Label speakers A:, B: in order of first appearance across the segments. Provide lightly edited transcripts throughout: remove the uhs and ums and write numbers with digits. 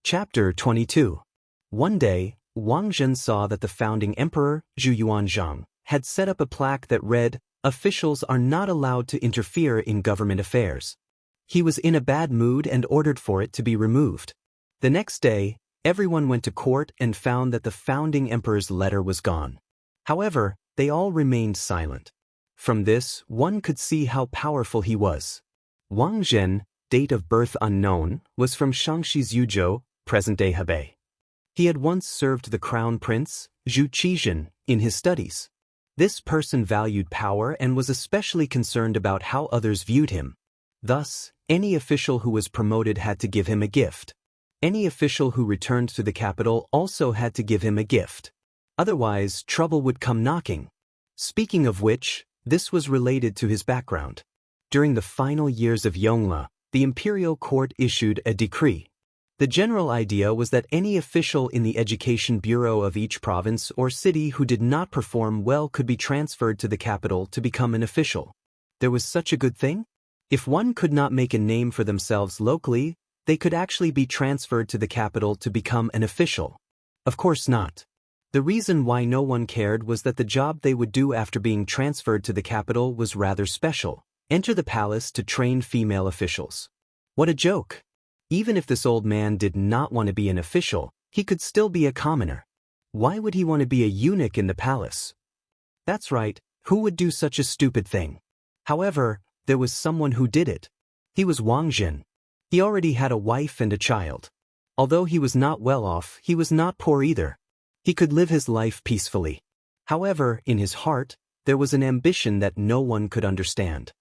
A: Chapter 22. One day, Wang Zhen saw that the founding emperor, Zhu Yuanzhang, had set up a plaque that read, "Officials are not allowed to interfere in government affairs." He was in a bad mood and ordered for it to be removed. The next day, everyone went to court and found that the founding emperor's letter was gone. However, they all remained silent. From this, one could see how powerful he was. Wang Zhen, date of birth unknown, was from Shaanxi's Yuzhou, present-day Hebei. He had once served the crown prince, Zhu Qizhen, in his studies. This person valued power and was especially concerned about how others viewed him. Thus, any official who was promoted had to give him a gift. Any official who returned to the capital also had to give him a gift. Otherwise, trouble would come knocking. Speaking of which, this was related to his background. During the final years of Yongle, the imperial court issued a decree. The general idea was that any official in the education bureau of each province or city who did not perform well could be transferred to the capital to become an official. There was such a good thing? If one could not make a name for themselves locally, they could actually be transferred to the capital to become an official. Of course not. The reason why no one cared was that the job they would do after being transferred to the capital was rather special: enter the palace to train female officials. What a joke! Even if this old man did not want to be an official, he could still be a commoner. Why would he want to be a eunuch in the palace? That's right, who would do such a stupid thing? However, there was someone who did it. He was Wang Zhen. He already had a wife and a child. Although he was not well off, he was not poor either. He could live his life peacefully. However, in his heart, there was an ambition that no one could understand.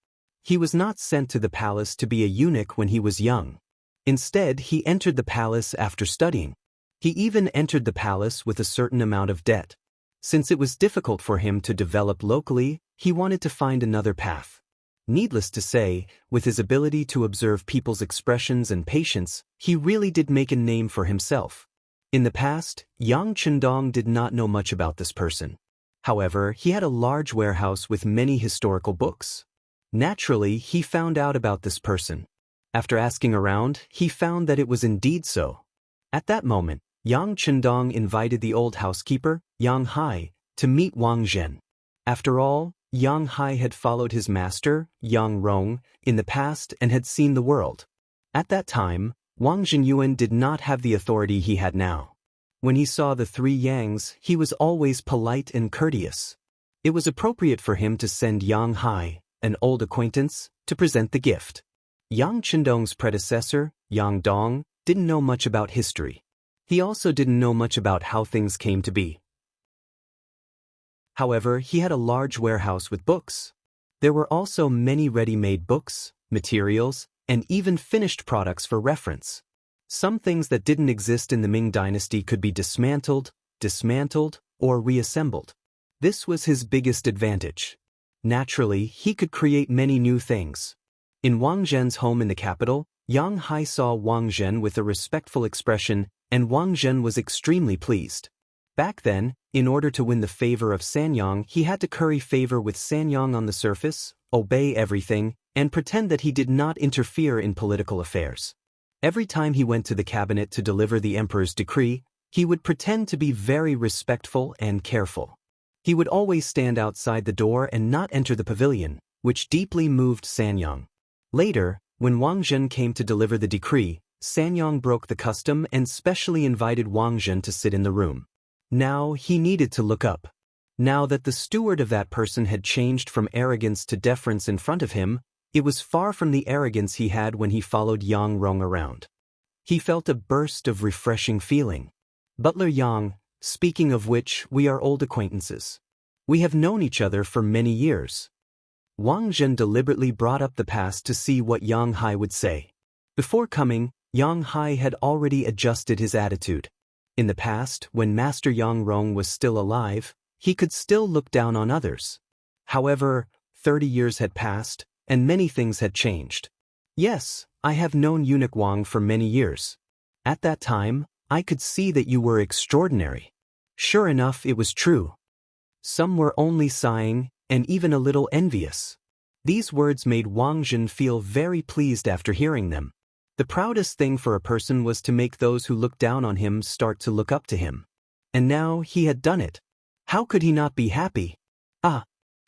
A: He was not sent to the palace to be a eunuch when he was young. Instead, he entered the palace after studying. He even entered the palace with a certain amount of debt. Since it was difficult for him to develop locally, he wanted to find another path. Needless to say, with his ability to observe people's expressions and patience, he really did make a name for himself. In the past, Yang Chendong did not know much about this person. However, he had a large warehouse with many historical books. Naturally, he found out about this person. After asking around, he found that it was indeed so. At that moment, Yang Chendong invited the old housekeeper, Yang Hai, to meet Wang Zhen. After all, Yang Hai had followed his master, Yang Rong, in the past and had seen the world. At that time, Wang Zhenyuan did not have the authority he had now. When he saw the three Yangs, he was always polite and courteous. It was appropriate for him to send Yang Hai, an old acquaintance, to present the gift. Yang Chendong's predecessor, Yang Dong, didn't know much about history. He also didn't know much about how things came to be. However, he had a large warehouse with books. There were also many ready-made books, materials, and even finished products for reference. Some things that didn't exist in the Ming dynasty could be dismantled, or reassembled. This was his biggest advantage. Naturally, he could create many new things. In Wang Zhen's home in the capital, Yang Hai saw Wang Zhen with a respectful expression, and Wang Zhen was extremely pleased. Back then, in order to win the favor of Sanyang, he had to curry favor with Sanyang on the surface, obey everything, and pretend that he did not interfere in political affairs. Every time he went to the cabinet to deliver the emperor's decree, he would pretend to be very respectful and careful. He would always stand outside the door and not enter the pavilion, which deeply moved Sanyang. Later, when Wang Zhen came to deliver the decree, Sanyang broke the custom and specially invited Wang Zhen to sit in the room. Now he needed to look up. Now that the steward of that person had changed from arrogance to deference in front of him, it was far from the arrogance he had when he followed Yang Rong around. He felt a burst of refreshing feeling. Butler Yang, speaking of which, we are old acquaintances. We have known each other for many years. Wang Zhen deliberately brought up the past to see what Yang Hai would say. Before coming, Yang Hai had already adjusted his attitude. In the past, when Master Yang Rong was still alive, he could still look down on others. However, 30 years had passed, and many things had changed. Yes, I have known eunuch Wang for many years. At that time, I could see that you were extraordinary. Sure enough, it was true. Some were only sighing, and even a little envious. These words made Wang Zhen feel very pleased after hearing them. The proudest thing for a person was to make those who looked down on him start to look up to him. And now he had done it. How could he not be happy? Ah!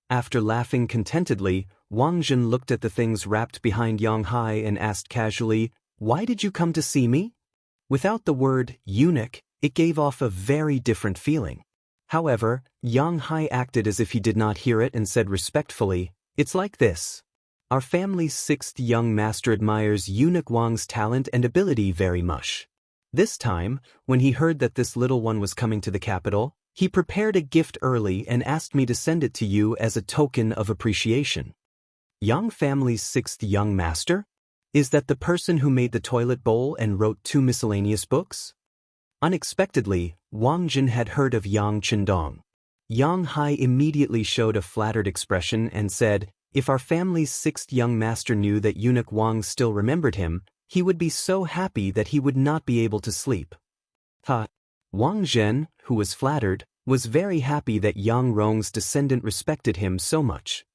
A: After laughing contentedly, Wang Zhen looked at the things wrapped behind Yang Hai and asked casually, "Why did you come to see me?" Without the word eunuch, it gave off a very different feeling. However, Yang Hai acted as if he did not hear it and said respectfully, "It's like this. Our family's sixth young master admires eunuch Wang's talent and ability very much. This time, when he heard that this little one was coming to the capital, he prepared a gift early and asked me to send it to you as a token of appreciation." Yang family's sixth young master? Is that the person who made the toilet bowl and wrote 2 miscellaneous books? Unexpectedly, Wang Zhen had heard of Yang Chendong. Yang Hai immediately showed a flattered expression and said, "If our family's sixth young master knew that eunuch Wang still remembered him, he would be so happy that he would not be able to sleep." Wang Zhen, who was flattered, was very happy that Yang Rong's descendant respected him so much.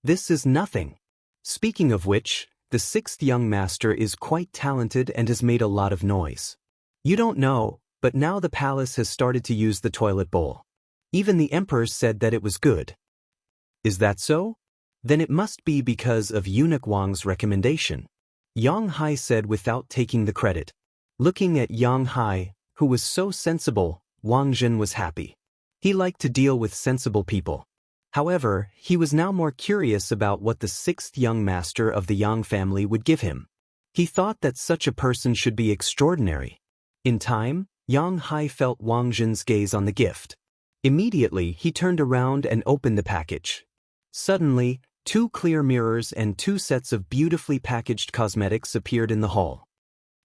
A: This is nothing. Speaking of which, the sixth young master is quite talented and has made a lot of noise. You don't know, but now the palace has started to use the toilet bowl. Even the emperor said that it was good. Is that so? Then it must be because of eunuch Wang's recommendation. Yang Hai said without taking the credit. Looking at Yang Hai, who was so sensible, Wang Zhen was happy. He liked to deal with sensible people. However, he was now more curious about what the sixth young master of the Yang family would give him. He thought that such a person should be extraordinary. In time, Yang Hai felt Wang Zhen's gaze on the gift. Immediately, he turned around and opened the package. Suddenly, 2 clear mirrors and 2 sets of beautifully packaged cosmetics appeared in the hall.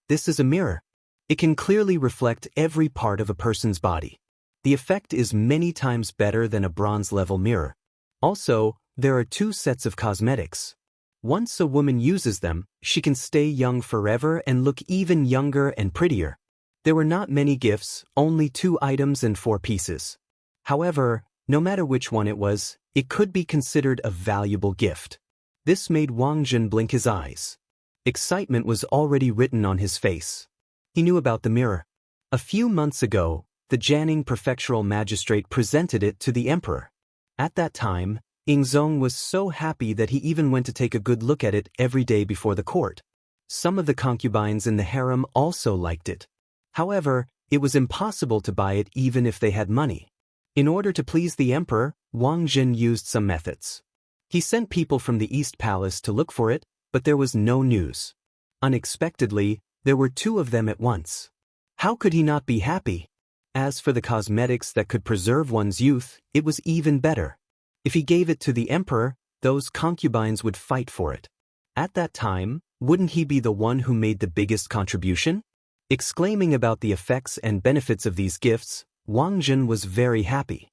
A: This is a mirror. It can clearly reflect every part of a person's body. The effect is many times better than a bronze-level mirror. Also, there are 2 sets of cosmetics. Once a woman uses them, she can stay young forever and look even younger and prettier. There were not many gifts, only 2 items and 4 pieces. However, no matter which one it was, it could be considered a valuable gift. This made Wang Zhen blink his eyes. Excitement was already written on his face. He knew about the mirror. A few months ago, the Jianing prefectural magistrate presented it to the emperor. At that time, Yingzong was so happy that he even went to take a good look at it every day before the court. Some of the concubines in the harem also liked it. However, it was impossible to buy it even if they had money. In order to please the emperor, Wang Zhen used some methods. He sent people from the East Palace to look for it, but there was no news. Unexpectedly, there were 2 of them at once. How could he not be happy? As for the cosmetics that could preserve one's youth, it was even better. If he gave it to the emperor, those concubines would fight for it. At that time, wouldn't he be the one who made the biggest contribution? Exclaiming about the effects and benefits of these gifts, Wang Zhen was very happy.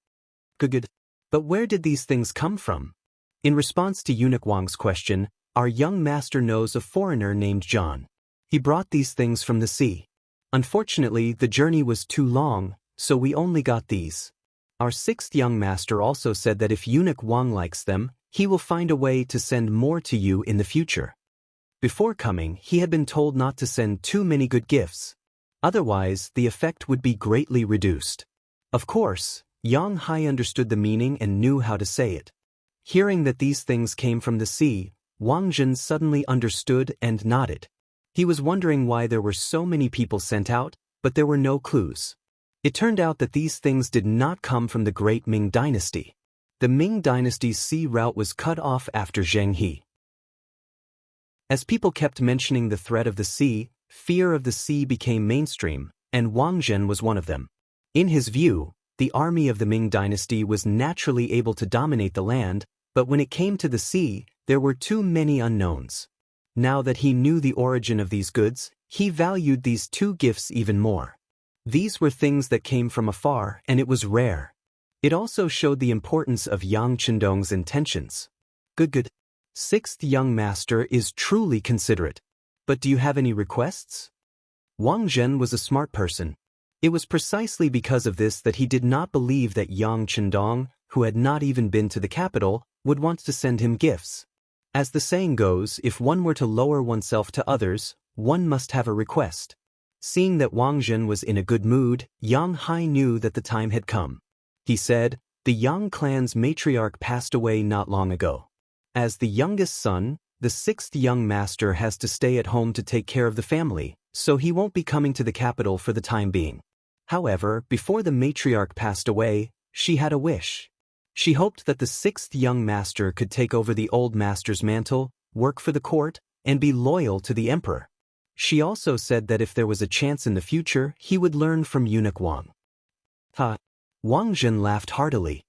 A: Good. But where did these things come from? In response to eunuch Wang's question, our young master knows a foreigner named John. He brought these things from the sea. Unfortunately, the journey was too long, so we only got these. Our sixth young master also said that if eunuch Wang likes them, he will find a way to send more to you in the future. Before coming, he had been told not to send too many good gifts. Otherwise, the effect would be greatly reduced. Of course, Yang Hai understood the meaning and knew how to say it. Hearing that these things came from the sea, Wang Zhen suddenly understood and nodded. He was wondering why there were so many people sent out, but there were no clues. It turned out that these things did not come from the great Ming dynasty. The Ming dynasty's sea route was cut off after Zheng He. As people kept mentioning the threat of the sea, fear of the sea became mainstream, and Wang Zhen was one of them. In his view, the army of the Ming dynasty was naturally able to dominate the land, but when it came to the sea, there were too many unknowns. Now that he knew the origin of these goods, he valued these 2 gifts even more. These were things that came from afar, and it was rare. It also showed the importance of Yang Chendong's intentions. Good. Sixth young master is truly considerate. But do you have any requests? Wang Zhen was a smart person. It was precisely because of this that he did not believe that Yang Chendong, who had not even been to the capital, would want to send him gifts. As the saying goes, if one were to lower oneself to others, one must have a request. Seeing that Wang Zhen was in a good mood, Yang Hai knew that the time had come. He said, "The Yang clan's matriarch passed away not long ago. As the youngest son, the sixth young master has to stay at home to take care of the family, so he won't be coming to the capital for the time being. However, before the matriarch passed away, she had a wish. She hoped that the sixth young master could take over the old master's mantle, work for the court, and be loyal to the emperor. She also said that if there was a chance in the future, he would learn from eunuch Wang." Wang Zhen laughed heartily.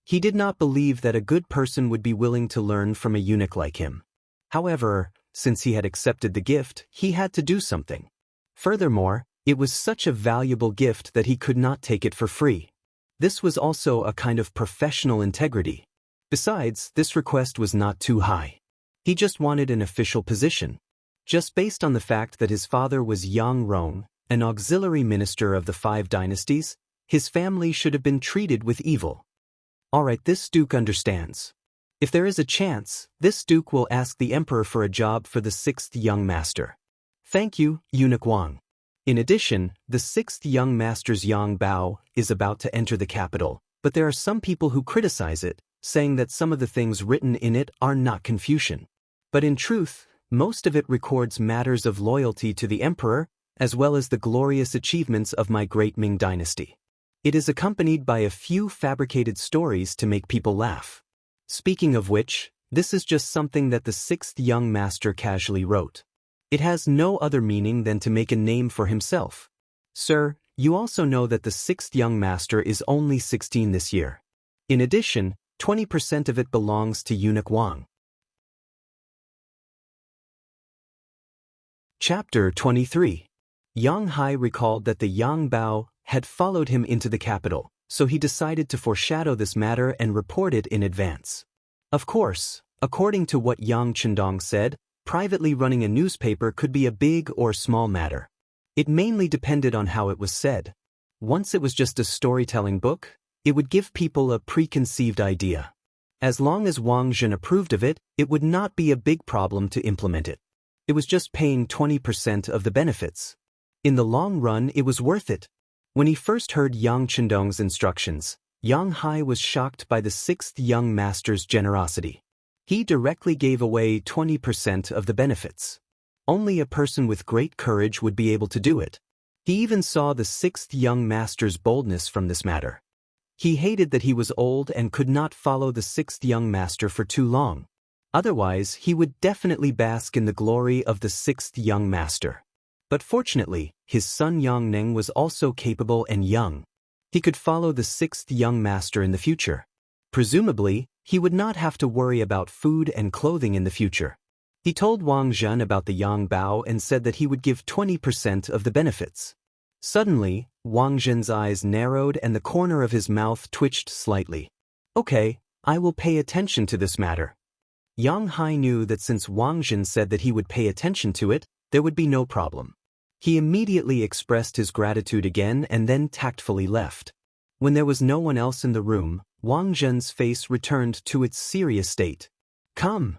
A: He did not believe that a good person would be willing to learn from a eunuch like him. However, since he had accepted the gift, he had to do something. Furthermore, it was such a valuable gift that he could not take it for free. This was also a kind of professional integrity. Besides, this request was not too high. He just wanted an official position. Just based on the fact that his father was Yang Rong, an auxiliary minister of the 5 dynasties, his family should have been treated with evil. Alright, this duke understands. If there is a chance, this duke will ask the emperor for a job for the 6th young master. Thank you, eunuch Wang. In addition, the 6th young master's Yang Bao is about to enter the capital, but there are some people who criticize it, saying that some of the things written in it are not Confucian. But in truth, most of it records matters of loyalty to the emperor, as well as the glorious achievements of my great Ming dynasty. It is accompanied by a few fabricated stories to make people laugh. Speaking of which, this is just something that the 6th young master casually wrote. It has no other meaning than to make a name for himself. Sir, you also know that the 6th young master is only 16 this year. In addition, 20% of it belongs to eunuch Wang. Chapter 23. Yang Hai recalled that the Yang Bao had followed him into the capital, so he decided to foreshadow this matter and report it in advance. Of course, according to what Yang Chendong said, privately running a newspaper could be a big or small matter. It mainly depended on how it was said. Once it was just a storytelling book, it would give people a preconceived idea. As long as Wang Zhen approved of it, it would not be a big problem to implement it. It was just paying 20% of the benefits. In the long run, it was worth it. When he first heard Yang Chendong's instructions, Yang Hai was shocked by the 6th young master's generosity. He directly gave away 20% of the benefits. Only a person with great courage would be able to do it. He even saw the 6th young master's boldness from this matter. He hated that he was old and could not follow the 6th young master for too long. Otherwise, he would definitely bask in the glory of the 6th young master. But fortunately, his son Yang Neng was also capable and young. He could follow the 6th young master in the future. Presumably, he would not have to worry about food and clothing in the future. He told Wang Zhen about the Yang Bao and said that he would give 20% of the benefits. Suddenly, Wang Zhen's eyes narrowed and the corner of his mouth twitched slightly. Okay, I will pay attention to this matter. Yang Hai knew that since Wang Zhen said that he would pay attention to it, there would be no problem. He immediately expressed his gratitude again and then tactfully left. When there was no one else in the room, Wang Zhen's face returned to its serious state. Come.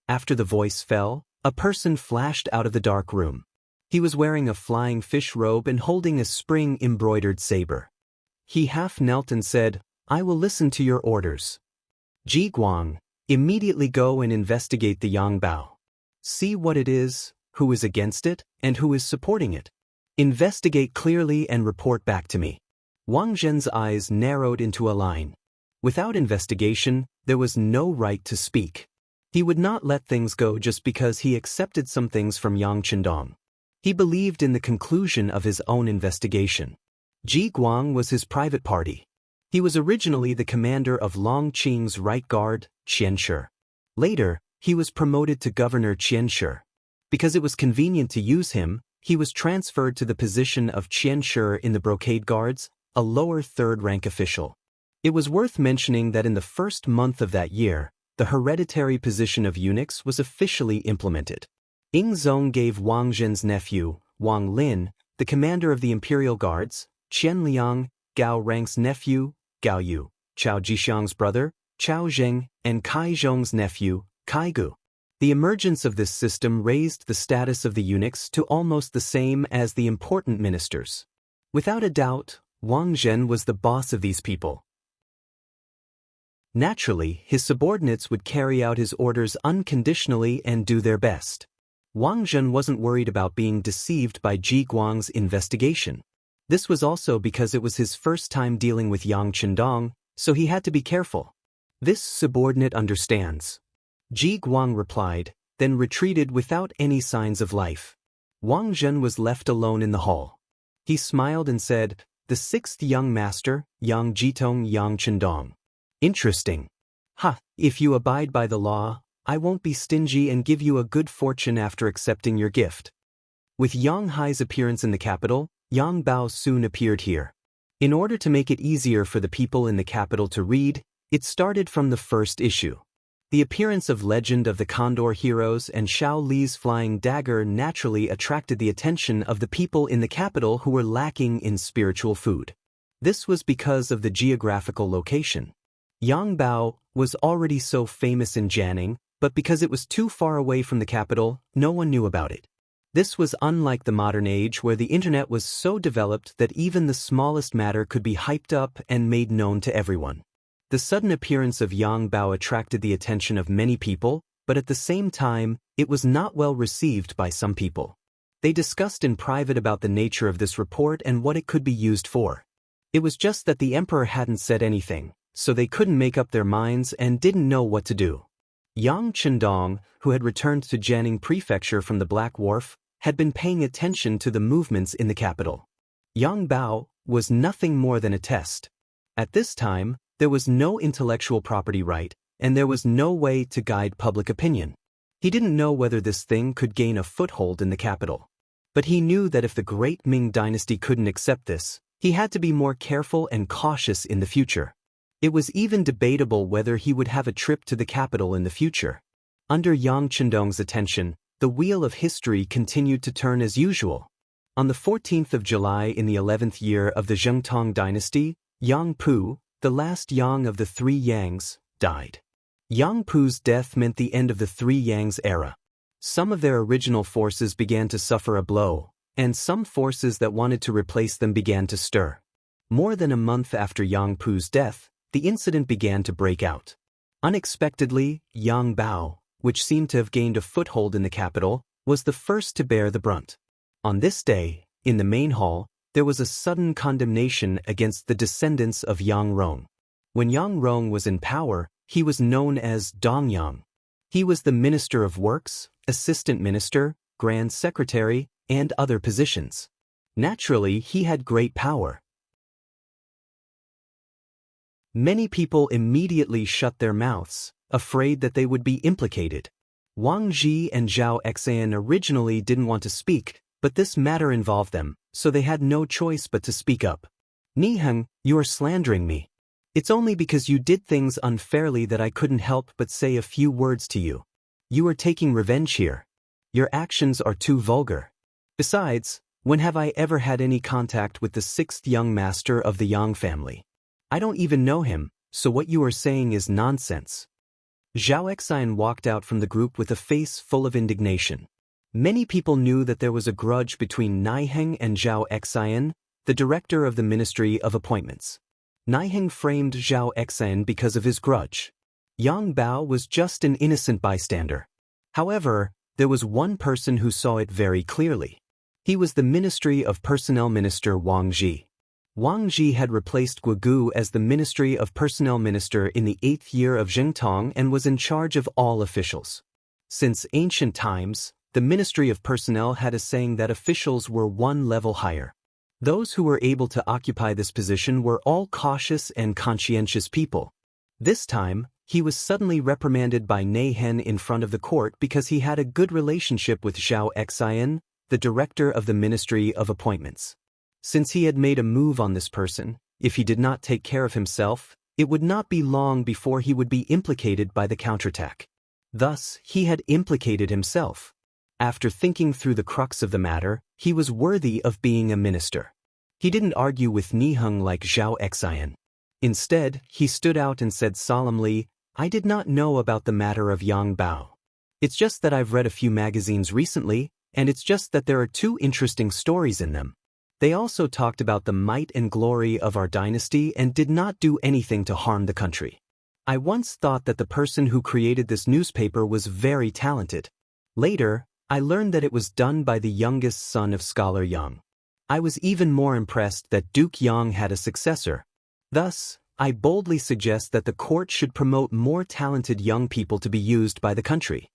A: After the voice fell, a person flashed out of the dark room. He was wearing a flying fish robe and holding a spring-embroidered saber. He half knelt and said, I will listen to your orders. Ji Guang, immediately go and investigate the Yang Bao. See what it is, who is against it, and who is supporting it. Investigate clearly and report back to me. Wang Zhen's eyes narrowed into a line. Without investigation, there was no right to speak. He would not let things go just because he accepted some things from Yang Chendong. He believed in the conclusion of his own investigation. Ji Guang was his private party. He was originally the commander of Long Qing's right guard, Qianshi. Later, he was promoted to Governor Qianshi. Because it was convenient to use him, he was transferred to the position of Qianshi in the Brocade Guards, a lower third-rank official. It was worth mentioning that in the first month of that year, the hereditary position of eunuchs was officially implemented. Ying Zong gave Wang Zhen's nephew, Wang Lin, the commander of the Imperial Guards, Qian Liang, Gao Rang's nephew, Gao Yu, Chao Jixiang's brother, Chao Zheng, and Kai Zhong's nephew, Kai Gu. The emergence of this system raised the status of the eunuchs to almost the same as the important ministers. Without a doubt, Wang Zhen was the boss of these people. Naturally, his subordinates would carry out his orders unconditionally and do their best. Wang Zhen wasn't worried about being deceived by Ji Guang's investigation. This was also because it was his first time dealing with Yang Qindong, so he had to be careful. This subordinate understands. Ji Guang replied, then retreated without any signs of life. Wang Zhen was left alone in the hall. He smiled and said, "The sixth young master, Yang Jitong Yang Qindong. Interesting. If you abide by the law, I won't be stingy and give you a good fortune after accepting your gift." With Yang Hai's appearance in the capital, Yang Bao soon appeared here. In order to make it easier for the people in the capital to read, it started from the first issue. The appearance of Legend of the Condor Heroes and Xiao Li's flying dagger naturally attracted the attention of the people in the capital who were lacking in spiritual food. This was because of the geographical location. Yang Bao was already so famous in Jianing, but because it was too far away from the capital, no one knew about it. This was unlike the modern age where the internet was so developed that even the smallest matter could be hyped up and made known to everyone. The sudden appearance of Yang Bao attracted the attention of many people, but at the same time, it was not well received by some people. They discussed in private about the nature of this report and what it could be used for. It was just that the emperor hadn't said anything, so they couldn't make up their minds and didn't know what to do. Yang Qindong, who had returned to Jianing Prefecture from the Black Wharf, had been paying attention to the movements in the capital. Yang Bao was nothing more than a test. At this time, there was no intellectual property right, and there was no way to guide public opinion. He didn't know whether this thing could gain a foothold in the capital. But he knew that if the great Ming dynasty couldn't accept this, he had to be more careful and cautious in the future. It was even debatable whether he would have a trip to the capital in the future. Under Yang Qindong's attention, the wheel of history continued to turn as usual. On the 14th of July in the 11th year of the Zhengtong dynasty, Yang Pu, the last Yang of the three Yangs, died. Yang Pu's death meant the end of the three Yangs era. Some of their original forces began to suffer a blow, and some forces that wanted to replace them began to stir. More than a month after Yang Pu's death, the incident began to break out. Unexpectedly, Yang Bao, which seemed to have gained a foothold in the capital, was the first to bear the brunt. On this day, in the main hall, there was a sudden condemnation against the descendants of Yang Rong. When Yang Rong was in power, he was known as Dongyang. He was the Minister of Works, Assistant Minister, Grand Secretary, and other positions. Naturally, he had great power. Many people immediately shut their mouths, afraid that they would be implicated. Wang Ji and Zhao Exayan originally didn't want to speak, but this matter involved them, so they had no choice but to speak up. "Niheng, you are slandering me. It's only because you did things unfairly that I couldn't help but say a few words to you. You are taking revenge here. Your actions are too vulgar. Besides, when have I ever had any contact with the sixth young master of the Yang family? I don't even know him, so what you are saying is nonsense." Zhao Exayan walked out from the group with a face full of indignation. Many people knew that there was a grudge between Niheng and Zhao Exayan, the director of the Ministry of Appointments. Niheng framed Zhao Exayan because of his grudge. Yang Bao was just an innocent bystander. However, there was one person who saw it very clearly. He was the Ministry of Personnel Minister Wang Ji. Wang Ji had replaced Guogu as the Ministry of Personnel Minister in the 8th year of Zhengtong and was in charge of all officials. Since ancient times, the Ministry of Personnel had a saying that officials were one level higher. Those who were able to occupy this position were all cautious and conscientious people. This time, he was suddenly reprimanded by Neihen in front of the court because he had a good relationship with Zhao Exayan, the director of the Ministry of Appointments. Since he had made a move on this person, if he did not take care of himself, it would not be long before he would be implicated by the counterattack. Thus, he had implicated himself. After thinking through the crux of the matter, he was worthy of being a minister. He didn't argue with Niheng like Zhao Exayan. Instead, he stood out and said solemnly, "I did not know about the matter of Yang Bao." It's just that I've read a few magazines recently, and it's just that there are two interesting stories in them. They also talked about the might and glory of our dynasty and did not do anything to harm the country. I once thought that the person who created this newspaper was very talented. Later, I learned that it was done by the youngest son of Scholar Yang. I was even more impressed that Duke Yang had a successor. Thus, I boldly suggest that the court should promote more talented young people to be used by the country.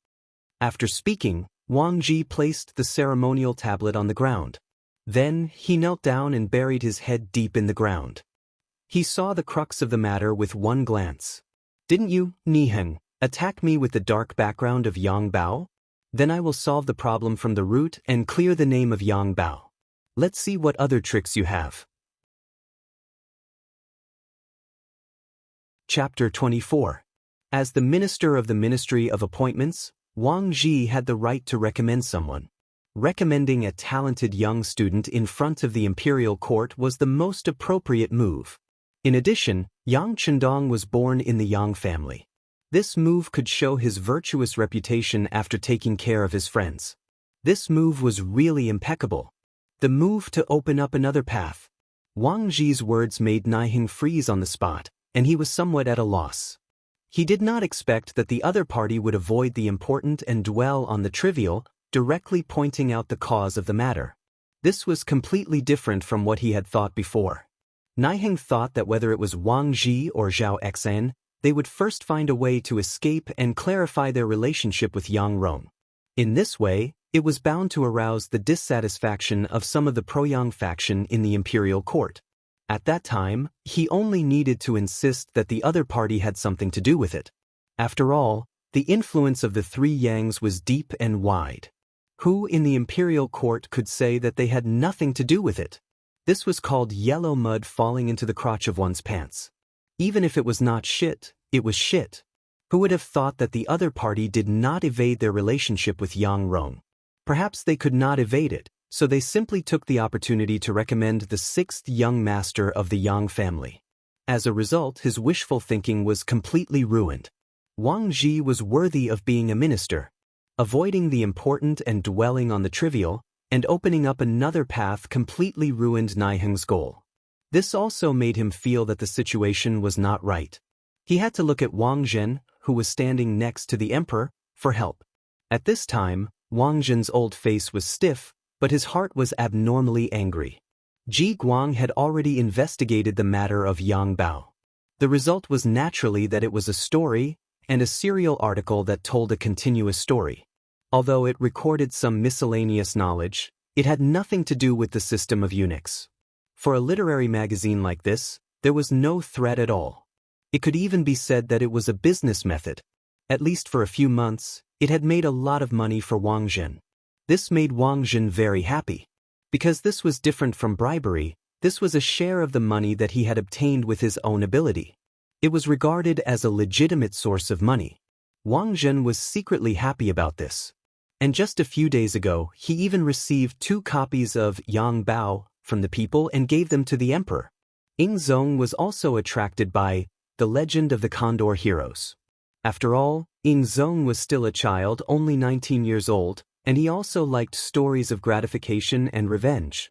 A: After speaking, Wang Ji placed the ceremonial tablet on the ground. Then, he knelt down and buried his head deep in the ground. He saw the crux of the matter with one glance. Didn't you, Niheng, attack me with the dark background of Yang Bao? Then I will solve the problem from the root and clear the name of Yang Bao. Let's see what other tricks you have. Chapter 24. As the Minister of the Ministry of Appointments, Wang Ji had the right to recommend someone. Recommending a talented young student in front of the imperial court was the most appropriate move. In addition, Yang Chendong was born in the Yang family. This move could show his virtuous reputation after taking care of his friends. This move was really impeccable. The move to open up another path. Wang Ji's words made Niheng freeze on the spot, and he was somewhat at a loss. He did not expect that the other party would avoid the important and dwell on the trivial, directly pointing out the cause of the matter. This was completely different from what he had thought before. Niheng thought that whether it was Wang Ji or Zhao Xan, they would first find a way to escape and clarify their relationship with Yang Rong. In this way, it was bound to arouse the dissatisfaction of some of the pro-Yang faction in the imperial court. At that time, he only needed to insist that the other party had something to do with it. After all, the influence of the three Yangs was deep and wide. Who in the imperial court could say that they had nothing to do with it? This was called yellow mud falling into the crotch of one's pants. Even if it was not shit, it was shit. Who would have thought that the other party did not evade their relationship with Yang Rong? Perhaps they could not evade it, so they simply took the opportunity to recommend the sixth young master of the Yang family. As a result, his wishful thinking was completely ruined. Wang Ji was worthy of being a minister. Avoiding the important and dwelling on the trivial, and opening up another path completely ruined Niheng's goal. This also made him feel that the situation was not right. He had to look at Wang Zhen, who was standing next to the emperor, for help. At this time, Wang Zhen's old face was stiff, but his heart was abnormally angry. Ji Guang had already investigated the matter of Yang Bao. The result was naturally that it was a story, and a serial article that told a continuous story. Although it recorded some miscellaneous knowledge, it had nothing to do with the system of eunuchs. For a literary magazine like this, there was no threat at all. It could even be said that it was a business method. At least for a few months, it had made a lot of money for Wang Zhen. This made Wang Zhen very happy. Because this was different from bribery, this was a share of the money that he had obtained with his own ability. It was regarded as a legitimate source of money. Wang Zhen was secretly happy about this. And just a few days ago, he even received 2 copies of Yang Bao from the people and gave them to the emperor. Ying Zong was also attracted by The Legend of the Condor Heroes. After all, Ying Zong was still a child, only 19 years old, and he also liked stories of gratification and revenge.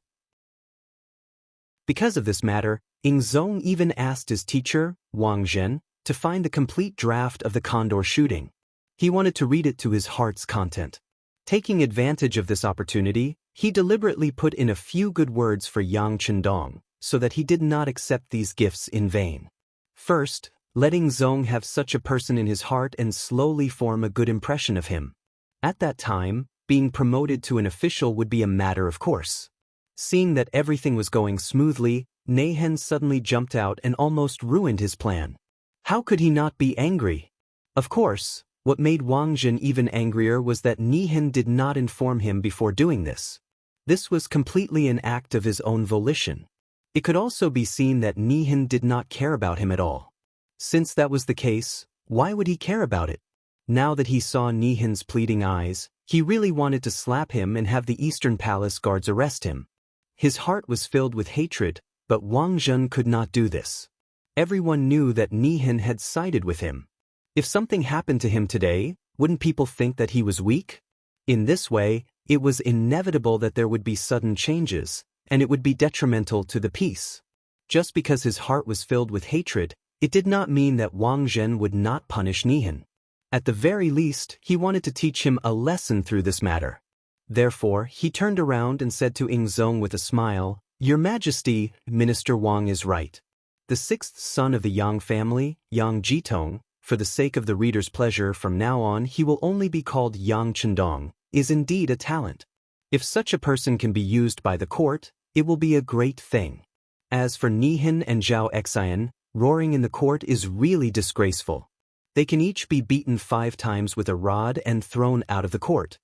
A: Because of this matter, Ying Zong even asked his teacher, Wang Zhen, to find the complete draft of the Condor shooting. He wanted to read it to his heart's content. Taking advantage of this opportunity, he deliberately put in a few good words for Yang Chendong, so that he did not accept these gifts in vain. First, letting Zong have such a person in his heart and slowly form a good impression of him. At that time, being promoted to an official would be a matter of course. Seeing that everything was going smoothly, Neihen suddenly jumped out and almost ruined his plan. How could he not be angry? Of course, what made Wang Zhen even angrier was that Neihen did not inform him before doing this. This was completely an act of his own volition. It could also be seen that Neihen did not care about him at all. Since that was the case, why would he care about it? Now that he saw Neihen's pleading eyes, he really wanted to slap him and have the Eastern Palace guards arrest him. His heart was filled with hatred, but Wang Zhen could not do this. Everyone knew that Neihen had sided with him. If something happened to him today, Wouldn't people think that he was weak? In this way, it was inevitable that there would be sudden changes, and it would be detrimental to the peace. Just because his heart was filled with hatred, it did not mean that Wang Zhen would not punish Nihan. At the very least, he wanted to teach him a lesson through this matter. Therefore, he turned around and said to Yingzong with a smile, "Your Majesty, Minister Wang is right. The sixth son of the Yang family, Yang Jitong, for the sake of the reader's pleasure from now on he will only be called Yang Chendong, is indeed a talent. If such a person can be used by the court, it will be a great thing. As for Nihan and Zhao Xian, roaring in the court is really disgraceful. They can each be beaten 5 times with a rod and thrown out of the court."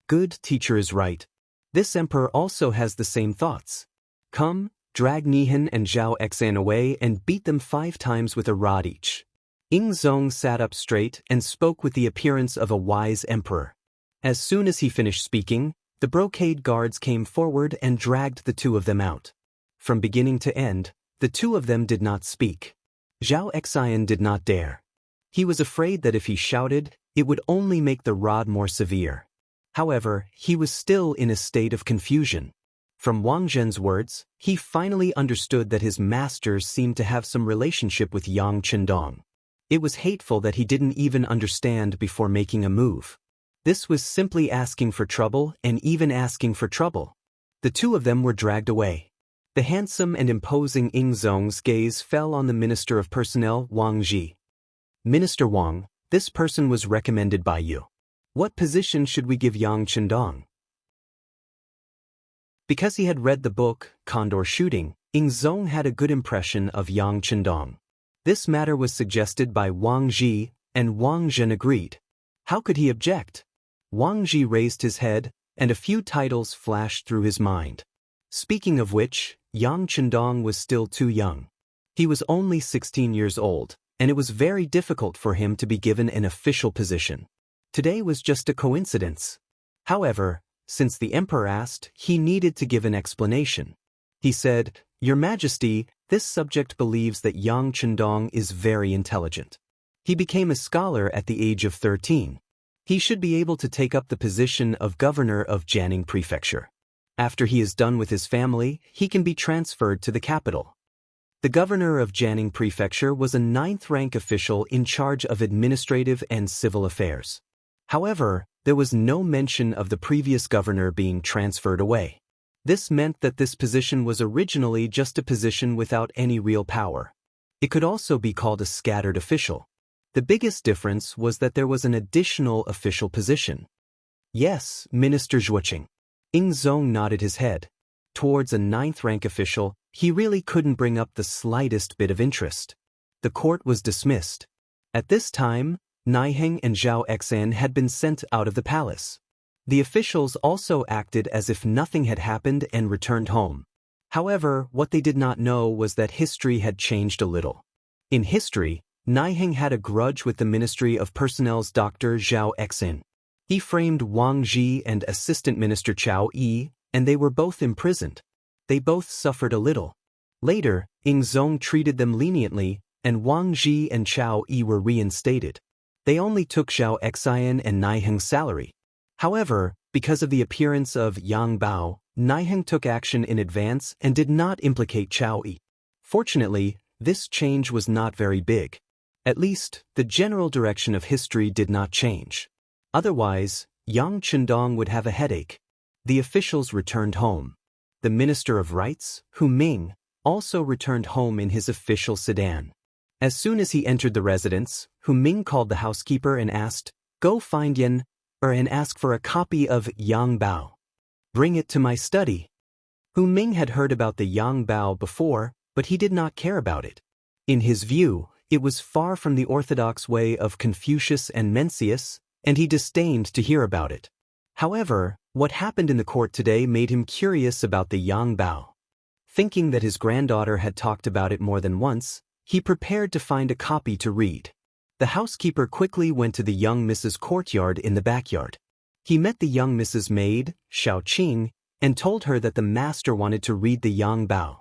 A: Good teacher is right. This emperor also has the same thoughts. Come, drag Nihan and Zhao Xian away and beat them 5 times with a rod each. Yingzong sat up straight and spoke with the appearance of a wise emperor. As soon as he finished speaking, the brocade guards came forward and dragged the 2 of them out. From beginning to end, the 2 of them did not speak. Zhao Xian did not dare. He was afraid that if he shouted, it would only make the rod more severe. However, he was still in a state of confusion. From Wang Zhen's words, he finally understood that his masters seemed to have some relationship with Yang Chendong. It was hateful that he didn't even understand before making a move. This was simply asking for trouble and even asking for trouble. The 2 of them were dragged away. The handsome and imposing Yingzong's gaze fell on the Minister of Personnel, Wang Ji. "Minister Wang, this person was recommended by you. What position should we give Yang Chendong?" Because he had read the book, Condor Shooting, Yingzong had a good impression of Yang Chendong. This matter was suggested by Wang Ji, and Wang Zhen agreed. How could he object? Wang Ji raised his head, and a few titles flashed through his mind. Speaking of which, Yang Chendong was still too young. He was only 16 years old, and it was very difficult for him to be given an official position. Today was just a coincidence. However, since the emperor asked, he needed to give an explanation. He said, "Your Majesty, this subject believes that Yang Chendong is very intelligent. He became a scholar at the age of 13. He should be able to take up the position of governor of Jianing Prefecture. After he is done with his family, he can be transferred to the capital." The governor of Jianing Prefecture was a 9th-rank official in charge of administrative and civil affairs. However, there was no mention of the previous governor being transferred away. This meant that this position was originally just a position without any real power. It could also be called a scattered official. The biggest difference was that there was an additional official position. "Yes, Minister Zhuoqing." Yingzong nodded his head. Towards a 9th-rank official, he really couldn't bring up the slightest bit of interest. The court was dismissed. At this time, Nihan and Zhao Xian had been sent out of the palace. The officials also acted as if nothing had happened and returned home. However, what they did not know was that history had changed a little. In history, Nihan had a grudge with the Ministry of Personnel's Dr. Zhao Xian. He framed Wang Ji and Assistant Minister Chao Yi, and they were both imprisoned. They both suffered a little. Later, Yingzong treated them leniently, and Wang Ji and Chao Yi were reinstated. They only took Zhao Xian and Nihan's salary. However, because of the appearance of Yang Bao, Nihan took action in advance and did not implicate Chao Yi. Fortunately, this change was not very big. At least, the general direction of history did not change. Otherwise, Yang Chendong would have a headache. The officials returned home. The Minister of Rights, Hu Ming, also returned home in his official sedan. As soon as he entered the residence, Hu Ming called the housekeeper and asked, "Go find Yan, and ask for a copy of Yang Bao. Bring it to my study." Hu Ming had heard about the Yang Bao before, but he did not care about it. In his view, it was far from the orthodox way of Confucius and Mencius, and he disdained to hear about it. However, what happened in the court today made him curious about the Yang Bao. Thinking that his granddaughter had talked about it more than once, he prepared to find a copy to read. The housekeeper quickly went to the young Mrs. courtyard in the backyard. He met the young Mrs. maid, Xiao Qing, and told her that the master wanted to read the Yang Bao.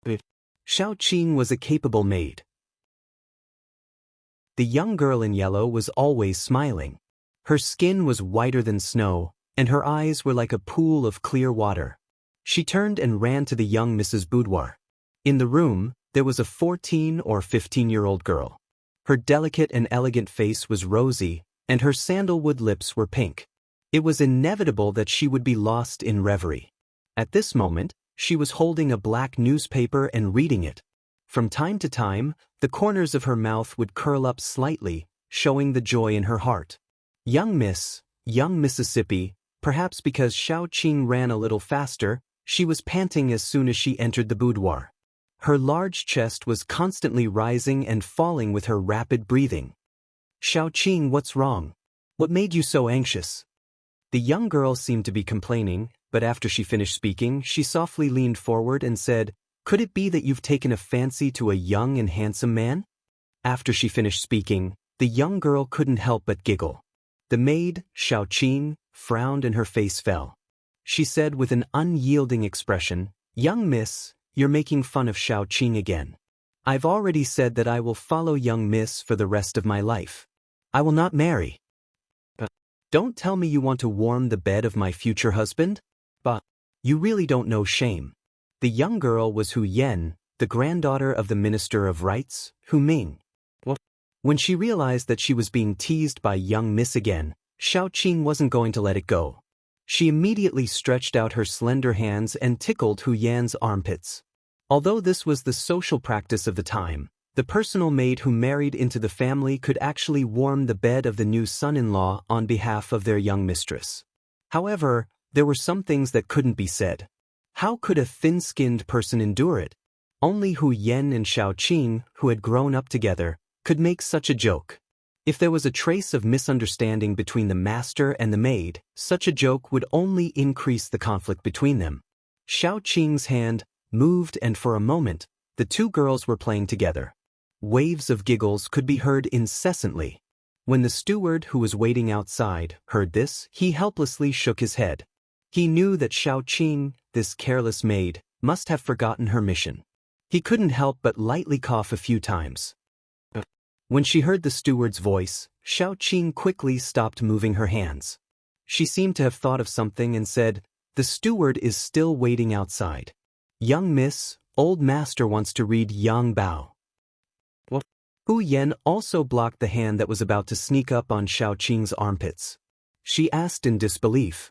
A: Xiao Qing was a capable maid. The young girl in yellow was always smiling. Her skin was whiter than snow, and her eyes were like a pool of clear water. She turned and ran to the young Mrs. Boudoir. In the room, there was a 14 or 15-year-old girl. Her delicate and elegant face was rosy, and her sandalwood lips were pink. It was inevitable that she would be lost in reverie. At this moment, she was holding a black newspaper and reading it. From time to time, the corners of her mouth would curl up slightly, showing the joy in her heart. Young Mississippi, perhaps because Xiaoqing ran a little faster, she was panting as soon as she entered the boudoir. Her large chest was constantly rising and falling with her rapid breathing. Xiaoqing, what's wrong? What made you so anxious? The young girl seemed to be complaining, but after she finished speaking, she softly leaned forward and said, "Could it be that you've taken a fancy to a young and handsome man?" After she finished speaking, the young girl couldn't help but giggle. The maid, Xiaoqing, frowned and her face fell. She said with an unyielding expression, "Young miss, you're making fun of Xiaoqing again. I've already said that I will follow young miss for the rest of my life. I will not marry." "Don't tell me you want to warm the bed of my future husband? But you really don't know shame." The young girl was Hu Yan, the granddaughter of the Minister of Rights, Hu Ming. When she realized that she was being teased by young miss again, Xiaoqing wasn't going to let it go. She immediately stretched out her slender hands and tickled Hu Yan's armpits. Although this was the social practice of the time, the personal maid who married into the family could actually warm the bed of the new son-in-law on behalf of their young mistress. However, there were some things that couldn't be said. How could a thin-skinned person endure it? Only Hu Yan and Xiaoqing, who had grown up together, could make such a joke. If there was a trace of misunderstanding between the master and the maid, such a joke would only increase the conflict between them. Xiaoqing's hand moved, and for a moment, the two girls were playing together. Waves of giggles could be heard incessantly. When the steward who was waiting outside heard this, he helplessly shook his head. He knew that Xiaoqing, this careless maid, must have forgotten her mission. He couldn't help but lightly cough a few times. When she heard the steward's voice, Xiaoqing quickly stopped moving her hands. She seemed to have thought of something and said, "The steward is still waiting outside. Young miss, old master wants to read Yang Bao." Hu Yan also blocked the hand that was about to sneak up on Xiaoqing's armpits. She asked in disbelief.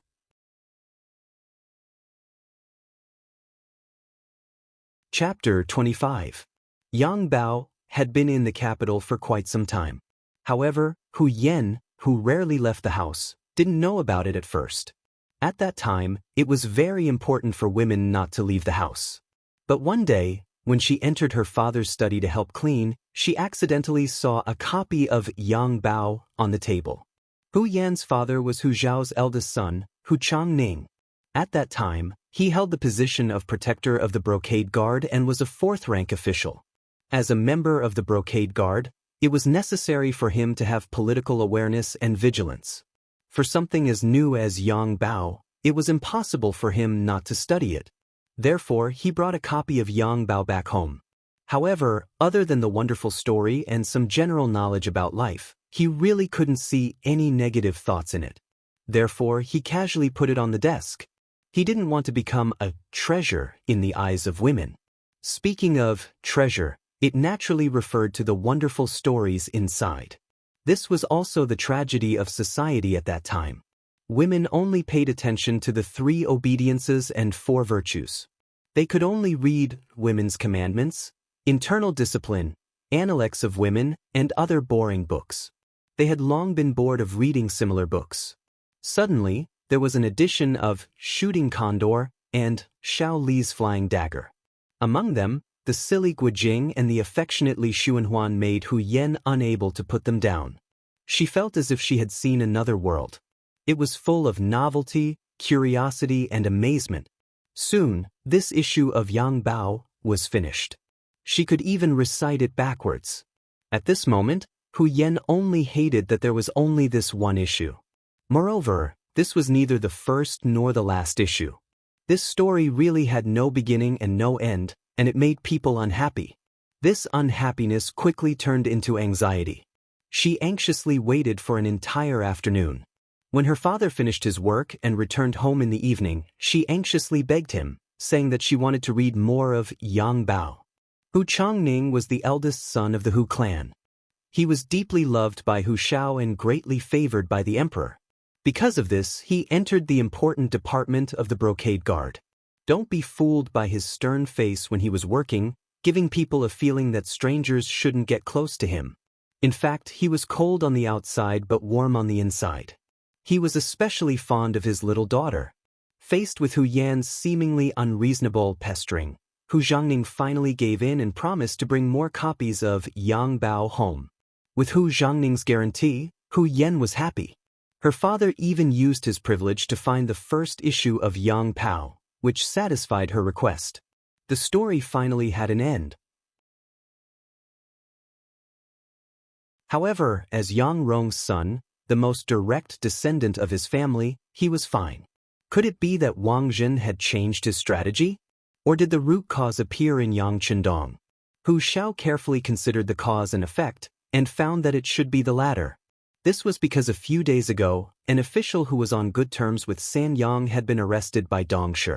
A: Chapter 25. Yang Bao had been in the capital for quite some time. However, Hu Yan, who rarely left the house, didn't know about it at first. At that time, it was very important for women not to leave the house. But one day, when she entered her father's study to help clean, she accidentally saw a copy of Yang Bao on the table. Hu Yan's father was Hu Zhao's eldest son, Hu Changning. At that time, he held the position of protector of the Brocade Guard and was a fourth-rank official. As a member of the Brocade Guard, it was necessary for him to have political awareness and vigilance. For something as new as Yang Bao, it was impossible for him not to study it. Therefore, he brought a copy of Yang Bao back home. However, other than the wonderful story and some general knowledge about life, he really couldn't see any negative thoughts in it. Therefore, he casually put it on the desk. He didn't want to become a treasure in the eyes of women. Speaking of treasure, it naturally referred to the wonderful stories inside. This was also the tragedy of society at that time. Women only paid attention to the 3 obediences and 4 virtues. They could only read women's commandments, internal discipline, Analects of Women, and other boring books. They had long been bored of reading similar books. Suddenly, there was an edition of Shooting Condor and Xiao Li's Flying Dagger. Among them, the silly Guijing and the affectionate Li Xuanhuan made Hu Yan unable to put them down. She felt as if she had seen another world. It was full of novelty, curiosity, and amazement. Soon, this issue of Yang Bao was finished. She could even recite it backwards. At this moment, Hu Yan only hated that there was only this one issue. Moreover, this was neither the first nor the last issue. This story really had no beginning and no end, and it made people unhappy. This unhappiness quickly turned into anxiety. She anxiously waited for an entire afternoon. When her father finished his work and returned home in the evening, she anxiously begged him, saying that she wanted to read more of Yang Bao. Hu Chongning was the eldest son of the Hu clan. He was deeply loved by Hu Shao and greatly favored by the emperor. Because of this, he entered the important department of the brocade guard. Don't be fooled by his stern face when he was working, giving people a feeling that strangers shouldn't get close to him. In fact, he was cold on the outside but warm on the inside. He was especially fond of his little daughter. Faced with Hu Yan's seemingly unreasonable pestering, Hu Zhangning finally gave in and promised to bring more copies of Yang Bao home. With Hu Zhangning's guarantee, Hu Yan was happy. Her father even used his privilege to find the first issue of Yang Pao, which satisfied her request. The story finally had an end. However, as Yang Rong's son, the most direct descendant of his family, he was fine. Could it be that Wang Jin had changed his strategy? Or did the root cause appear in Yang Qindong? Hu Shao carefully considered the cause and effect, and found that it should be the latter. This was because a few days ago, an official who was on good terms with San Yang had been arrested by Dong Shi.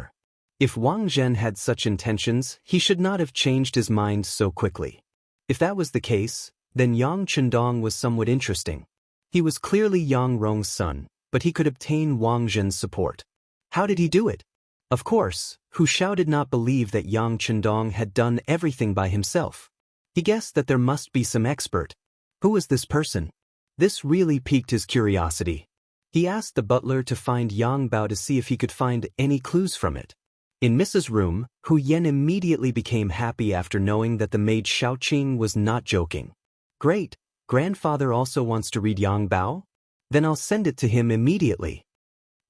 A: If Wang Zhen had such intentions, he should not have changed his mind so quickly. If that was the case, then Yang Qindong was somewhat interesting. He was clearly Yang Rong's son, but he could obtain Wang Zhen's support. How did he do it? Of course, Hu Shao did not believe that Yang Qindong had done everything by himself. He guessed that there must be some expert. Who was this person? This really piqued his curiosity. He asked the butler to find Yang Bao to see if he could find any clues from it. In Mrs. Room, Hu Yan immediately became happy after knowing that the maid Xiaoqing was not joking. Great, grandfather also wants to read Yang Bao? Then I'll send it to him immediately.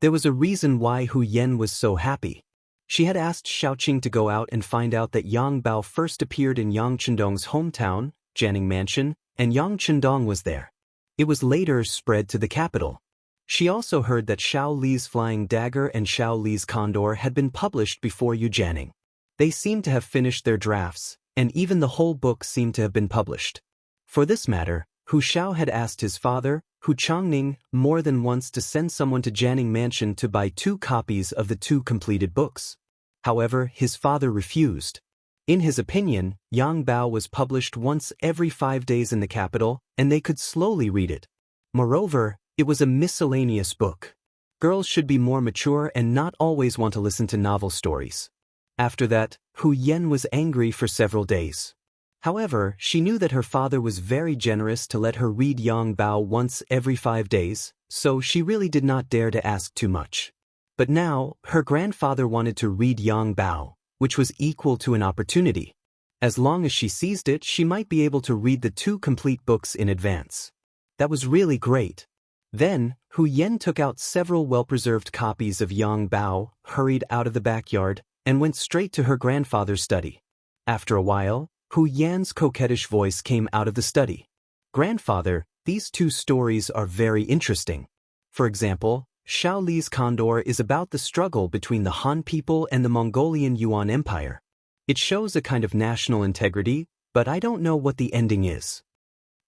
A: There was a reason why Hu Yan was so happy. She had asked Xiaoqing to go out and find out that Yang Bao first appeared in Yang Qindong's hometown, Jianing Mansion, and Yang Qindong was there. It was later spread to the capital. She also heard that Xiao Li's Flying Dagger and Xiao Li's Condor had been published before Yu Jianing. They seemed to have finished their drafts, and even the whole book seemed to have been published. For this matter, Hu Shao had asked his father, Hu Chongning, more than once to send someone to Jianing Mansion to buy 2 copies of the 2 completed books. However, his father refused. In his opinion, Yang Bao was published once every 5 days in the capital, and they could slowly read it. Moreover, it was a miscellaneous book. Girls should be more mature and not always want to listen to novel stories. After that, Hu Yan was angry for several days. However, she knew that her father was very generous to let her read Yang Bao once every 5 days, so she really did not dare to ask too much. But now, her grandfather wanted to read Yang Bao, which was equal to an opportunity. As long as she seized it, she might be able to read the 2 complete books in advance. That was really great. Then, Hu Yan took out several well-preserved copies of Yang Bao, hurried out of the backyard, and went straight to her grandfather's study. After a while, Hu Yan's coquettish voice came out of the study. Grandfather, these 2 stories are very interesting. For example, Xiao Li's Condor is about the struggle between the Han people and the Mongolian Yuan Empire. It shows a kind of national integrity, but I don't know what the ending is.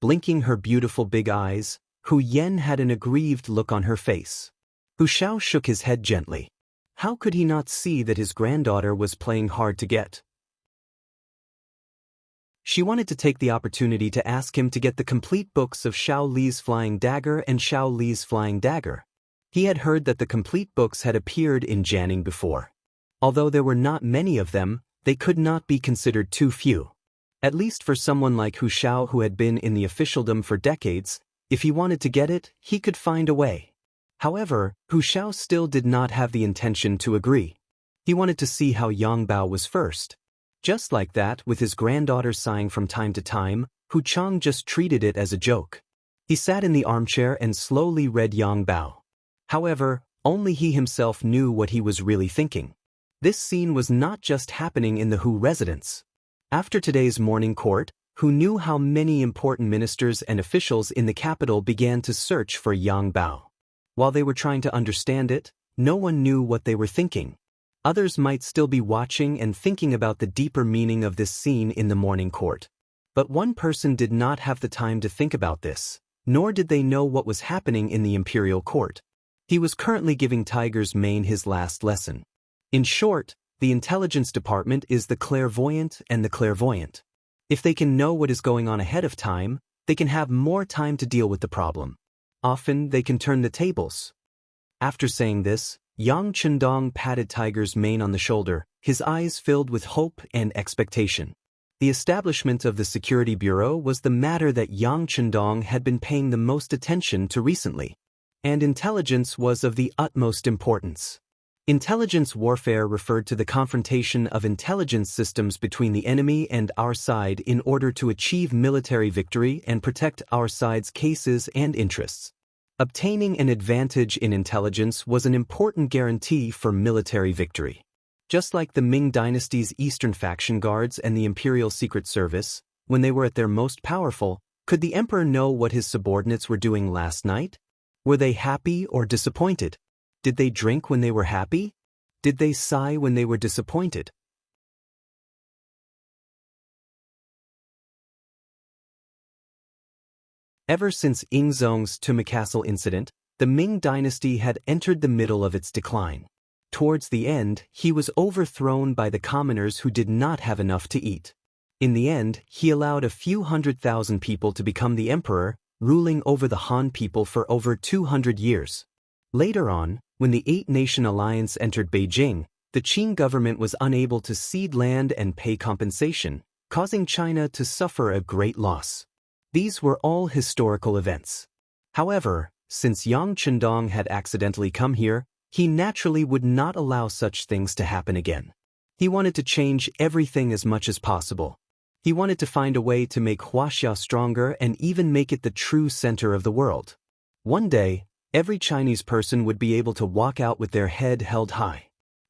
A: Blinking her beautiful big eyes, Hu Yan had an aggrieved look on her face. Hu Shao shook his head gently. How could he not see that his granddaughter was playing hard to get? She wanted to take the opportunity to ask him to get the complete books of Xiao Li's Flying Dagger and Xiao Li's Flying Dagger. He had heard that the complete books had appeared in Jianing before. Although there were not many of them, they could not be considered too few. At least for someone like Hu Shao who had been in the officialdom for decades, if he wanted to get it, he could find a way. However, Hu Shao still did not have the intention to agree. He wanted to see how Yang Bao was first. Just like that, with his granddaughter sighing from time to time, Hu Chang just treated it as a joke. He sat in the armchair and slowly read Yang Bao. However, only he himself knew what he was really thinking. This scene was not just happening in the Hu residence. After today's morning court, Hu knew how many important ministers and officials in the capital began to search for Yang Bao. While they were trying to understand it, no one knew what they were thinking. Others might still be watching and thinking about the deeper meaning of this scene in the morning court. But one person did not have the time to think about this. nor did they know what was happening in the imperial court. He was currently giving Tiger's Mane his last lesson. In short, the intelligence department is the clairvoyant and the clairvoyant. If they can know what is going on ahead of time, they can have more time to deal with the problem. Often, they can turn the tables. After saying this, Yang Chendong patted Tiger's Mane on the shoulder, his eyes filled with hope and expectation. The establishment of the Security Bureau was the matter that Yang Chendong had been paying the most attention to recently, and intelligence was of the utmost importance. Intelligence warfare referred to the confrontation of intelligence systems between the enemy and our side in order to achieve military victory and protect our side's cases and interests. Obtaining an advantage in intelligence was an important guarantee for military victory. Just like the Ming Dynasty's Eastern Faction Guards and the Imperial Secret Service, when they were at their most powerful, could the emperor know what his subordinates were doing last night? Were they happy or disappointed? Did they drink when they were happy? Did they sigh when they were disappointed? Ever since Ingzong's Tumacastle incident, the Ming dynasty had entered the middle of its decline. Towards the end, he was overthrown by the commoners who did not have enough to eat. In the end, he allowed a few 100,000 people to become the emperor, ruling over the Han people for over 200 years. Later on, when the Eight-Nation Alliance entered Beijing, the Qing government was unable to cede land and pay compensation, causing China to suffer a great loss. These were all historical events. However, since Yang Chendong had accidentally come here, he naturally would not allow such things to happen again. He wanted to change everything as much as possible. He wanted to find a way to make Huaxia stronger and even make it the true center of the world. One day, every Chinese person would be able to walk out with their head held high.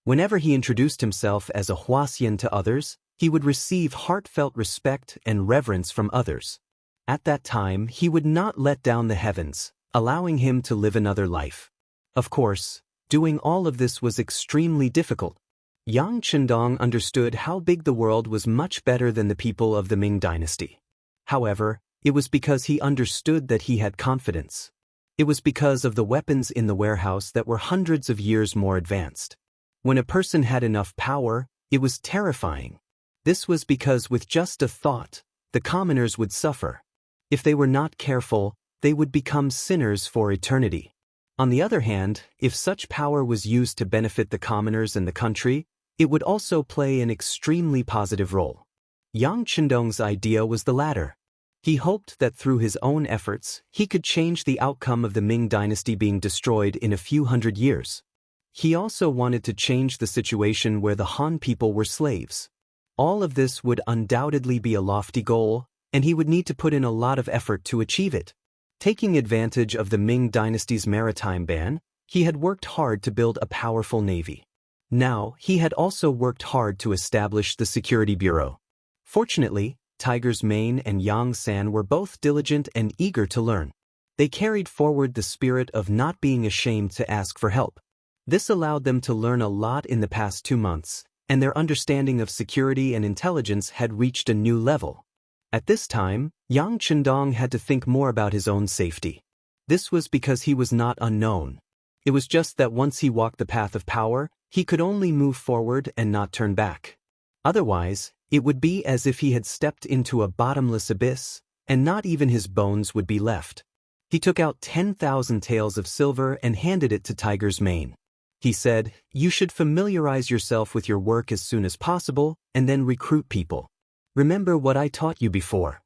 A: Whenever he introduced himself as a Huaxian to others, he would receive heartfelt respect and reverence from others. At that time, he would not let down the heavens, allowing him to live another life. Of course, doing all of this was extremely difficult. Yang Chendong understood how big the world was much better than the people of the Ming dynasty. However, it was because he understood that he had confidence. It was because of the weapons in the warehouse that were hundreds of years more advanced. When a person had enough power, it was terrifying. This was because with just a thought, the commoners would suffer. If they were not careful, they would become sinners for eternity. On the other hand, if such power was used to benefit the commoners and the country, it would also play an extremely positive role. Yang Chendong's idea was the latter. He hoped that through his own efforts, he could change the outcome of the Ming dynasty being destroyed in a few hundred years. He also wanted to change the situation where the Han people were slaves. All of this would undoubtedly be a lofty goal, and he would need to put in a lot of effort to achieve it. Taking advantage of the Ming dynasty's maritime ban, he had worked hard to build a powerful navy. Now, he had also worked hard to establish the Security Bureau. Fortunately, Tiger's Mane and Yang San were both diligent and eager to learn. They carried forward the spirit of not being ashamed to ask for help. This allowed them to learn a lot in the past 2 months, and their understanding of security and intelligence had reached a new level. At this time, Yang Chendong had to think more about his own safety. This was because he was not unknown. It was just that once he walked the path of power, he could only move forward and not turn back. Otherwise, it would be as if he had stepped into a bottomless abyss, and not even his bones would be left. He took out 10,000 taels of silver and handed it to Tiger's Mane. He said, "You should familiarize yourself with your work as soon as possible, and then recruit people. Remember what I taught you before.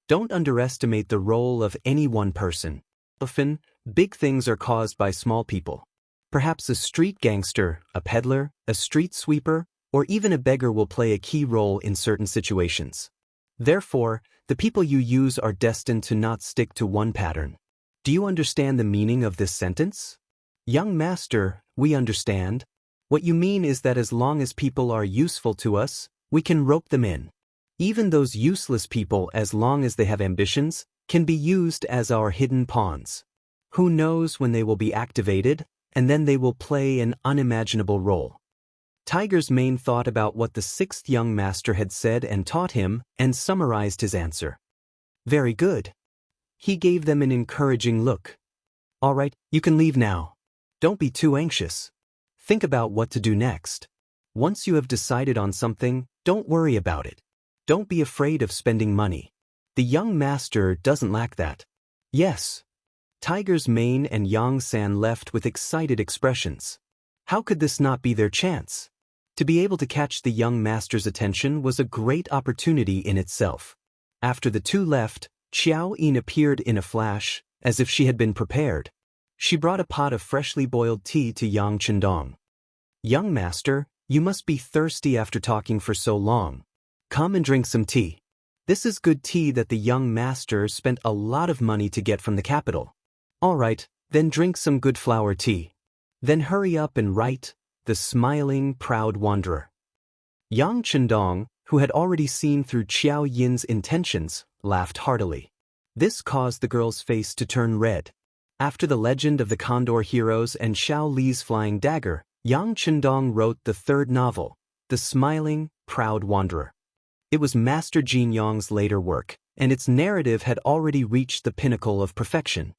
A: Don't underestimate the role of any one person. Often, big things are caused by small people. Perhaps a street gangster, a peddler, a street sweeper, or even a beggar will play a key role in certain situations. Therefore, the people you use are destined to not stick to one pattern." Do you understand the meaning of this sentence? Young master, we understand. What you mean is that as long as people are useful to us, we can rope them in. Even those useless people, as long as they have ambitions, can be used as our hidden pawns. Who knows when they will be activated, and then they will play an unimaginable role. Tiger's Mane thought about what the 6th young master had said and taught him, and summarized his answer. Very good. He gave them an encouraging look. All right, you can leave now. Don't be too anxious. Think about what to do next. Once you have decided on something, don't worry about it. Don't be afraid of spending money. The young master doesn't lack that. Yes. Tiger's Mane and Yang San left with excited expressions. How could this not be their chance? To be able to catch the young master's attention was a great opportunity in itself. After the two left, Xiao Yin appeared in a flash, as if she had been prepared. She brought a pot of freshly boiled tea to Yang Chendong. Young master, you must be thirsty after talking for so long. Come and drink some tea. This is good tea that the young master spent a lot of money to get from the capital. All right, then drink some good flower tea. Then hurry up and write, The Smiling Proud Wanderer. Yang Chendong, who had already seen through Xiao Yin's intentions, laughed heartily. This caused the girl's face to turn red. After the legend of the Condor Heroes and Xiao Li's Flying Dagger, Yang Chendong wrote the third novel, The Smiling Proud Wanderer. It was Master Jin Yong's later work, and its narrative had already reached the pinnacle of perfection.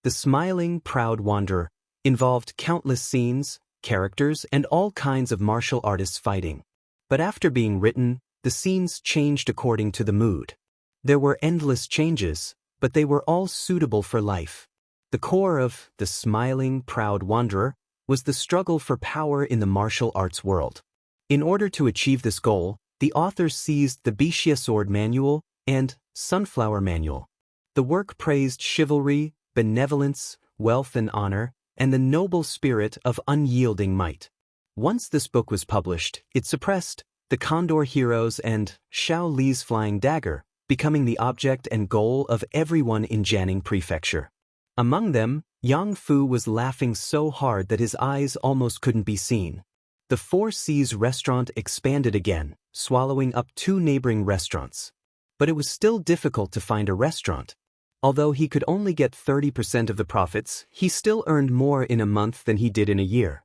A: The Smiling Proud Wanderer involved countless scenes, characters, and all kinds of martial artists fighting. But after being written, the scenes changed according to the mood. There were endless changes, but they were all suitable for life. The core of The Smiling Proud Wanderer was the struggle for power in the martial arts world. In order to achieve this goal, the author seized the Bixia Sword Manual and Sunflower Manual. The work praised chivalry, benevolence, wealth and honor, and the noble spirit of unyielding might. Once this book was published, it suppressed the Condor Heroes and Xiao Li's Flying Dagger, becoming the object and goal of everyone in Jianing Prefecture. Among them, Yang Fu was laughing so hard that his eyes almost couldn't be seen. The Four Seas restaurant expanded again, swallowing up 2 neighboring restaurants. But it was still difficult to find a restaurant. Although he could only get 30% of the profits, he still earned more in a month than he did in a year.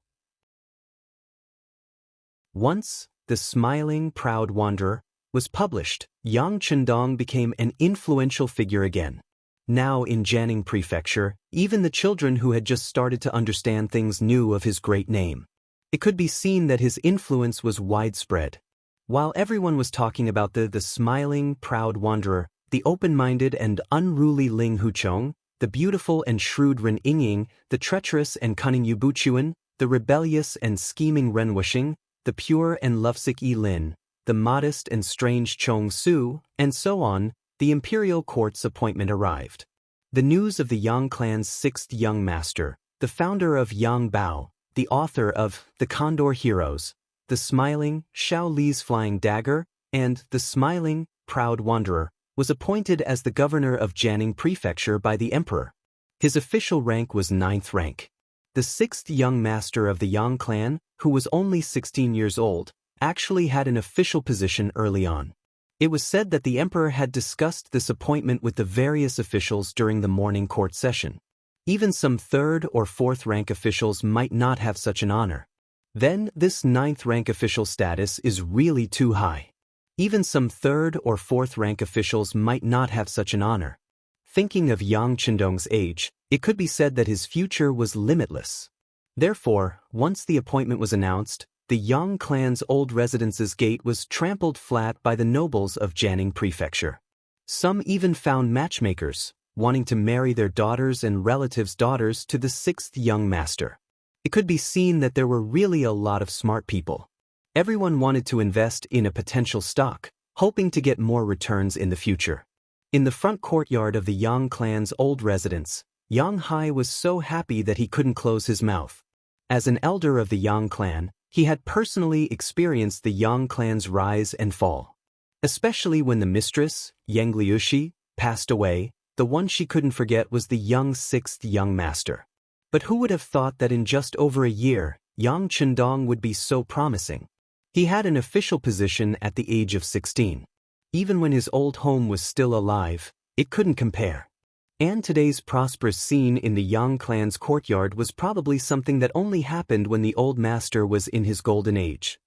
A: Once, The Smiling Proud Wanderer was published, Yang Chendong became an influential figure again. Now in Jianing Prefecture, even the children who had just started to understand things knew of his great name. It could be seen that his influence was widespread. While everyone was talking about the Smiling Proud Wanderer, the open-minded and unruly Ling Huchong, the beautiful and shrewd Ren Yingying, the treacherous and cunning Yu Buchuan, the rebellious and scheming Ren Wuxing, the pure and lovesick Yi Lin, the modest and strange Chong Su, and so on, the imperial court's appointment arrived. The news of the Yang clan's 6th young master, the founder of Yang Bao, the author of The Condor Heroes, The Smiling Xiao Li's Flying Dagger, and The Smiling Proud Wanderer, was appointed as the governor of Jianing Prefecture by the emperor. His official rank was 9th rank. The 6th young master of the Yang clan, who was only 16 years old, actually had an official position early on. It was said that the emperor had discussed this appointment with the various officials during the morning court session. Even some 3rd or 4th rank officials might not have such an honor. Then, this 9th rank official status is really too high. Even some 3rd or 4th rank officials might not have such an honor. Thinking of Yang Chendong's age, it could be said that his future was limitless. Therefore, once the appointment was announced, the Yang clan's old residence's gate was trampled flat by the nobles of Jianing Prefecture. Some even found matchmakers, wanting to marry their daughters and relatives' daughters to the 6th young master. It could be seen that there were really a lot of smart people. Everyone wanted to invest in a potential stock, hoping to get more returns in the future. In the front courtyard of the Yang clan's old residence, Yang Hai was so happy that he couldn't close his mouth. As an elder of the Yang clan, he had personally experienced the Yang clan's rise and fall. Especially when the mistress, Yang Liushi, passed away, the one she couldn't forget was the young 6th young master. But who would have thought that in just over a year, Yang Chendong would be so promising? He had an official position at the age of 16. Even when his old home was still alive, it couldn't compare. And today's prosperous scene in the Yang clan's courtyard was probably something that only happened when the old master was in his golden age.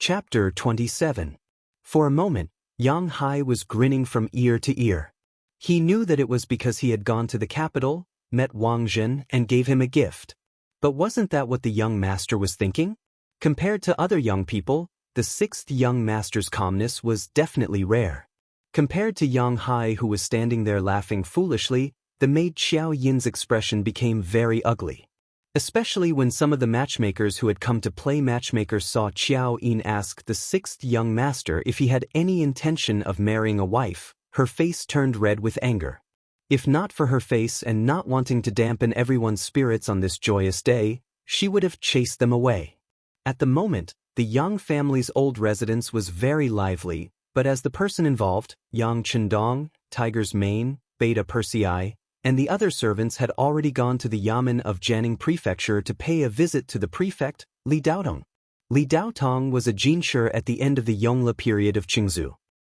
A: Chapter 27. For a moment, Yang Hai was grinning from ear to ear. He knew that it was because he had gone to the capital, met Wang Zhen, and gave him a gift. But wasn't that what the young master was thinking? Compared to other young people, the sixth young master's calmness was definitely rare. Compared to Yang Hai, who was standing there laughing foolishly, the maid Xiao Yin's expression became very ugly. Especially when some of the matchmakers who had come to play matchmaker saw Xiao Yin ask the sixth young master if he had any intention of marrying a wife, her face turned red with anger. If not for her face and not wanting to dampen everyone's spirits on this joyous day, she would have chased them away. At the moment, the Yang family's old residence was very lively, but as the person involved, Yang Chendong, Tiger's Mane, Beta Persei, and the other servants had already gone to the Yamen of Jianing Prefecture to pay a visit to the prefect, Li Daotong. Li Daotong was a jinshi at the end of the Yongle period of Qingzhou.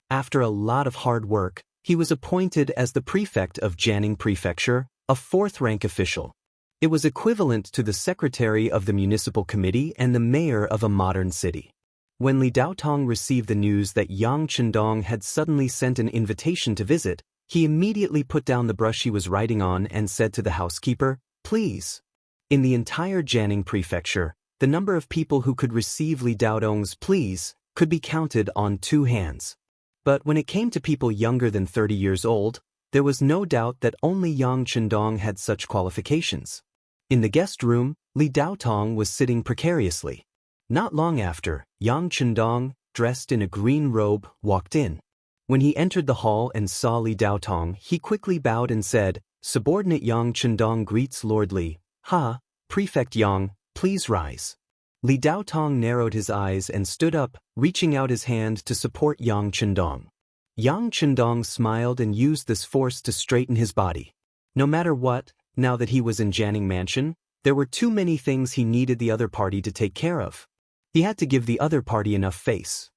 A: After a lot of hard work, he was appointed as the prefect of Jianing Prefecture, a fourth-rank official. It was equivalent to the secretary of the municipal committee and the mayor of a modern city. When Li Daotong received the news that Yang Chendong had suddenly sent an invitation to visit, he immediately put down the brush he was writing on and said to the housekeeper, "Please." In the entire Jianing Prefecture, the number of people who could receive Li Daotong's please could be counted on 2 hands. But when it came to people younger than 30 years old, there was no doubt that only Yang Chendong had such qualifications. In the guest room, Li Daotong was sitting precariously. Not long after, Yang Chendong, dressed in a green robe, walked in. When he entered the hall and saw Li Daotong, he quickly bowed and said, "Subordinate Yang Chendong greets Lord Li. Ha, Prefect Yang, please rise." Li Daotong narrowed his eyes and stood up, reaching out his hand to support Yang Chendong. Yang Chendong smiled and used this force to straighten his body. No matter what, now that he was in Jianing Mansion, there were too many things he needed the other party to take care of. He had to give the other party enough face.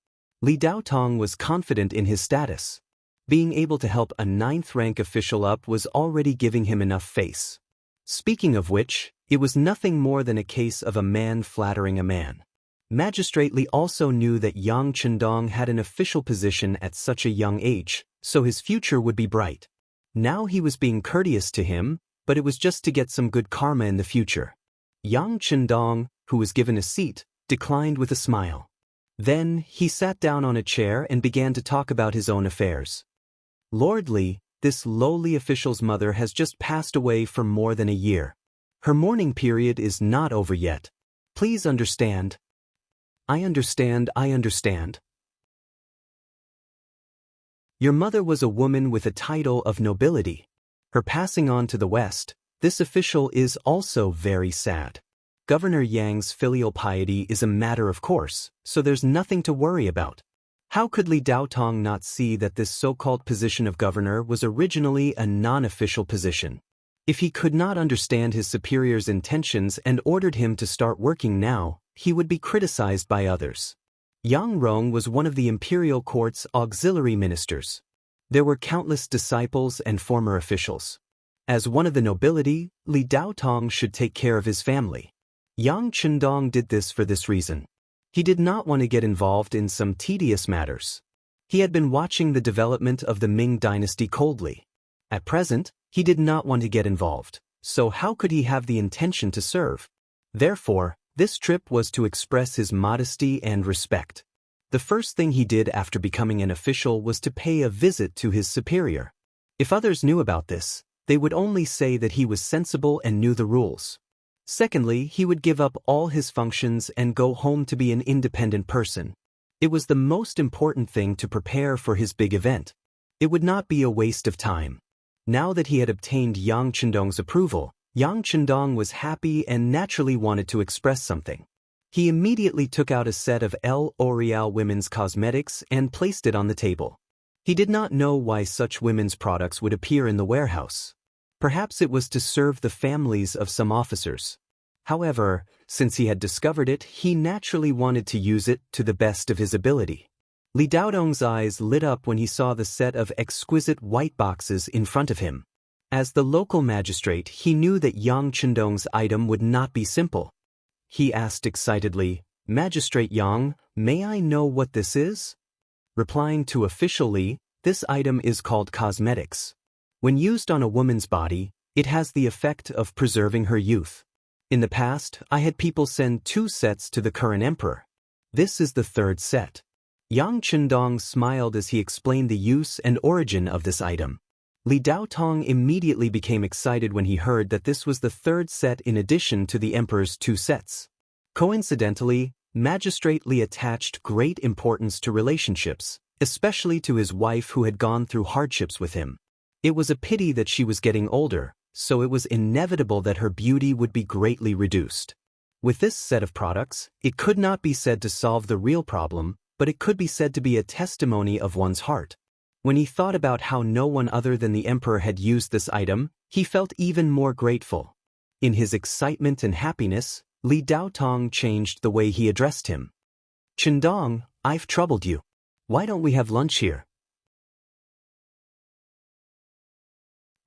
A: Li Daotong was confident in his status. Being able to help a 9th-rank official up was already giving him enough face. Speaking of which, it was nothing more than a case of a man flattering a man. Magistrate Li also knew that Yang Chendong had an official position at such a young age, so his future would be bright. Now he was being courteous to him, but it was just to get some good karma in the future. Yang Chendong, who was given a seat, declined with a smile. Then, he sat down on a chair and began to talk about his own affairs. Lord Li, this lowly official's mother has just passed away for more than a year. Her mourning period is not over yet. Please understand. I understand. Your mother was a woman with a title of nobility. Her passing on to the West, this official is also very sad. Governor Yang's filial piety is a matter of course, so there's nothing to worry about. How could Li Daotong not see that this so-called position of governor was originally a non-official position? If he could not understand his superior's intentions and ordered him to start working now, he would be criticized by others. Yang Rong was one of the imperial court's auxiliary ministers. There were countless disciples and former officials. As one of the nobility, Li Daotong should take care of his family. Yang Chendong did this for this reason. He did not want to get involved in some tedious matters. He had been watching the development of the Ming dynasty coldly. At present, he did not want to get involved, so how could he have the intention to serve? Therefore, this trip was to express his modesty and respect. The first thing he did after becoming an official was to pay a visit to his superior. If others knew about this, they would only say that he was sensible and knew the rules. Secondly, he would give up all his functions and go home to be an independent person. It was the most important thing to prepare for his big event. It would not be a waste of time. Now that he had obtained Yang Chendong's approval, Yang Chendong was happy and naturally wanted to express something. He immediately took out a set of L'Oreal women's cosmetics and placed it on the table. He did not know why such women's products would appear in the warehouse. Perhaps it was to serve the families of some officers. However, since he had discovered it, he naturally wanted to use it to the best of his ability. Li Daotong's eyes lit up when he saw the set of exquisite white boxes in front of him. As the local magistrate, he knew that Yang Chendong's item would not be simple. He asked excitedly, "Magistrate Yang, may I know what this is?" Replying to official Li, "This item is called cosmetics. When used on a woman's body, it has the effect of preserving her youth. In the past, I had people send 2 sets to the current emperor. This is the 3rd set." Yang Chendong smiled as he explained the use and origin of this item. Li Daotong immediately became excited when he heard that this was the 3rd set in addition to the emperor's 2 sets. Coincidentally, Magistrate Li attached great importance to relationships, especially to his wife who had gone through hardships with him. It was a pity that she was getting older, so it was inevitable that her beauty would be greatly reduced. With this set of products, it could not be said to solve the real problem, but it could be said to be a testimony of one's heart. When he thought about how no one other than the emperor had used this item, he felt even more grateful. In his excitement and happiness, Li Daotong changed the way he addressed him. "Chendong, I've troubled you. Why don't we have lunch here?"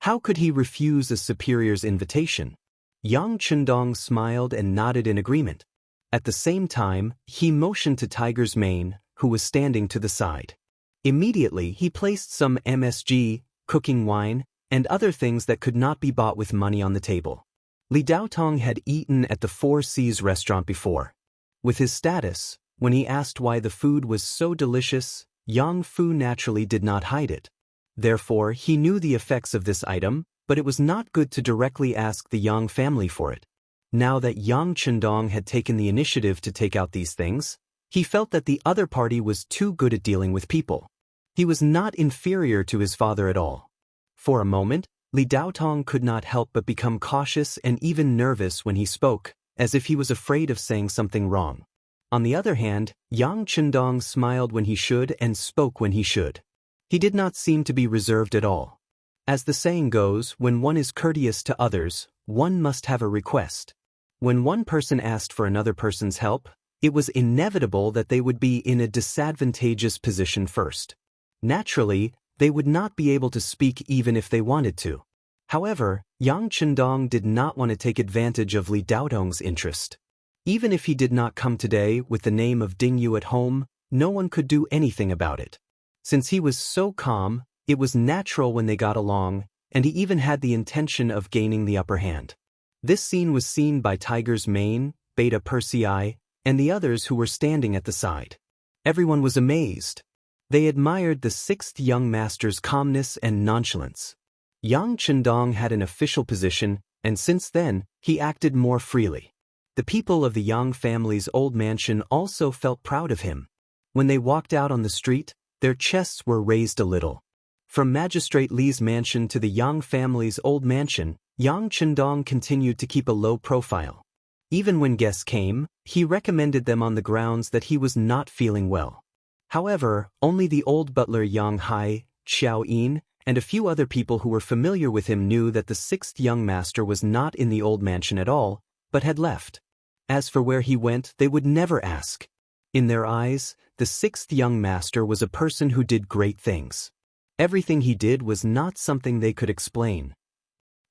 A: How could he refuse a superior's invitation? Yang Chendong smiled and nodded in agreement. At the same time, he motioned to Tiger's mane, who was standing to the side. Immediately, he placed some MSG, cooking wine, and other things that could not be bought with money on the table. Li Daotong had eaten at the Four Seas restaurant before. With his status, when he asked why the food was so delicious, Yang Fu naturally did not hide it. Therefore, he knew the effects of this item, but it was not good to directly ask the Yang family for it. Now that Yang Chendong had taken the initiative to take out these things, he felt that the other party was too good at dealing with people. He was not inferior to his father at all. For a moment, Li Daotong could not help but become cautious and even nervous when he spoke, as if he was afraid of saying something wrong. On the other hand, Yang Chendong smiled when he should and spoke when he should. He did not seem to be reserved at all. As the saying goes, when one is courteous to others, one must have a request. When one person asked for another person's help, it was inevitable that they would be in a disadvantageous position first. Naturally, they would not be able to speak even if they wanted to. However, Yang Chendong did not want to take advantage of Li Daotong's interest. Even if he did not come today with the name of Ding Yu at home, no one could do anything about it. Since he was so calm, it was natural when they got along, and he even had the intention of gaining the upper hand. This scene was seen by Tiger's mane, Beta Persei, and the others who were standing at the side. Everyone was amazed. They admired the 6th young master's calmness and nonchalance. Yang Chendong had an official position, and since then, he acted more freely. The people of the Yang family's old mansion also felt proud of him. When they walked out on the street, their chests were raised a little. From Magistrate Li's mansion to the Yang family's old mansion, Yang Chendong continued to keep a low profile. Even when guests came, he recommended them on the grounds that he was not feeling well. However, only the old butler Yang Hai, Xiao Yin, and a few other people who were familiar with him knew that the 6th young master was not in the old mansion at all, but had left. As for where he went, they would never ask. In their eyes, the 6th young master was a person who did great things. Everything he did was not something they could explain.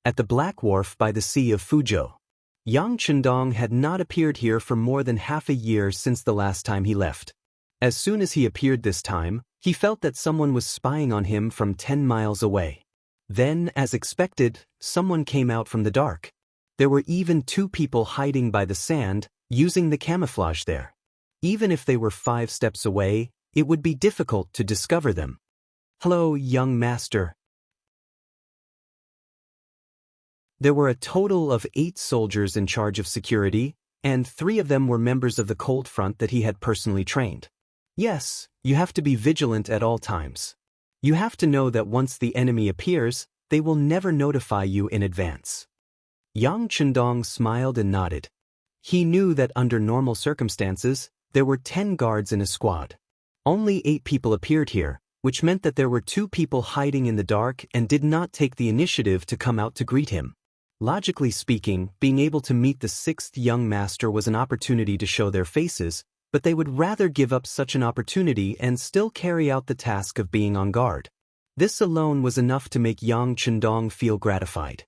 A: At the Black Wharf by the Sea of Fuzhou, Yang Chendong had not appeared here for more than half a year since the last time he left. As soon as he appeared this time, he felt that someone was spying on him from 10 miles away. Then, as expected, someone came out from the dark. There were even 2 people hiding by the sand, using the camouflage there. Even if they were 5 steps away, it would be difficult to discover them. "Hello, young master." There were a total of 8 soldiers in charge of security, and 3 of them were members of the Cold Front that he had personally trained. Yes, you have to be vigilant at all times. You have to know that once the enemy appears, they will never notify you in advance. Yang Chendong smiled and nodded. He knew that under normal circumstances, there were 10 guards in a squad. Only 8 people appeared here, which meant that there were 2 people hiding in the dark and did not take the initiative to come out to greet him. Logically speaking, being able to meet the 6th young master was an opportunity to show their faces, but they would rather give up such an opportunity and still carry out the task of being on guard. This alone was enough to make Yang Chendong feel gratified.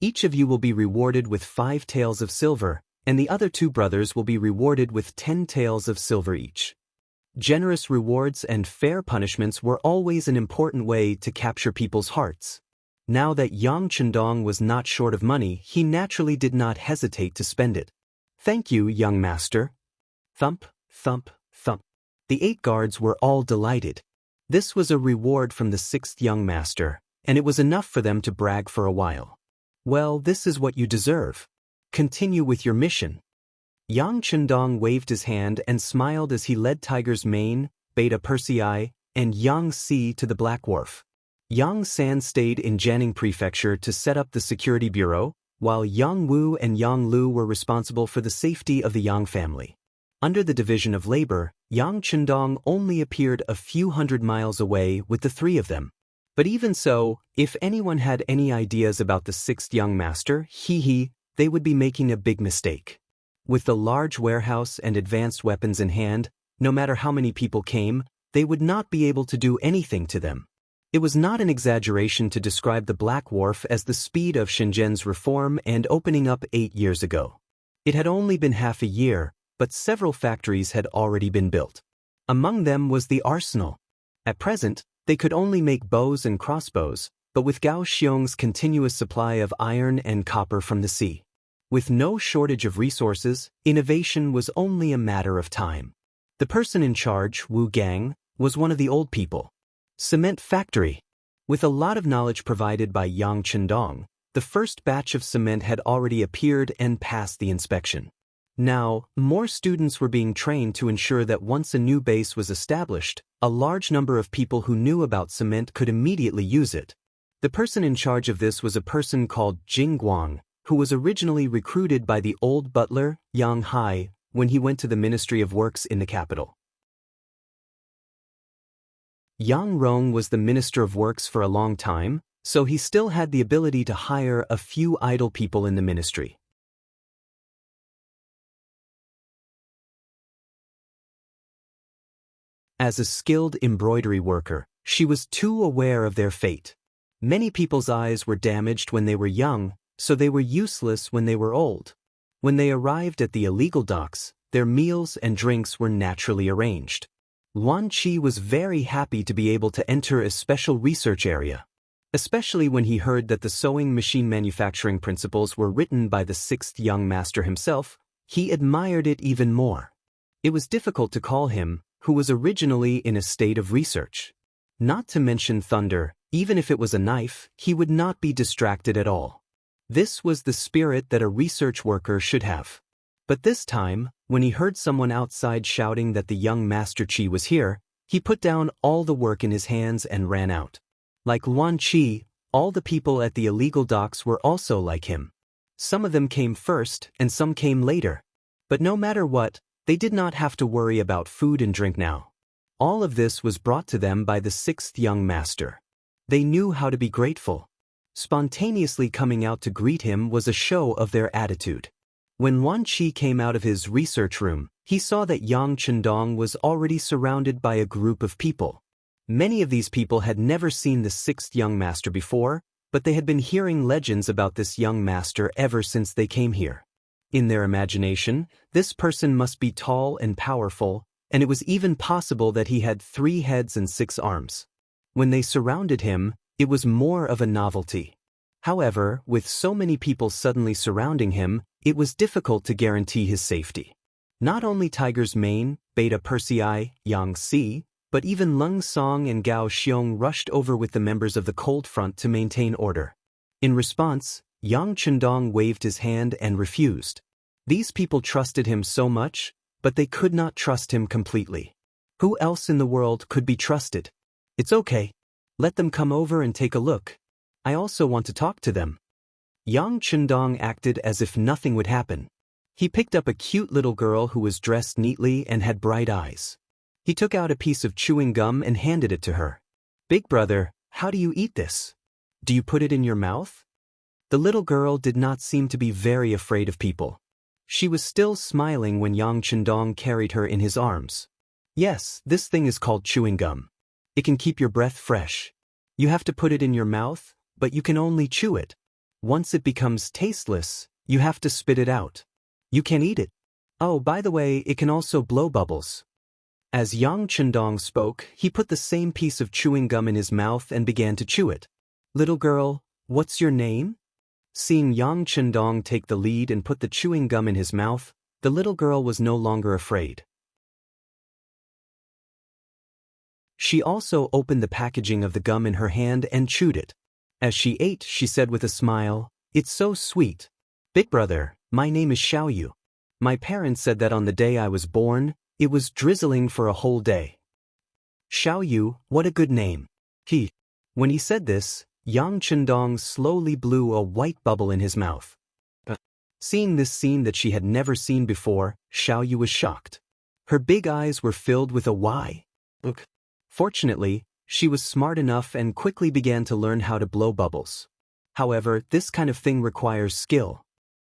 A: "Each of you will be rewarded with 5 taels of silver, and the other 2 brothers will be rewarded with 10 taels of silver each. Generous rewards and fair punishments were always an important way to capture people's hearts. Now that Yang Chendong was not short of money, he naturally did not hesitate to spend it. "Thank you, young master." Thump, thump, thump. The 8 guards were all delighted. This was a reward from the 6th young master, and it was enough for them to brag for a while. "Well, this is what you deserve. Continue with your mission." Yang Chendong waved his hand and smiled as he led Tiger's Mane, Beta Persei, and Yang Si to the Black Wharf. Yang San stayed in Jianing Prefecture to set up the security bureau, while Yang Wu and Yang Lu were responsible for the safety of the Yang family. Under the division of labor, Yang Chendong only appeared a few hundred miles away with the 3 of them. But even so, if anyone had any ideas about the 6th young master, they would be making a big mistake. With the large warehouse and advanced weapons in hand, no matter how many people came, they would not be able to do anything to them. It was not an exaggeration to describe the Black Wharf as the speed of Shenzhen's reform and opening up 8 years ago. It had only been half a year, but several factories had already been built. Among them was the arsenal. At present, they could only make bows and crossbows, but with Gao Xiong's continuous supply of iron and copper from the sea. With no shortage of resources, innovation was only a matter of time. The person in charge, Wu Gang, was one of the old people. Cement factory. With a lot of knowledge provided by Yang Chendong, the first batch of cement had already appeared and passed the inspection. Now, more students were being trained to ensure that once a new base was established, a large number of people who knew about cement could immediately use it. The person in charge of this was a person called Jing Guang, who was originally recruited by the old butler, Yang Hai, when he went to the Ministry of Works in the capital. Yang Rong was the Minister of Works for a long time, so he still had the ability to hire a few idle people in the ministry. As a skilled embroidery worker, she was too aware of their fate. Many people's eyes were damaged when they were young, so they were useless when they were old. When they arrived at the illegal docks, their meals and drinks were naturally arranged. Yuan Qi was very happy to be able to enter a special research area. Especially when he heard that the sewing machine manufacturing principles were written by the 6th young master himself, he admired it even more. It was difficult to call him, who was originally in a state of research. Not to mention thunder, even if it was a knife, he would not be distracted at all. This was the spirit that a research worker should have. But this time, when he heard someone outside shouting that the young Master Qi was here, he put down all the work in his hands and ran out. Like Yuan Qi, all the people at the illegal docks were also like him. Some of them came first and some came later. But no matter what, they did not have to worry about food and drink now. All of this was brought to them by the 6th young master. They knew how to be grateful. Spontaneously coming out to greet him was a show of their attitude. When Yuan Qi came out of his research room, he saw that Yang Chendong was already surrounded by a group of people. Many of these people had never seen the 6th young master before, but they had been hearing legends about this young master ever since they came here. In their imagination, this person must be tall and powerful, and it was even possible that he had 3 heads and 6 arms. When they surrounded him, it was more of a novelty. However, with so many people suddenly surrounding him, it was difficult to guarantee his safety. Not only Tiger's Mane, Beta Persei, Yang Si, but even Leng Song and Gao Xiong rushed over with the members of the Cold Front to maintain order. In response, Yang Chendong waved his hand and refused. These people trusted him so much, but they could not trust him completely. Who else in the world could be trusted? It's okay. Let them come over and take a look. I also want to talk to them. Yang Chendong acted as if nothing would happen. He picked up a cute little girl who was dressed neatly and had bright eyes. He took out a piece of chewing gum and handed it to her. "Big brother, how do you eat this? Do you put it in your mouth?" The little girl did not seem to be very afraid of people. She was still smiling when Yang Chendong carried her in his arms. "Yes, this thing is called chewing gum. It can keep your breath fresh. You have to put it in your mouth, but you can only chew it. Once it becomes tasteless, you have to spit it out. You can't eat it. Oh, by the way, it can also blow bubbles. As Yang Chendong spoke, he put the same piece of chewing gum in his mouth and began to chew it. Little girl, what's your name? Seeing Yang Chendong take the lead and put the chewing gum in his mouth, the little girl was no longer afraid. She also opened the packaging of the gum in her hand and chewed it. As she ate, she said with a smile, "It's so sweet. Big brother, my name is Xiaoyu. My parents said that on the day I was born, it was drizzling for a whole day." Xiaoyu, what a good name. When he said this, Yang Chendong slowly blew a white bubble in his mouth. Seeing this scene that she had never seen before, Xiaoyu was shocked. Her big eyes were filled with a why. Look. Fortunately, she was smart enough and quickly began to learn how to blow bubbles. However, this kind of thing requires skill.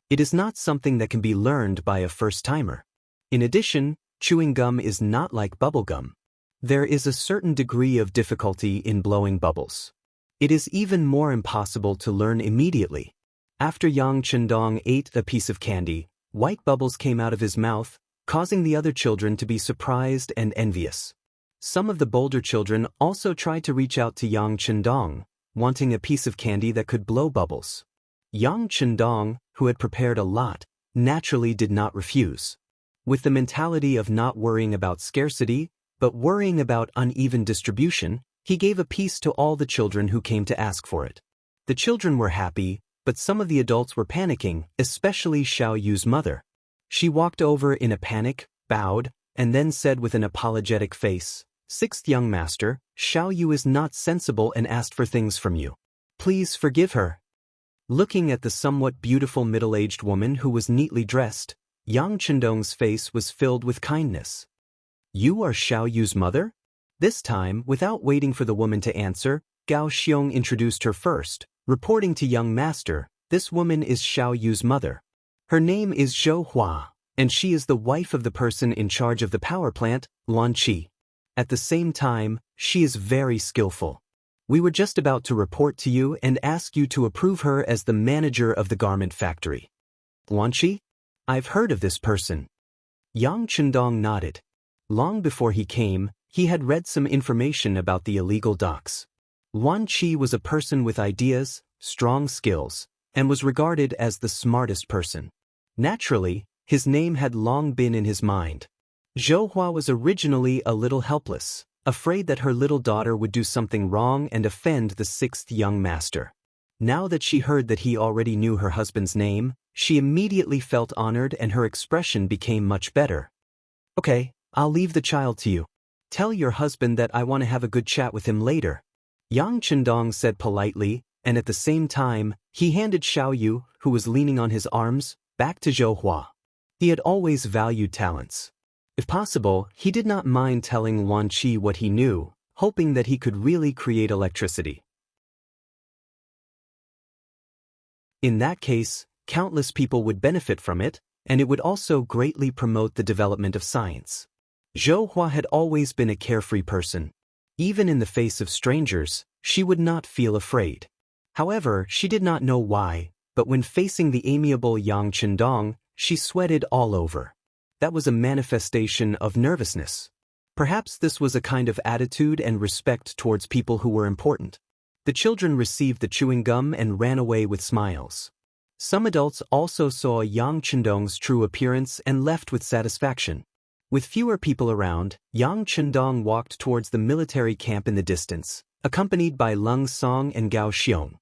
A: It is not something that can be learned by a first-timer. In addition, chewing gum is not like bubble gum. There is a certain degree of difficulty in blowing bubbles. It is even more impossible to learn immediately. After Yang Chendong ate a piece of candy, white bubbles came out of his mouth, causing the other children to be surprised and envious. Some of the bolder children also tried to reach out to Yang Chendong, wanting a piece of candy that could blow bubbles. Yang Chendong, who had prepared a lot, naturally did not refuse. With the mentality of not worrying about scarcity, but worrying about uneven distribution, he gave a piece to all the children who came to ask for it. The children were happy, but some of the adults were panicking, especially Xiaoyu's mother. She walked over in a panic, bowed, and then said with an apologetic face, "Sixth young master, Xiaoyu is not sensible and asked for things from you. Please forgive her." Looking at the somewhat beautiful middle-aged woman who was neatly dressed, Yang Chendong's face was filled with kindness. "You are Xiaoyu's mother?" This time, without waiting for the woman to answer, Gao Xiong introduced her first, reporting to young master, "This woman is Xiaoyu's mother. Her name is Zhou Hua, and she is the wife of the person in charge of the power plant, Luan Qi. At the same time, she is very skillful. We were just about to report to you and ask you to approve her as the manager of the garment factory." "Luan Qi? I've heard of this person." Yang Chendong nodded. Long before he came, he had read some information about the illegal docks. Luan Qi was a person with ideas, strong skills, and was regarded as the smartest person. Naturally, his name had long been in his mind. Zhou Hua was originally a little helpless, afraid that her little daughter would do something wrong and offend the sixth young master. Now that she heard that he already knew her husband's name, she immediately felt honored and her expression became much better. "Okay, I'll leave the child to you. Tell your husband that I want to have a good chat with him later." Yang Chendong said politely, and at the same time, he handed Xiaoyu, who was leaning on his arms, back to Zhou Hua. He had always valued talents. If possible, he did not mind telling Luan Qi what he knew, hoping that he could really create electricity. In that case, countless people would benefit from it, and it would also greatly promote the development of science. Zhou Hua had always been a carefree person. Even in the face of strangers, she would not feel afraid. However, she did not know why, but when facing the amiable Yang Chendong, she sweated all over. That was a manifestation of nervousness. Perhaps this was a kind of attitude and respect towards people who were important. The children received the chewing gum and ran away with smiles. Some adults also saw Yang Chendong's true appearance and left with satisfaction. With fewer people around, Yang Chendong walked towards the military camp in the distance, accompanied by Leng Song and Gao Xiong.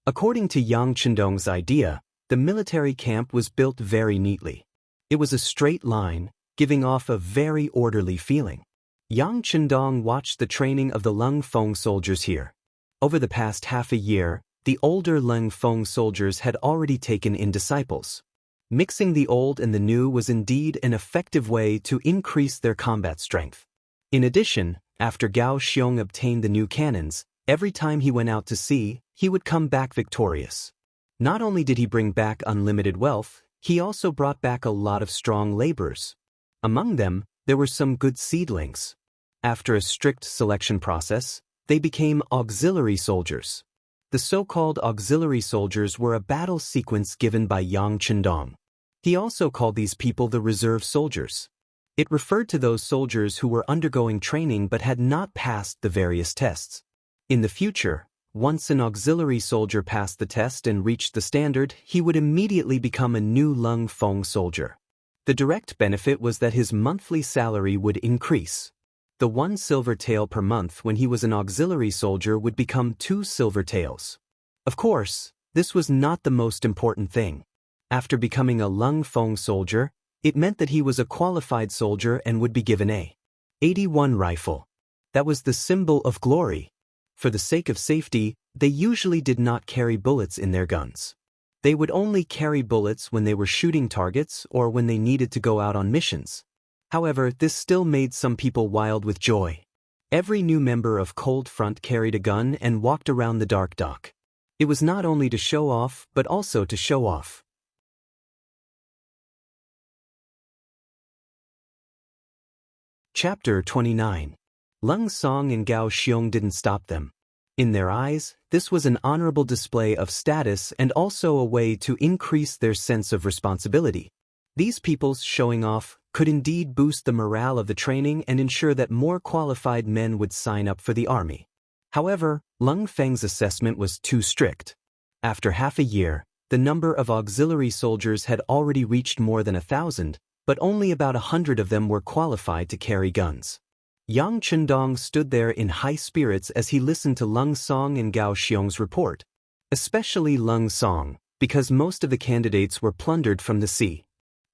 A: According to Yang Chendong's idea, the military camp was built very neatly. It was a straight line, giving off a very orderly feeling. Yang Chendong watched the training of the Leng Feng soldiers here. Over the past half a year, the older Leng Feng soldiers had already taken in disciples. Mixing the old and the new was indeed an effective way to increase their combat strength. In addition, after Gao Xiong obtained the new cannons, every time he went out to sea, he would come back victorious. Not only did he bring back unlimited wealth, he also brought back a lot of strong laborers. Among them, there were some good seedlings. After a strict selection process, they became auxiliary soldiers. The so-called auxiliary soldiers were a battle sequence given by Yang Chendong. He also called these people the reserve soldiers. It referred to those soldiers who were undergoing training but had not passed the various tests. In the future, once an auxiliary soldier passed the test and reached the standard, he would immediately become a new Lung Feng soldier. The direct benefit was that his monthly salary would increase. The 1 silver tael per month when he was an auxiliary soldier would become 2 silver taels. Of course, this was not the most important thing. After becoming a Lung Feng soldier, it meant that he was a qualified soldier and would be given a 81 rifle. That was the symbol of glory. For the sake of safety, they usually did not carry bullets in their guns. They would only carry bullets when they were shooting targets or when they needed to go out on missions. However, this still made some people wild with joy. Every new member of Cold Front carried a gun and walked around the dark dock. It was not only to show off, but also to show off. Chapter 29. Lung Song and Gao Xiong didn't stop them. In their eyes, this was an honorable display of status and also a way to increase their sense of responsibility. These people's showing off could indeed boost the morale of the training and ensure that more qualified men would sign up for the army. However, Lung Feng's assessment was too strict. After half a year, the number of auxiliary soldiers had already reached more than 1,000, but only about 100 of them were qualified to carry guns. Yang Chundong stood there in high spirits as he listened to Lung Song and Gao Xiong's report. Especially Lung Song, because most of the candidates were plundered from the sea.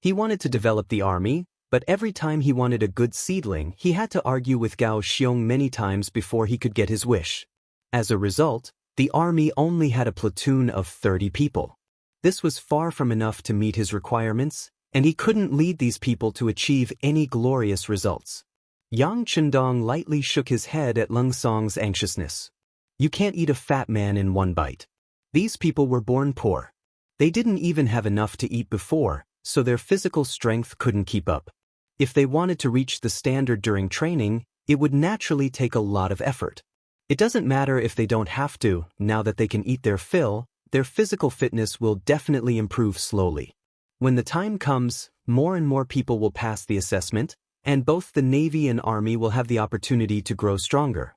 A: He wanted to develop the army, but every time he wanted a good seedling, he had to argue with Gao Xiong many times before he could get his wish. As a result, the army only had a platoon of 30 people. This was far from enough to meet his requirements, and he couldn't lead these people to achieve any glorious results. Yang Chundong lightly shook his head at Lung Song's anxiousness. You can't eat a fat man in one bite. These people were born poor. They didn't even have enough to eat before, so their physical strength couldn't keep up. If they wanted to reach the standard during training, it would naturally take a lot of effort. It doesn't matter if they don't have to, now that they can eat their fill, their physical fitness will definitely improve slowly. When the time comes, more and more people will pass the assessment, and both the Navy and Army will have the opportunity to grow stronger.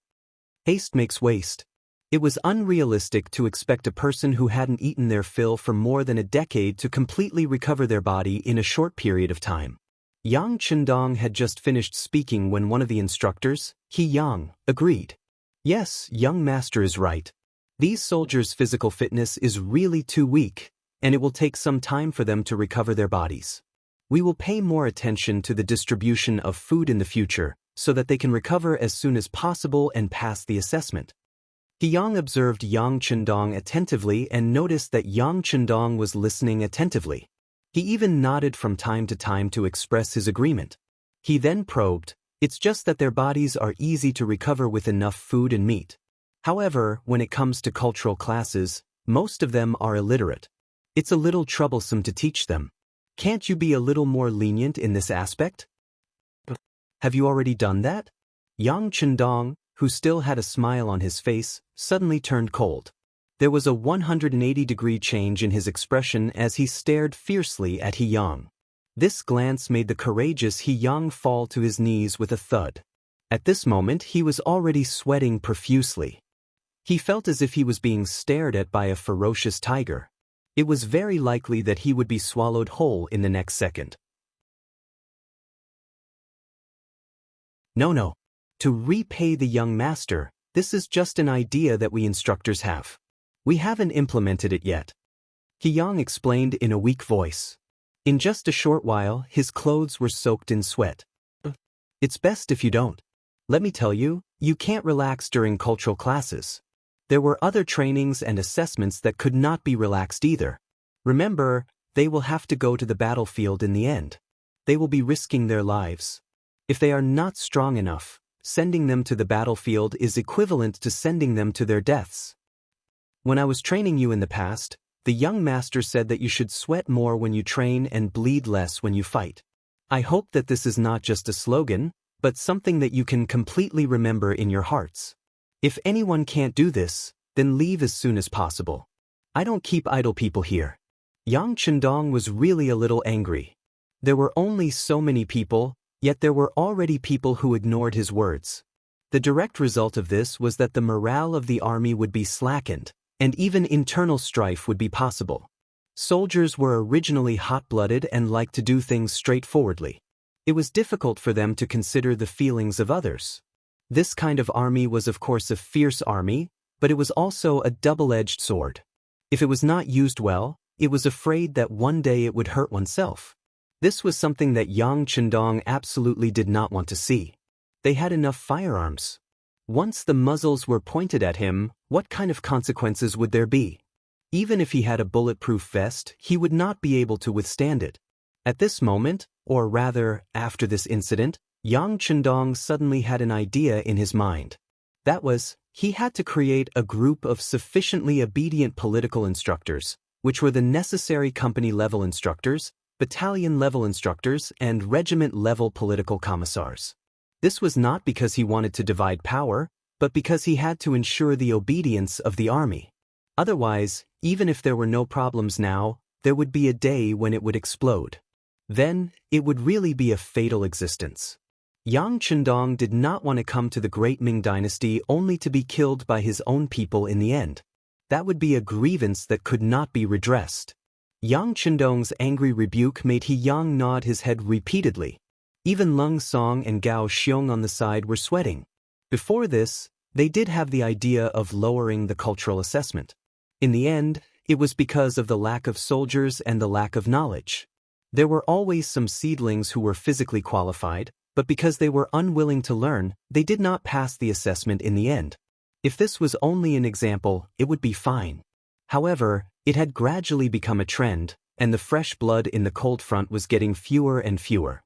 A: Haste makes waste. It was unrealistic to expect a person who hadn't eaten their fill for more than a decade to completely recover their body in a short period of time. Yang Chundong had just finished speaking when one of the instructors, He Yang, agreed. Yes, young master is right. These soldiers' physical fitness is really too weak, and it will take some time for them to recover their bodies. We will pay more attention to the distribution of food in the future, so that they can recover as soon as possible and pass the assessment. He Yang observed Yang Chundong attentively and noticed that Yang Chundong was listening attentively. He even nodded from time to express his agreement. He then probed, it's just that their bodies are easy to recover with enough food and meat. However, when it comes to cultural classes, most of them are illiterate. It's a little troublesome to teach them. Can't you be a little more lenient in this aspect? Have you already done that? Yang Chundong, who still had a smile on his face, suddenly turned cold. There was a 180-degree change in his expression as he stared fiercely at He Yang. This glance made the courageous He Yang fall to his knees with a thud. At this moment he was already sweating profusely. He felt as if he was being stared at by a ferocious tiger. It was very likely that he would be swallowed whole in the next second. No. To repay the young master, this is just an idea that we instructors have. We haven't implemented it yet. He Yang explained in a weak voice. In just a short while, his clothes were soaked in sweat. It's best if you don't. Let me tell you, you can't relax during cultural classes. There were other trainings and assessments that could not be relaxed either. Remember, they will have to go to the battlefield in the end. They will be risking their lives. If they are not strong enough, sending them to the battlefield is equivalent to sending them to their deaths. When I was training you in the past, the young master said that you should sweat more when you train and bleed less when you fight. I hope that this is not just a slogan, but something that you can completely remember in your hearts. If anyone can't do this, then leave as soon as possible. I don't keep idle people here. Yang Chendong was really a little angry. There were only so many people, yet there were already people who ignored his words. The direct result of this was that the morale of the army would be slackened, and even internal strife would be possible. Soldiers were originally hot-blooded and liked to do things straightforwardly. It was difficult for them to consider the feelings of others. This kind of army was of course a fierce army, but it was also a double-edged sword. If it was not used well, it was afraid that one day it would hurt oneself. This was something that Yang Chendong absolutely did not want to see. They had enough firearms. Once the muzzles were pointed at him, what kind of consequences would there be? Even if he had a bulletproof vest, he would not be able to withstand it. At this moment, or rather, after this incident, Yang Chendong suddenly had an idea in his mind. That was, he had to create a group of sufficiently obedient political instructors, which were the necessary company-level instructors, battalion-level instructors, and regiment-level political commissars. This was not because he wanted to divide power, but because he had to ensure the obedience of the army. Otherwise, even if there were no problems now, there would be a day when it would explode. Then, it would really be a fatal existence. Yang Chendong did not want to come to the great Ming dynasty only to be killed by his own people in the end. That would be a grievance that could not be redressed. Yang Chendong's angry rebuke made He Yang nod his head repeatedly. Even Lung Song and Gao Xiong on the side were sweating. Before this, they did have the idea of lowering the cultural assessment. In the end, it was because of the lack of soldiers and the lack of knowledge. There were always some seedlings who were physically qualified, but because they were unwilling to learn, they did not pass the assessment in the end. If this was only an example, it would be fine. However, it had gradually become a trend, and the fresh blood in the cold front was getting fewer and fewer.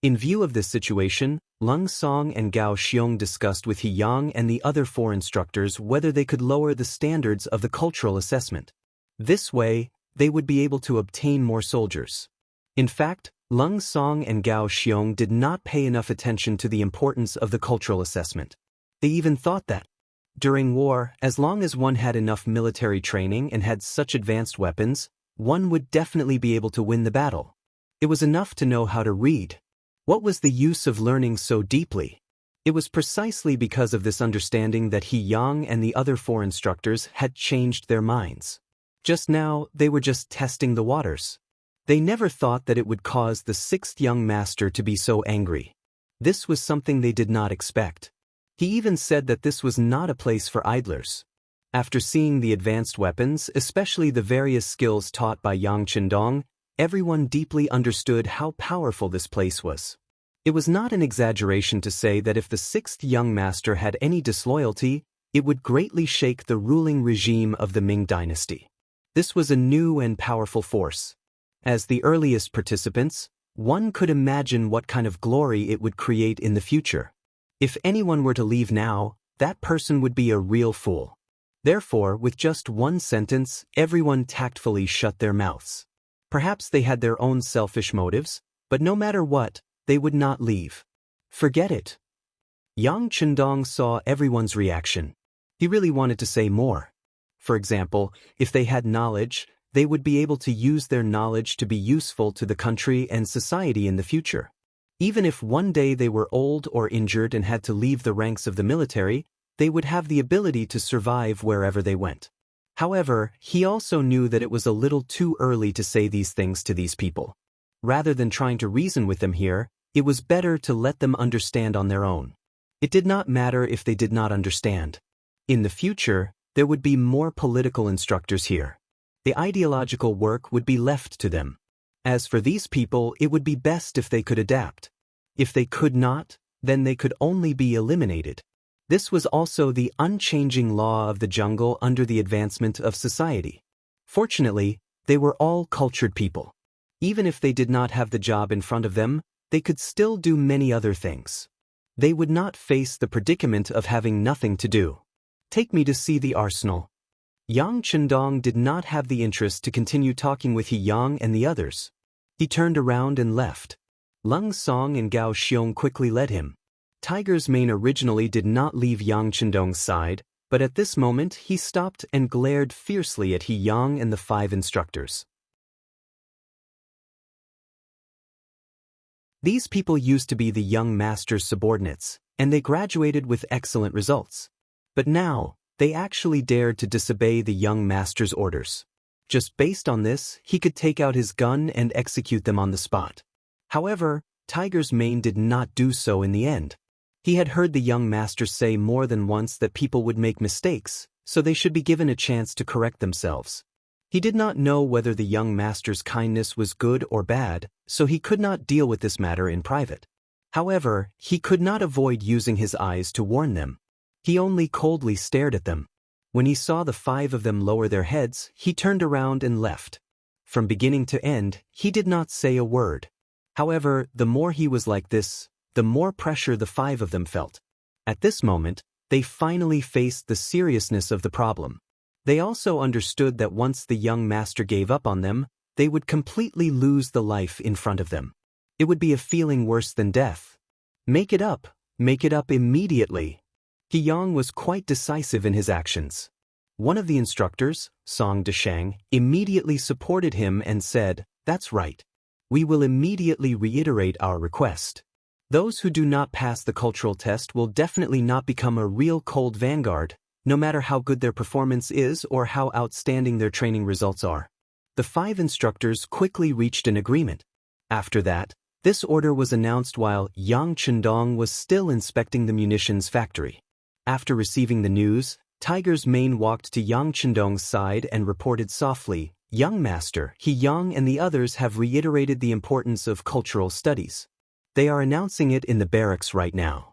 A: In view of this situation, Lung Song and Gao Xiong discussed with He Yang and the other 4 instructors whether they could lower the standards of the cultural assessment. This way, they would be able to obtain more soldiers. In fact, Lung Song and Gao Xiong did not pay enough attention to the importance of the cultural assessment. They even thought that, during war, as long as one had enough military training and had such advanced weapons, one would definitely be able to win the battle. It was enough to know how to read. What was the use of learning so deeply? It was precisely because of this understanding that He Yang and the other 4 instructors had changed their minds. Just now, they were just testing the waters. They never thought that it would cause the 6th young master to be so angry. This was something they did not expect. He even said that this was not a place for idlers. After seeing the advanced weapons, especially the various skills taught by Yang Chendong, everyone deeply understood how powerful this place was. It was not an exaggeration to say that if the 6th young master had any disloyalty, it would greatly shake the ruling regime of the Ming dynasty. This was a new and powerful force. As the earliest participants, one could imagine what kind of glory it would create in the future. If anyone were to leave now, that person would be a real fool. Therefore, with just one sentence, everyone tactfully shut their mouths. Perhaps they had their own selfish motives, but no matter what, they would not leave. Forget it. Yang Chendong saw everyone's reaction. He really wanted to say more. For example, if they had knowledge, they would be able to use their knowledge to be useful to the country and society in the future. Even if one day they were old or injured and had to leave the ranks of the military, they would have the ability to survive wherever they went. However, he also knew that it was a little too early to say these things to these people. Rather than trying to reason with them here, it was better to let them understand on their own. It did not matter if they did not understand. In the future, there would be more political instructors here. The ideological work would be left to them. As for these people, it would be best if they could adapt. If they could not, then they could only be eliminated. This was also the unchanging law of the jungle under the advancement of society. Fortunately, they were all cultured people. Even if they did not have the job in front of them, they could still do many other things. They would not face the predicament of having nothing to do. Take me to see the arsenal. Yang Chendong did not have the interest to continue talking with He Yang and the others. He turned around and left. Lung Song and Gao Xiong quickly led him. Tiger's Mane originally did not leave Yang Chendong's side, But at this moment he stopped and glared fiercely at He Yang and the 5 instructors. These people used to be the young master's subordinates, and they graduated with excellent results. But now, they actually dared to disobey the young master's orders. Just based on this, he could take out his gun and execute them on the spot. However, Tiger's mane did not do so in the end. He had heard the young master say more than once that people would make mistakes, so they should be given a chance to correct themselves. He did not know whether the young master's kindness was good or bad, so he could not deal with this matter in private. However, he could not avoid using his eyes to warn them. He only coldly stared at them. When he saw the 5 of them lower their heads, he turned around and left. From beginning to end, he did not say a word. However, the more he was like this, the more pressure the 5 of them felt. At this moment, they finally faced the seriousness of the problem. They also understood that once the young master gave up on them, they would completely lose the life in front of them. It would be a feeling worse than death. Make it up immediately. He Yang was quite decisive in his actions. One of the instructors, Song Deshang, immediately supported him and said, "That's right. We will immediately reiterate our request. Those who do not pass the cultural test will definitely not become a real cold vanguard, no matter how good their performance is or how outstanding their training results are." The 5 instructors quickly reached an agreement. After that, this order was announced while Yang Chendong was still inspecting the munitions factory. After receiving the news, Tiger's mane walked to Yang Chendong's side and reported softly, "Young master, He Yang and the others have reiterated the importance of cultural studies. They are announcing it in the barracks right now."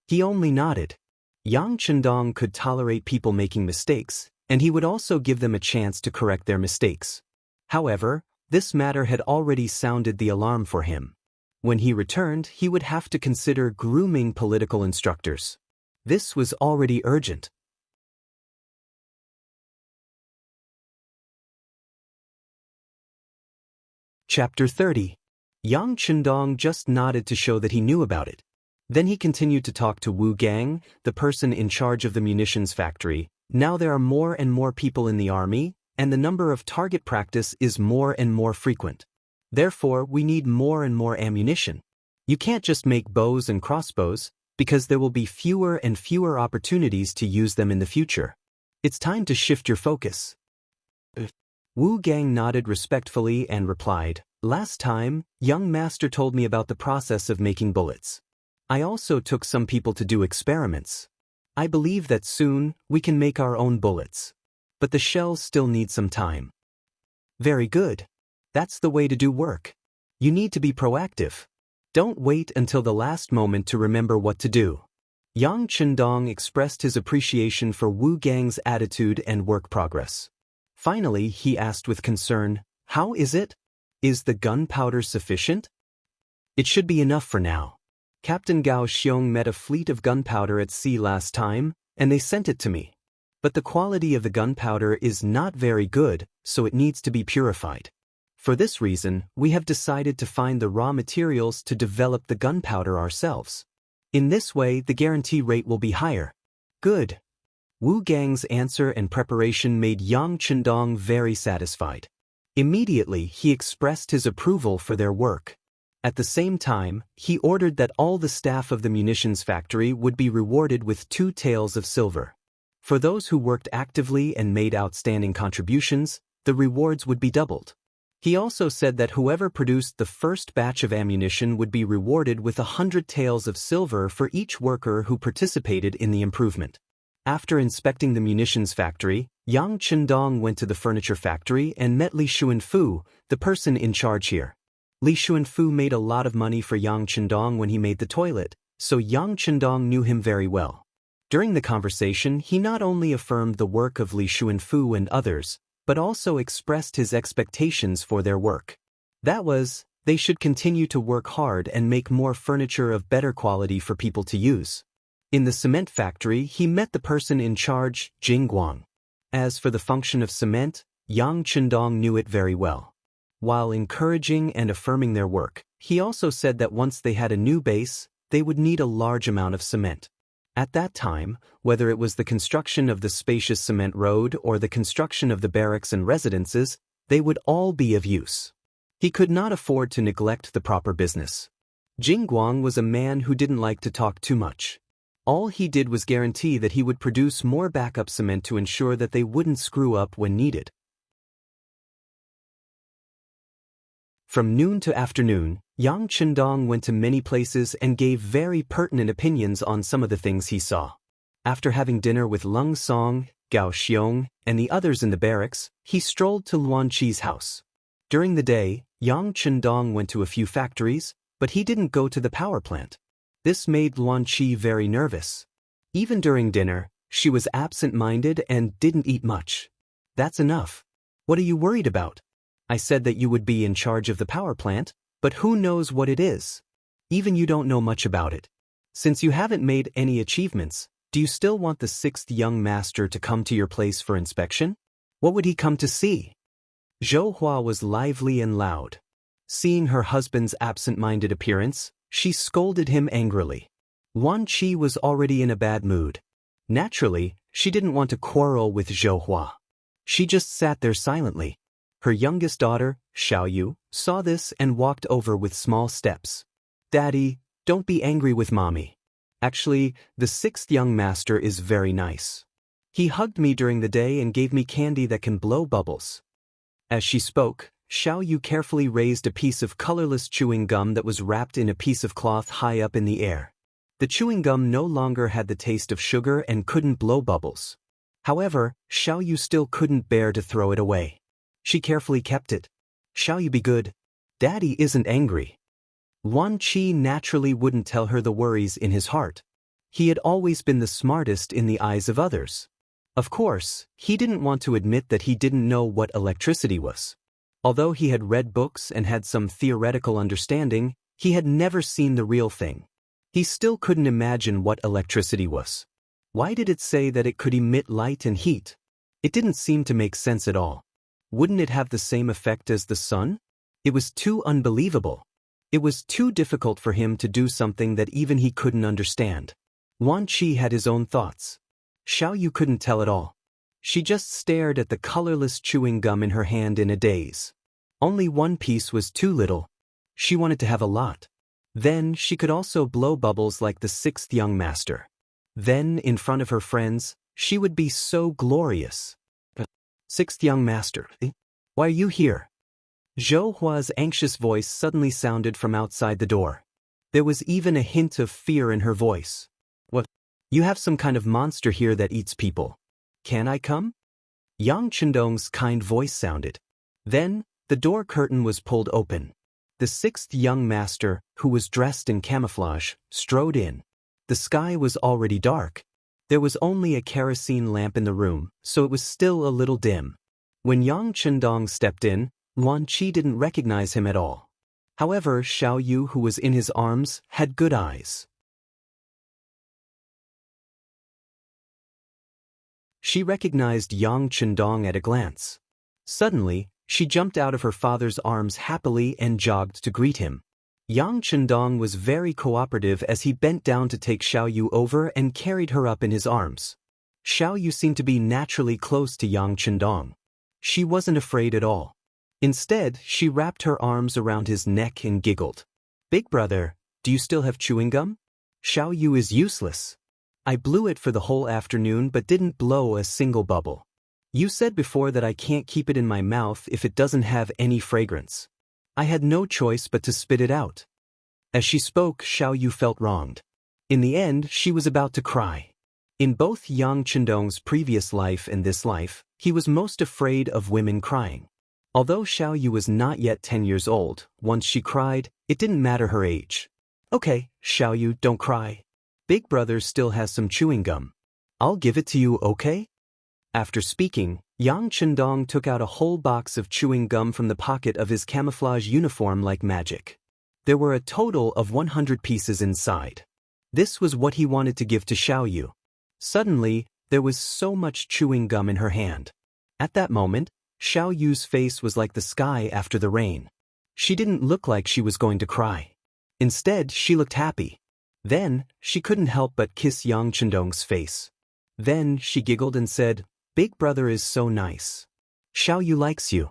A: He only nodded. Yang Chendong could tolerate people making mistakes, and he would also give them a chance to correct their mistakes. However, this matter had already sounded the alarm for him. When he returned, he would have to consider grooming political instructors. This was already urgent. Chapter 30. Yang Chendong just nodded to show that he knew about it. Then he continued to talk to Wu Gang, the person in charge of the munitions factory. Now there are more and more people in the army, and the number of target practice is more and more frequent. Therefore, we need more and more ammunition. You can't just make bows and crossbows, because there will be fewer and fewer opportunities to use them in the future. It's time to shift your focus. Wu Gang nodded respectfully and replied, "Last time, young master told me about the process of making bullets. I also took some people to do experiments. I believe that soon, we can make our own bullets. But the shells still need some time." Very good. That's the way to do work. You need to be proactive. Don't wait until the last moment to remember what to do. Yang Chendong expressed his appreciation for Wu Gang's attitude and work progress. Finally, he asked with concern, "How is it? Is the gunpowder sufficient?" "It should be enough for now. Captain Gao Xiong met a fleet of gunpowder at sea last time, and they sent it to me. But the quality of the gunpowder is not very good, so it needs to be purified. For this reason, we have decided to find the raw materials to develop the gunpowder ourselves. In this way, the guarantee rate will be higher." Good. Wu Gang's answer and preparation made Yang Chendong very satisfied. Immediately, he expressed his approval for their work. At the same time, he ordered that all the staff of the munitions factory would be rewarded with 2 taels of silver. For those who worked actively and made outstanding contributions, the rewards would be doubled. He also said that whoever produced the first batch of ammunition would be rewarded with 100 taels of silver for each worker who participated in the improvement. After inspecting the munitions factory, Yang Chendong went to the furniture factory and met Li Xuanfu, the person in charge here. Li Xuanfu made a lot of money for Yang Chendong when he made the toilet, so Yang Chendong knew him very well. During the conversation, he not only affirmed the work of Li Xuanfu and others, but also expressed his expectations for their work. That was, they should continue to work hard and make more furniture of better quality for people to use. In the cement factory, he met the person in charge, Jing Guang. As for the function of cement, Yang Chendong knew it very well. While encouraging and affirming their work, he also said that once they had a new base, they would need a large amount of cement. At that time, whether it was the construction of the spacious cement road or the construction of the barracks and residences, they would all be of use. He could not afford to neglect the proper business. Jingguang was a man who didn't like to talk too much. All he did was guarantee that he would produce more backup cement to ensure that they wouldn't screw up when needed. From noon to afternoon, Yang Chendong went to many places and gave very pertinent opinions on some of the things he saw. After having dinner with Lung Song, Gao Xiong, and the others in the barracks, he strolled to Luan Qi's house. During the day, Yang Chendong went to a few factories, but he didn't go to the power plant. This made Luan Qi very nervous. Even during dinner, she was absent-minded and didn't eat much. That's enough. What are you worried about? I said that you would be in charge of the power plant, but who knows what it is? Even you don't know much about it. Since you haven't made any achievements, do you still want the sixth young master to come to your place for inspection? What would he come to see? Zhou Hua was lively and loud. Seeing her husband's absent-minded appearance, she scolded him angrily. Luan Qi was already in a bad mood. Naturally, she didn't want to quarrel with Zhou Hua. She just sat there silently. Her youngest daughter, Xiaoyu, saw this and walked over with small steps. Daddy, don't be angry with Mommy. Actually, the sixth young master is very nice. He hugged me during the day and gave me candy that can blow bubbles. As she spoke, Xiaoyu carefully raised a piece of colorless chewing gum that was wrapped in a piece of cloth high up in the air. The chewing gum no longer had the taste of sugar and couldn't blow bubbles. However, Xiaoyu still couldn't bear to throw it away. She carefully kept it. Xiaoyu, be good. Daddy isn't angry. Luan Qi naturally wouldn't tell her the worries in his heart. He had always been the smartest in the eyes of others. Of course, he didn't want to admit that he didn't know what electricity was. Although he had read books and had some theoretical understanding, he had never seen the real thing. He still couldn't imagine what electricity was. Why did it say that it could emit light and heat? It didn't seem to make sense at all. Wouldn't it have the same effect as the sun? It was too unbelievable. It was too difficult for him to do something that even he couldn't understand. Luan Qi had his own thoughts. Xiaoyu couldn't tell at all. She just stared at the colorless chewing gum in her hand in a daze. Only one piece was too little. She wanted to have a lot. Then she could also blow bubbles like the sixth young master. Then, in front of her friends, she would be so glorious. Sixth young master, why are you here? Zhou Hua's anxious voice suddenly sounded from outside the door. There was even a hint of fear in her voice. What? You have some kind of monster here that eats people. Can I come? Yang Chendong's kind voice sounded. Then, the door curtain was pulled open. The sixth young master, who was dressed in camouflage, strode in. The sky was already dark. There was only a kerosene lamp in the room, so it was still a little dim. When Yang Chendong stepped in, Luan Qi didn't recognize him at all. However, Xiaoyu, who was in his arms, had good eyes. She recognized Yang Chendong at a glance. Suddenly, she jumped out of her father's arms happily and jogged to greet him. Yang Chendong was very cooperative as he bent down to take Xiaoyu over and carried her up in his arms. Xiaoyu seemed to be naturally close to Yang Chendong. She wasn't afraid at all. Instead, she wrapped her arms around his neck and giggled. Big brother, do you still have chewing gum? Xiaoyu is useless. I blew it for the whole afternoon but didn't blow a single bubble. You said before that I can't keep it in my mouth if it doesn't have any fragrance. I had no choice but to spit it out. As she spoke, Xiaoyu felt wronged. In the end, she was about to cry. In both Yang Chendong's previous life and this life, he was most afraid of women crying. Although Xiaoyu was not yet 10 years old, once she cried, it didn't matter her age. Okay, Xiaoyu, don't cry. Big brother still has some chewing gum. I'll give it to you, okay? After speaking, Yang Chendong took out a whole box of chewing gum from the pocket of his camouflage uniform like magic. There were a total of 100 pieces inside. This was what he wanted to give to Xiaoyu. Suddenly, there was so much chewing gum in her hand. At that moment, Xiaoyu's face was like the sky after the rain. She didn't look like she was going to cry. Instead, she looked happy. Then, she couldn't help but kiss Yang Chendong's face. Then, she giggled and said, "Big brother is so nice. Xiao Yu likes you."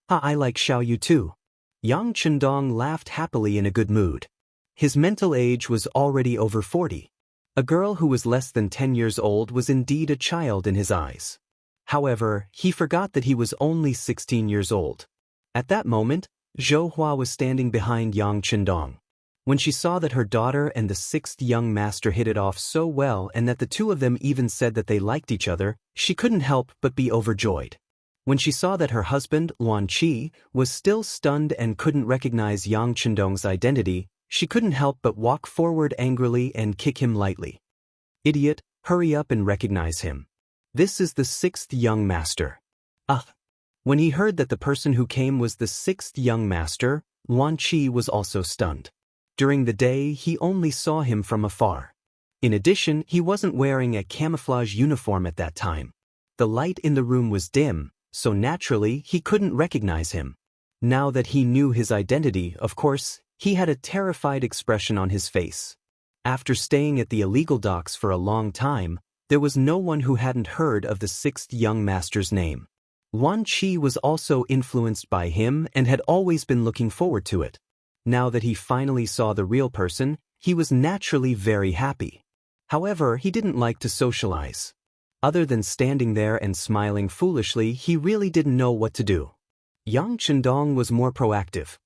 A: I like Xiao Yu too." Yang Chendong laughed happily in a good mood. His mental age was already over 40. A girl who was less than 10 years old was indeed a child in his eyes. However, he forgot that he was only 16 years old. At that moment, Zhou Hua was standing behind Yang Chendong. When she saw that her daughter and the sixth young master hit it off so well and that the two of them even said that they liked each other, she couldn't help but be overjoyed. When she saw that her husband, Luan Qi, was still stunned and couldn't recognize Yang Chendong's identity, she couldn't help but walk forward angrily and kick him lightly. "Idiot, hurry up and recognize him. This is the sixth young master." When he heard that the person who came was the sixth young master, Luan Qi was also stunned. During the day, he only saw him from afar. In addition, he wasn't wearing a camouflage uniform at that time. The light in the room was dim, so naturally he couldn't recognize him. Now that he knew his identity, of course, he had a terrified expression on his face. After staying at the illegal docks for a long time, there was no one who hadn't heard of the sixth young master's name. Luan Qi was also influenced by him and had always been looking forward to it. Now that he finally saw the real person, he was naturally very happy. However, he didn't like to socialize. Other than standing there and smiling foolishly, he really didn't know what to do. Yang Chendong was more proactive.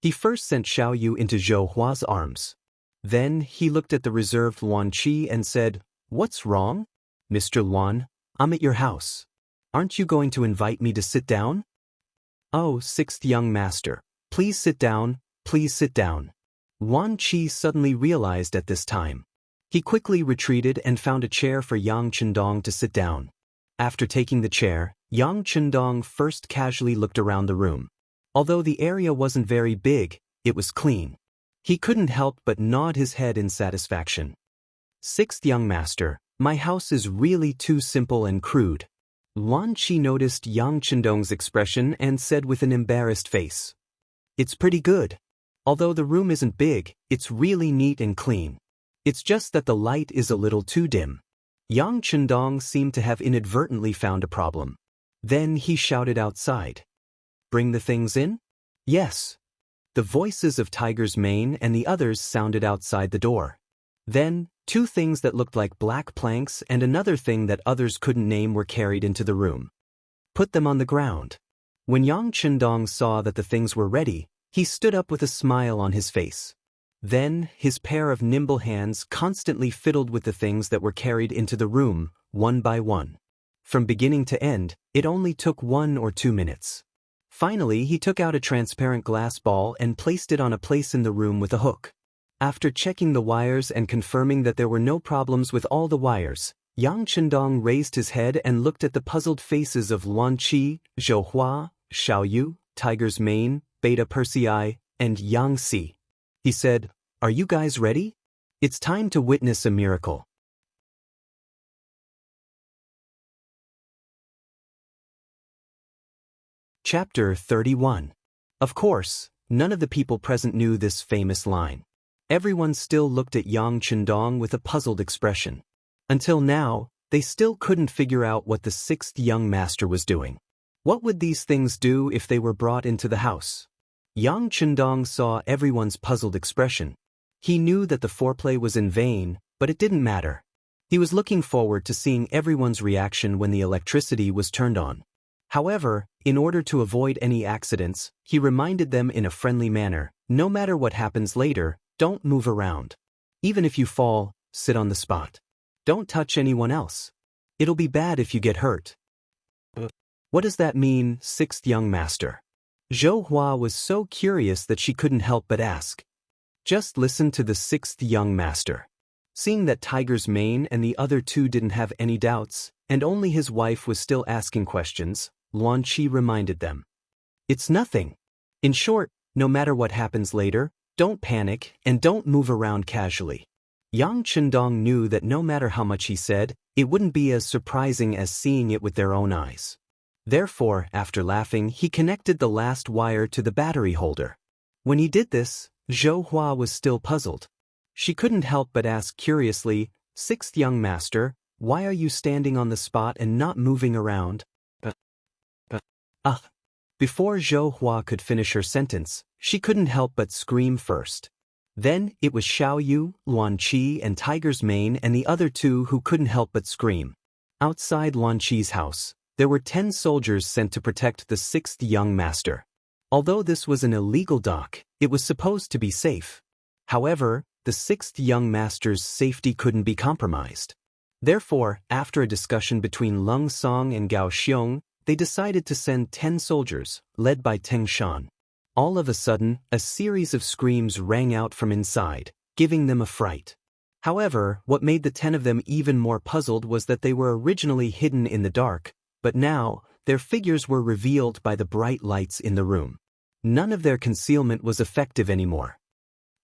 A: He first sent Xiao Yu into Zhou Hua's arms. Then, he looked at the reserved Luan Qi and said, "What's wrong? Mr. Luan, I'm at your house. Aren't you going to invite me to sit down?" "Oh, sixth young master, please sit down, please sit down." Luan Qi suddenly realized at this time. He quickly retreated and found a chair for Yang Chendong to sit down. After taking the chair, Yang Chendong first casually looked around the room. Although the area wasn't very big, it was clean. He couldn't help but nod his head in satisfaction. "Sixth young master, my house is really too simple and crude." Luan Qi noticed Yang Chendong's expression and said with an embarrassed face, "It's pretty good. Although the room isn't big, it's really neat and clean. It's just that the light is a little too dim." Yang Chendong seemed to have inadvertently found a problem. Then he shouted outside, "Bring the things in?" "Yes." The voices of Tiger's Mane and the others sounded outside the door. Then, two things that looked like black planks and another thing that others couldn't name were carried into the room. "Put them on the ground." When Yang Chendong saw that the things were ready, he stood up with a smile on his face. Then, his pair of nimble hands constantly fiddled with the things that were carried into the room, one by one. From beginning to end, it only took 1 or 2 minutes. Finally, he took out a transparent glass ball and placed it on a place in the room with a hook. After checking the wires and confirming that there were no problems with all the wires, Yang Chendong raised his head and looked at the puzzled faces of Luan Qi, Zhou Hua, Xiao Yu, Tiger's Mane, Beta Persei, and Yang Si. He said, "Are you guys ready? It's time to witness a miracle." Chapter 31. Of course, none of the people present knew this famous line. Everyone still looked at Yang Chendong with a puzzled expression. Until now, they still couldn't figure out what the sixth young master was doing. What would these things do if they were brought into the house? Yang Chendong saw everyone's puzzled expression. He knew that the foreplay was in vain, but it didn't matter. He was looking forward to seeing everyone's reaction when the electricity was turned on. However, in order to avoid any accidents, he reminded them in a friendly manner, "No matter what happens later, don't move around. Even if you fall, sit on the spot. Don't touch anyone else. It'll be bad if you get hurt." "What does that mean, sixth young master?" Zhou Hua was so curious that she couldn't help but ask. "Just listen to the sixth young master." Seeing that Tiger's Mane and the other two didn't have any doubts, and only his wife was still asking questions, Luan Qi reminded them. "It's nothing. In short, no matter what happens later, don't panic and don't move around casually." Yang Chendong knew that no matter how much he said, it wouldn't be as surprising as seeing it with their own eyes. Therefore, after laughing, he connected the last wire to the battery holder. When he did this, Zhou Hua was still puzzled. She couldn't help but ask curiously, "Sixth young master, why are you standing on the spot and not moving around?" Ugh. Before Zhou Hua could finish her sentence, she couldn't help but scream first. Then it was Xiao Yu, Luan Qi and Tiger's Mane and the other two who couldn't help but scream. Outside Luan Qi's house, there were 10 soldiers sent to protect the sixth young master. Although this was an illegal dock, it was supposed to be safe. However, the sixth young master's safety couldn't be compromised. Therefore, after a discussion between Leng Song and Gao Xiong, they decided to send 10 soldiers, led by Teng Shan. All of a sudden, a series of screams rang out from inside, giving them a fright. However, what made the 10 of them even more puzzled was that they were originally hidden in the dark, but now, their figures were revealed by the bright lights in the room. None of their concealment was effective anymore.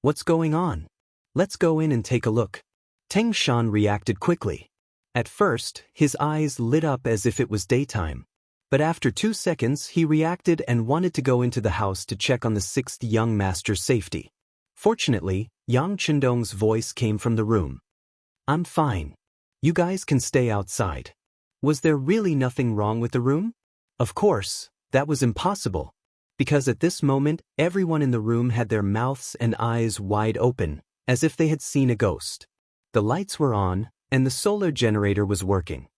A: "What's going on? Let's go in and take a look." Teng Shan reacted quickly. At first, his eyes lit up as if it was daytime. But after 2 seconds he reacted and wanted to go into the house to check on the sixth young master's safety. Fortunately, Yang Chendong's voice came from the room. "I'm fine. You guys can stay outside." Was there really nothing wrong with the room? Of course, that was impossible. Because at this moment, everyone in the room had their mouths and eyes wide open, as if they had seen a ghost. The lights were on, and the solar generator was working.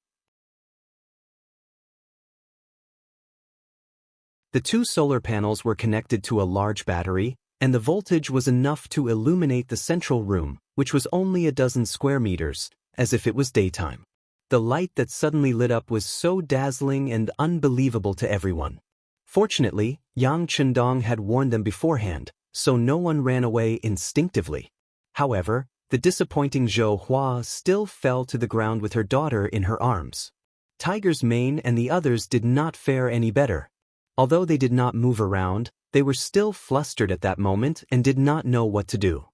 A: The 2 solar panels were connected to a large battery, and the voltage was enough to illuminate the central room, which was only a dozen square meters, as if it was daytime. The light that suddenly lit up was so dazzling and unbelievable to everyone. Fortunately, Yang Chendong had warned them beforehand, so no one ran away instinctively. However, the disappointing Zhou Hua still fell to the ground with her daughter in her arms. Tiger's Mane and the others did not fare any better. Although they did not move around, they were still flustered at that moment and did not know what to do.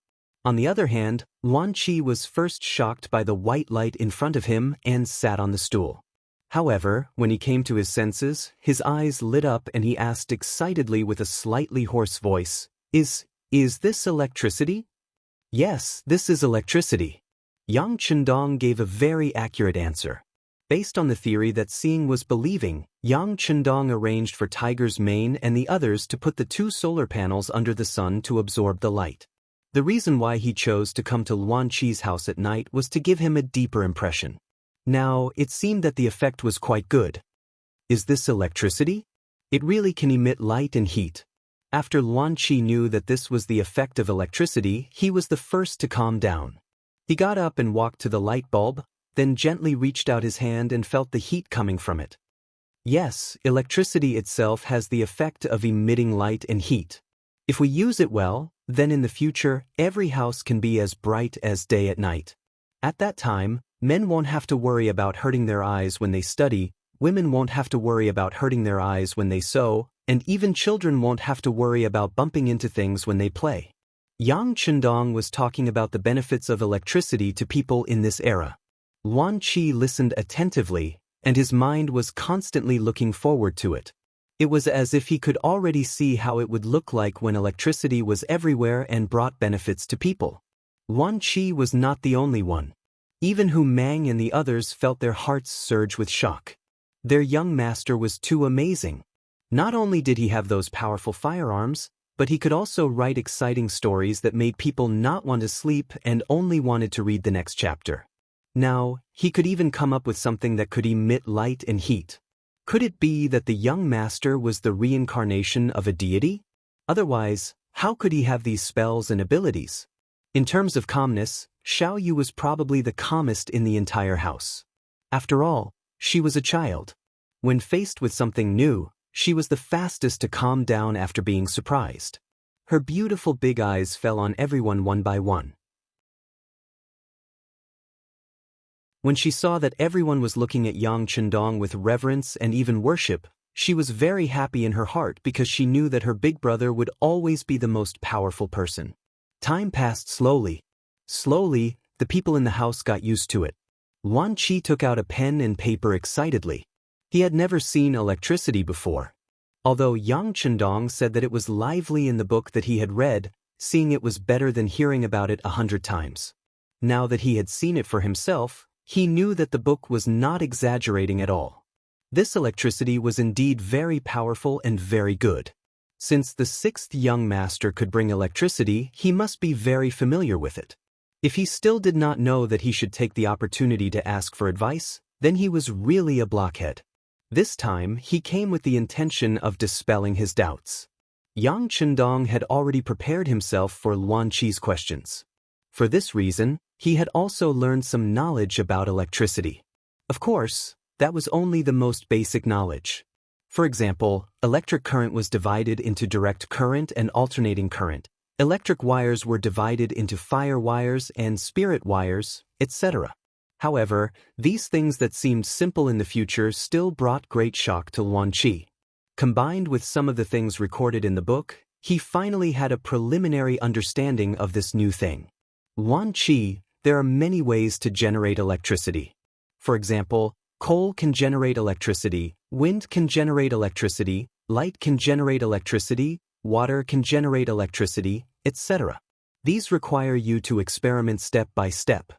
A: On the other hand, Luan Qi was first shocked by the white light in front of him and sat on the stool. However, when he came to his senses, his eyes lit up and he asked excitedly with a slightly hoarse voice, Is this electricity?" "Yes, this is electricity." Yang Chendong gave a very accurate answer. Based on the theory that seeing was believing, Yang Chendong arranged for Tiger's Mane and the others to put the 2 solar panels under the sun to absorb the light. The reason why he chose to come to Luan Qi's house at night was to give him a deeper impression. Now, it seemed that the effect was quite good. "Is this electricity? It really can emit light and heat." After Luan Qi knew that this was the effect of electricity, he was the first to calm down. He got up and walked to the light bulb, then gently reached out his hand and felt the heat coming from it. Yes, electricity itself has the effect of emitting light and heat. If we use it well, then in the future, every house can be as bright as day at night. At that time, men won't have to worry about hurting their eyes when they study, women won't have to worry about hurting their eyes when they sew, and even children won't have to worry about bumping into things when they play. Yang Chendong was talking about the benefits of electricity to people in this era. Luan Qi listened attentively, and his mind was constantly looking forward to it. It was as if he could already see how it would look like when electricity was everywhere and brought benefits to people. Luan Qi was not the only one. Even Hu Mang and the others felt their hearts surge with shock. Their young master was too amazing. Not only did he have those powerful firearms, but he could also write exciting stories that made people not want to sleep and only wanted to read the next chapter. Now, he could even come up with something that could emit light and heat. Could it be that the young master was the reincarnation of a deity? Otherwise, how could he have these spells and abilities? In terms of calmness, Xiao Yu was probably the calmest in the entire house. After all, she was a child. When faced with something new, she was the fastest to calm down after being surprised. Her beautiful big eyes fell on everyone one by one. When she saw that everyone was looking at Yang Chendong with reverence and even worship, she was very happy in her heart because she knew that her big brother would always be the most powerful person. Time passed slowly. Slowly, the people in the house got used to it. Luan Qi took out a pen and paper excitedly. He had never seen electricity before. Although Yang Chendong said that it was lively in the book that he had read, seeing it was better than hearing about it 100 times. Now that he had seen it for himself, he knew that the book was not exaggerating at all. This electricity was indeed very powerful and very good. Since the sixth young master could bring electricity, he must be very familiar with it. If he still did not know that he should take the opportunity to ask for advice, then he was really a blockhead. This time, he came with the intention of dispelling his doubts. Yang Chendong had already prepared himself for Luan Qi's questions. For this reason, he had also learned some knowledge about electricity. Of course, that was only the most basic knowledge. For example, electric current was divided into direct current and alternating current. Electric wires were divided into fire wires and spirit wires, etc. However, these things that seemed simple in the future still brought great shock to Luan Qi. Combined with some of the things recorded in the book, he finally had a preliminary understanding of this new thing. Luan Qi, there are many ways to generate electricity. For example, coal can generate electricity, wind can generate electricity, light can generate electricity, water can generate electricity, etc. These require you to experiment step by step.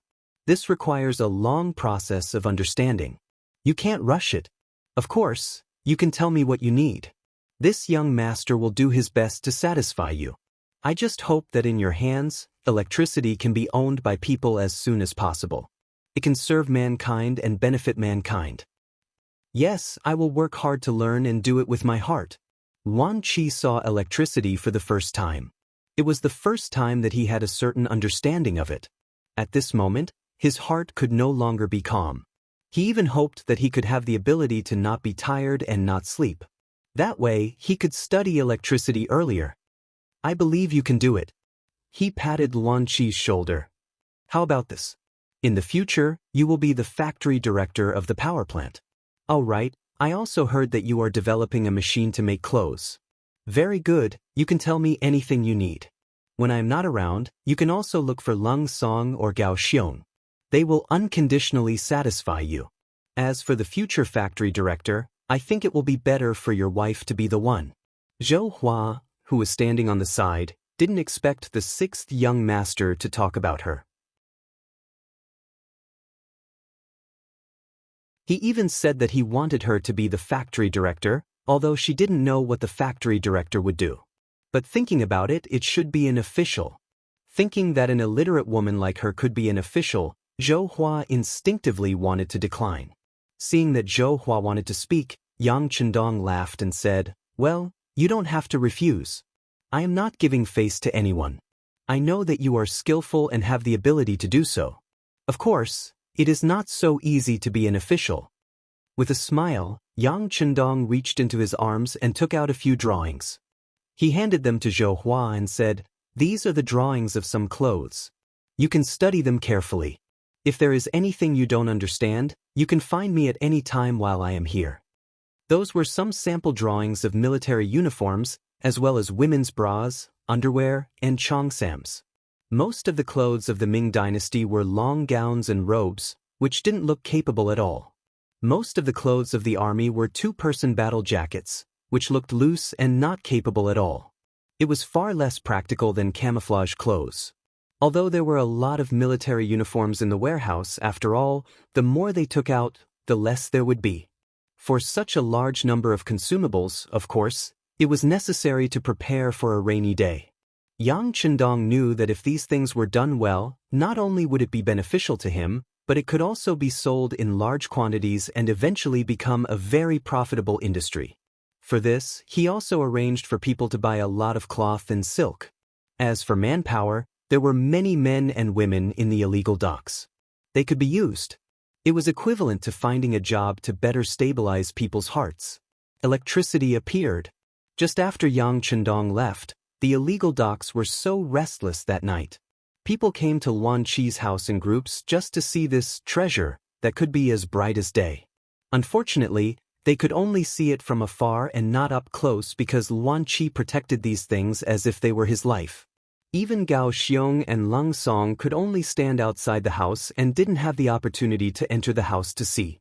A: This requires a long process of understanding. You can't rush it. Of course, you can tell me what you need. This young master will do his best to satisfy you. I just hope that in your hands, electricity can be owned by people as soon as possible. It can serve mankind and benefit mankind. Yes, I will work hard to learn and do it with my heart. Luan Qi saw electricity for the first time. It was the first time that he had a certain understanding of it. At this moment, his heart could no longer be calm. He even hoped that he could have the ability to not be tired and not sleep. That way, he could study electricity earlier. I believe you can do it. He patted Luan Qi's shoulder. How about this? In the future, you will be the factory director of the power plant. All right, I also heard that you are developing a machine to make clothes. Very good, you can tell me anything you need. When I am not around, you can also look for Lung Song or Gao Xiong. They will unconditionally satisfy you. As for the future factory director, I think it will be better for your wife to be the one. Zhou Hua, who was standing on the side, didn't expect the sixth young master to talk about her. He even said that he wanted her to be the factory director, although she didn't know what the factory director would do. But thinking about it, it should be an official. Thinking that an illiterate woman like her could be an official, Zhou Hua instinctively wanted to decline. Seeing that Zhou Hua wanted to speak, Yang Chendong laughed and said, "Well, you don't have to refuse. I am not giving face to anyone. I know that you are skillful and have the ability to do so. Of course, it is not so easy to be an official." With a smile, Yang Chendong reached into his arms and took out a few drawings. He handed them to Zhou Hua and said, "These are the drawings of some clothes. You can study them carefully. If there is anything you don't understand, you can find me at any time while I am here." Those were some sample drawings of military uniforms, as well as women's bras, underwear, and cheongsams. Most of the clothes of the Ming dynasty were long gowns and robes, which didn't look capable at all. Most of the clothes of the army were two-person battle jackets, which looked loose and not capable at all. It was far less practical than camouflage clothes. Although there were a lot of military uniforms in the warehouse, after all, the more they took out, the less there would be. For such a large number of consumables, of course, it was necessary to prepare for a rainy day. Yang Chendong knew that if these things were done well, not only would it be beneficial to him, but it could also be sold in large quantities and eventually become a very profitable industry. For this, he also arranged for people to buy a lot of cloth and silk. As for manpower, there were many men and women in the illegal docks. They could be used. It was equivalent to finding a job to better stabilize people's hearts. Electricity appeared. Just after Yang Chendong left, the illegal docks were so restless that night. People came to Luan Qi's house in groups just to see this treasure that could be as bright as day. Unfortunately, they could only see it from afar and not up close because Luan Qi protected these things as if they were his life. Even Gao Xiong and Lung Song could only stand outside the house and didn't have the opportunity to enter the house to see.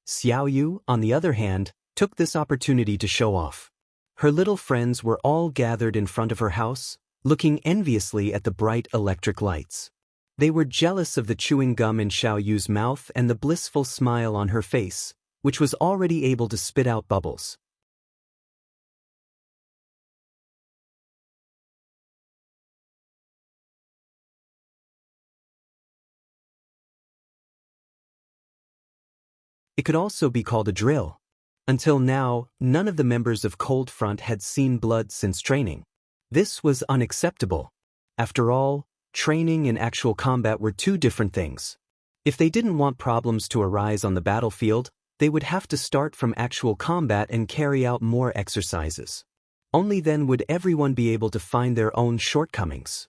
A: Xiao Yu, on the other hand, took this opportunity to show off. Her little friends were all gathered in front of her house, looking enviously at the bright electric lights. They were jealous of the chewing gum in Xiao Yu's mouth and the blissful smile on her face, which was already able to spit out bubbles. It could also be called a drill. Until now, none of the members of Cold Front had seen blood since training. This was unacceptable. After all, training and actual combat were two different things. If they didn't want problems to arise on the battlefield, they would have to start from actual combat and carry out more exercises. Only then would everyone be able to find their own shortcomings.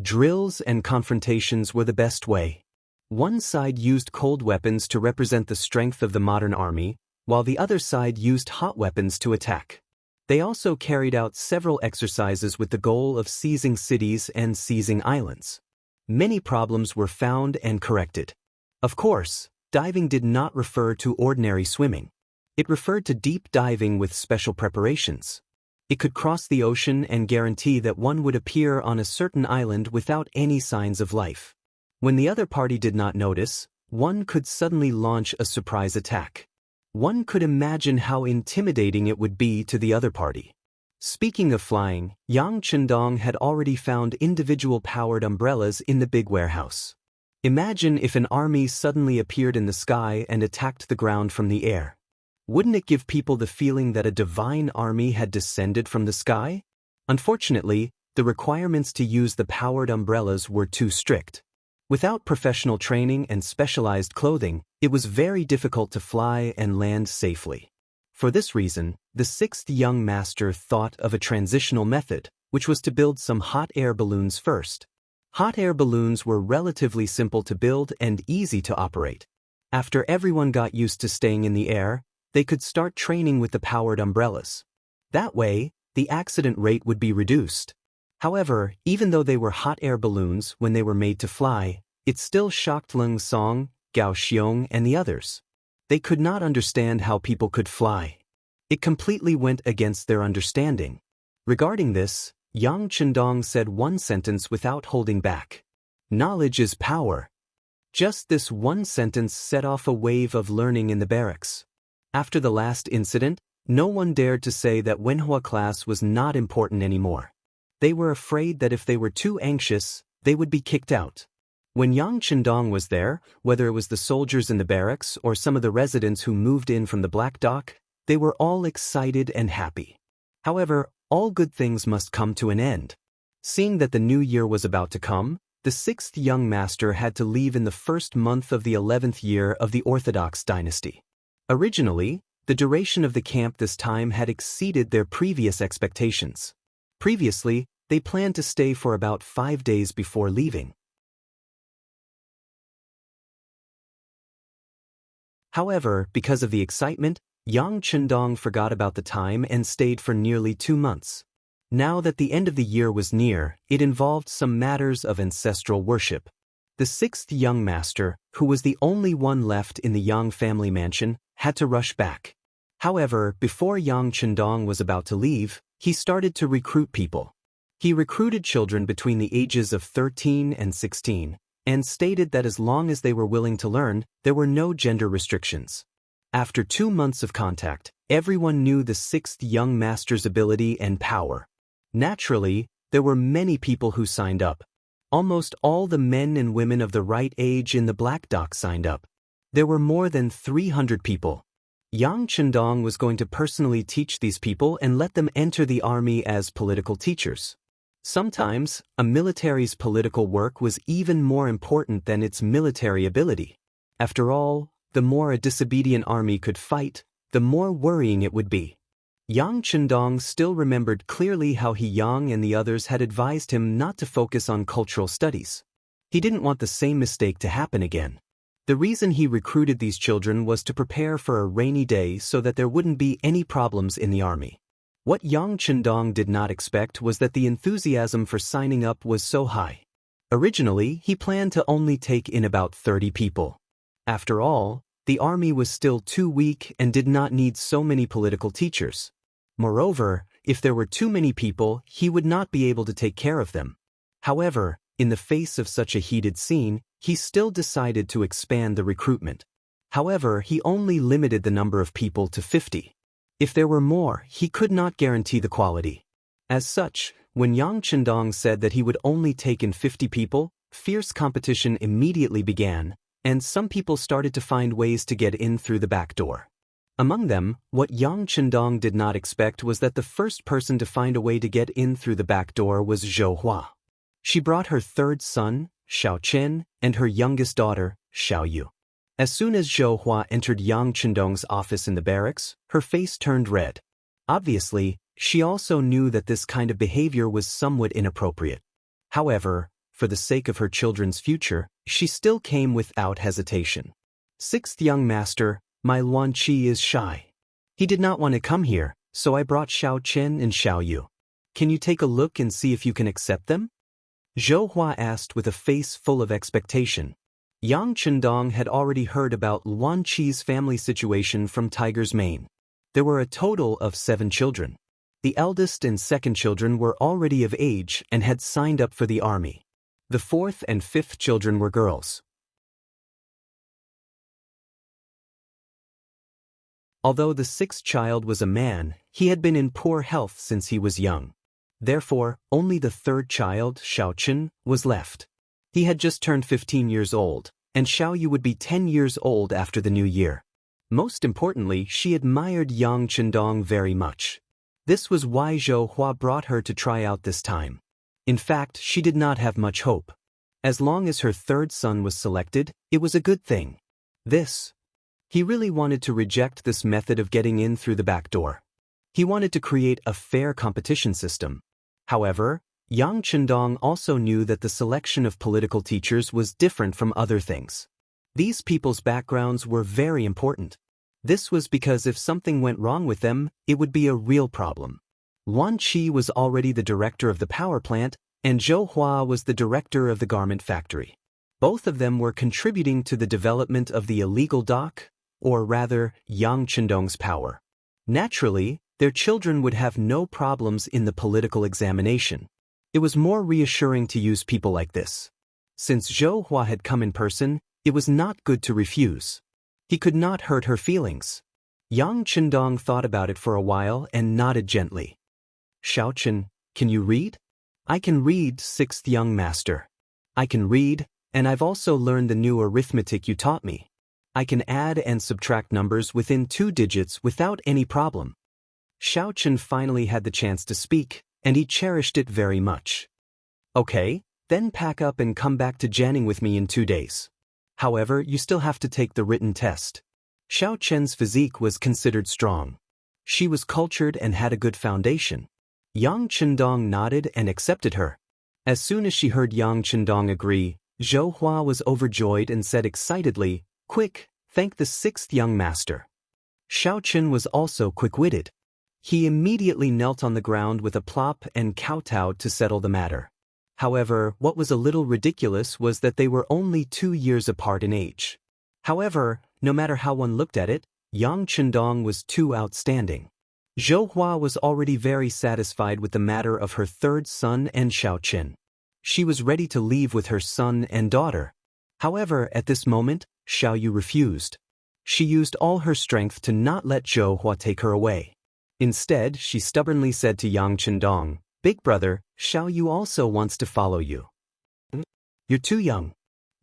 A: Drills and confrontations were the best way. One side used cold weapons to represent the strength of the modern army, while the other side used hot weapons to attack. They also carried out several exercises with the goal of seizing cities and seizing islands. Many problems were found and corrected. Of course, diving did not refer to ordinary swimming. It referred to deep diving with special preparations. It could cross the ocean and guarantee that one would appear on a certain island without any signs of life. When the other party did not notice, one could suddenly launch a surprise attack. One could imagine how intimidating it would be to the other party. Speaking of flying, Yang Chendong had already found individual powered umbrellas in the big warehouse. Imagine if an army suddenly appeared in the sky and attacked the ground from the air. Wouldn't it give people the feeling that a divine army had descended from the sky? Unfortunately, the requirements to use the powered umbrellas were too strict. Without professional training and specialized clothing, it was very difficult to fly and land safely. For this reason, the sixth young master thought of a transitional method, which was to build some hot air balloons first. Hot air balloons were relatively simple to build and easy to operate. After everyone got used to staying in the air, they could start training with the powered umbrellas. That way, the accident rate would be reduced. However, even though they were hot air balloons when they were made to fly, it still shocked Leng Song, Gao Xiong, and the others. They could not understand how people could fly. It completely went against their understanding. Regarding this, Yang Chendong said one sentence without holding back. Knowledge is power. Just this one sentence set off a wave of learning in the barracks. After the last incident, no one dared to say that Wenhua class was not important anymore. They were afraid that if they were too anxious, they would be kicked out. When Yang Chendong was there, whether it was the soldiers in the barracks or some of the residents who moved in from the Black Dock, they were all excited and happy. However, all good things must come to an end. Seeing that the new year was about to come, the sixth young master had to leave in the first month of the 11th year of the Orthodox dynasty. Originally, the duration of the camp this time had exceeded their previous expectations. Previously, they planned to stay for about 5 days before leaving. However, because of the excitement, Yang Chendong forgot about the time and stayed for nearly 2 months. Now that the end of the year was near, it involved some matters of ancestral worship. The sixth young master, who was the only one left in the Yang family mansion, had to rush back. However, before Yang Chendong was about to leave, he started to recruit people. He recruited children between the ages of 13 and 16, and stated that as long as they were willing to learn, there were no gender restrictions. After 2 months of contact, everyone knew the sixth young master's ability and power. Naturally, there were many people who signed up. Almost all the men and women of the right age in the Black Dock signed up. There were more than 300 people. Yang Chendong was going to personally teach these people and let them enter the army as political teachers. Sometimes, a military's political work was even more important than its military ability. After all, the more a disobedient army could fight, the more worrying it would be. Yang Chendong still remembered clearly how Yang and the others had advised him not to focus on cultural studies. He didn't want the same mistake to happen again. The reason he recruited these children was to prepare for a rainy day so that there wouldn't be any problems in the army. What Yang Chendong did not expect was that the enthusiasm for signing up was so high. Originally, he planned to only take in about 30 people. After all, the army was still too weak and did not need so many political teachers. Moreover, if there were too many people, he would not be able to take care of them. However, in the face of such a heated scene, he still decided to expand the recruitment. However, he only limited the number of people to 50. If there were more, he could not guarantee the quality. As such, when Yang Chendong said that he would only take in 50 people, fierce competition immediately began, and some people started to find ways to get in through the back door. Among them, what Yang Chendong did not expect was that the first person to find a way to get in through the back door was Zhou Hua. She brought her third son, Xiao Chen, and her youngest daughter, Xiao Yu. As soon as Zhou Hua entered Yang Chendong's office in the barracks, her face turned red. Obviously, she also knew that this kind of behavior was somewhat inappropriate. However, for the sake of her children's future, she still came without hesitation. Sixth young master, my Luan Qi is shy. He did not want to come here, so I brought Xiao Chen and Xiao Yu. Can you take a look and see if you can accept them? Zhou Hua asked with a face full of expectation. Yang Chendong had already heard about Luan Qi's family situation from Tiger's Mane. There were a total of 7 children. The eldest and second children were already of age and had signed up for the army. The fourth and fifth children were girls. Although the sixth child was a man, he had been in poor health since he was young. Therefore, only the third child, Xiao Chen, was left. He had just turned 15 years old, and Xiao Yu would be 10 years old after the new year. Most importantly, she admired Yang Chendong very much. This was why Zhou Hua brought her to try out this time. In fact, she did not have much hope. As long as her third son was selected, it was a good thing. He really wanted to reject this method of getting in through the back door. He wanted to create a fair competition system. However, Yang Chendong also knew that the selection of political teachers was different from other things. These people's backgrounds were very important. This was because if something went wrong with them, it would be a real problem. Luan Qi was already the director of the power plant, and Zhou Hua was the director of the garment factory. Both of them were contributing to the development of the illegal dock, or rather, Yang Chendong's power. Naturally, their children would have no problems in the political examination. It was more reassuring to use people like this. Since Zhou Hua had come in person, it was not good to refuse. He could not hurt her feelings. Yang Chendong thought about it for a while and nodded gently. Xiao Chen, can you read? I can read, sixth young master. I can read, and I've also learned the new arithmetic you taught me. I can add and subtract numbers within 2 digits without any problem. Xiao Chen finally had the chance to speak, and he cherished it very much. Okay, then pack up and come back to Jianing with me in 2 days. However, you still have to take the written test. Xiao Chen's physique was considered strong. She was cultured and had a good foundation. Yang Chendong nodded and accepted her. As soon as she heard Yang Chendong agree, Zhou Hua was overjoyed and said excitedly, "Quick, thank the sixth young master." Xiao Chen was also quick-witted. He immediately knelt on the ground with a plop and kowtowed to settle the matter. However, what was a little ridiculous was that they were only 2 years apart in age. However, no matter how one looked at it, Yang Chendong was too outstanding. Zhou Hua was already very satisfied with the matter of her third son and Xiao Chen. She was ready to leave with her son and daughter. However, at this moment, Xiao Yu refused. She used all her strength to not let Zhou Hua take her away. Instead, she stubbornly said to Yang Chendong, "Big brother, Xiao Yu also wants to follow you." "You're too young."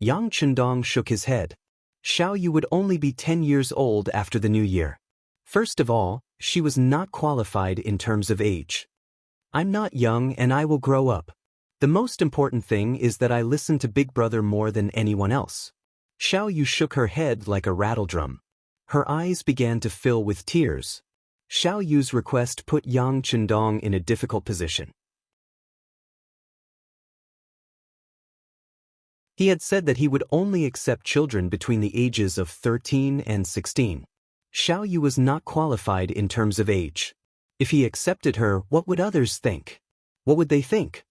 A: Yang Chendong shook his head. Xiao Yu would only be 10 years old after the new year. First of all, she was not qualified in terms of age. "I'm not young and I will grow up. The most important thing is that I listen to Big Brother more than anyone else." Xiao Yu shook her head like a rattledrum. Her eyes began to fill with tears. Xiao Yu's request put Yang Chendong in a difficult position. He had said that he would only accept children between the ages of 13 and 16. Xiao Yu was not qualified in terms of age. If he accepted her, what would others think? What would they think?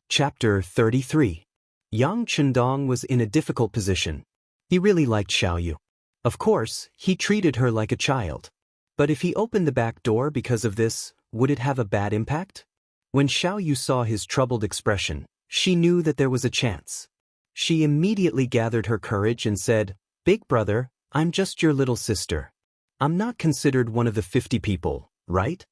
A: Chapter 33. Yang Chendong was in a difficult position. He really liked Xiao Yu. Of course, he treated her like a child. But if he opened the back door because of this, would it have a bad impact? When Xiao Yu saw his troubled expression, she knew that there was a chance. She immediately gathered her courage and said, "Big brother, I'm just your little sister. I'm not considered one of the 50 people, right?"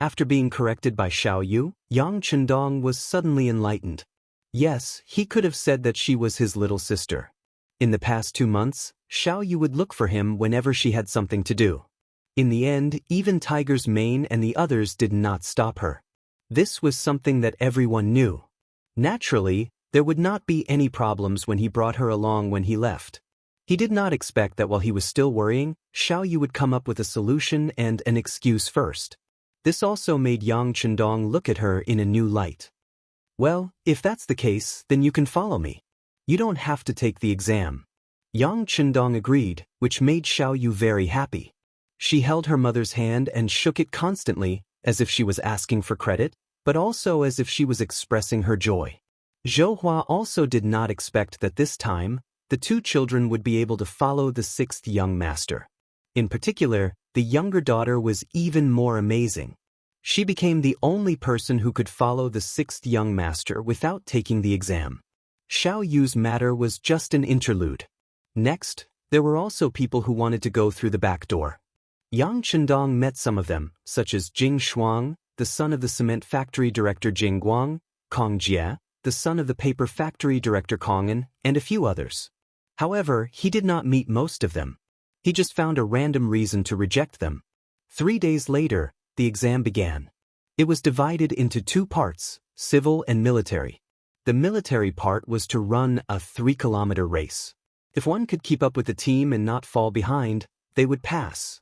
A: After being corrected by Xiao Yu, Yang Chendong was suddenly enlightened. Yes, he could have said that she was his little sister. In the past 2 months, Xiao Yu would look for him whenever she had something to do. In the end, even Tiger's Mane and the others did not stop her. This was something that everyone knew. Naturally, there would not be any problems when he brought her along when he left. He did not expect that while he was still worrying, Xiao Yu would come up with a solution and an excuse first. This also made Yang Chendong look at her in a new light. "Well, if that's the case, then you can follow me. You don't have to take the exam." Yang Chendong agreed, which made Xiao Yu very happy. She held her mother's hand and shook it constantly, as if she was asking for credit, but also as if she was expressing her joy. Zhou Hua also did not expect that this time, the 2 children would be able to follow the 6th young master. In particular, the younger daughter was even more amazing. She became the only person who could follow the 6th young master without taking the exam. Xiao Yu's matter was just an interlude. Next, there were also people who wanted to go through the back door. Yang Chendong met some of them, such as Jing Shuang, the son of the cement factory director Jing Guang, Kong Jie, the son of the paper factory director Kongan, and a few others. However, he did not meet most of them. He just found a random reason to reject them. 3 days later, the exam began. It was divided into 2 parts, civil and military. The military part was to run a 3-kilometer race. If one could keep up with the team and not fall behind, they would pass.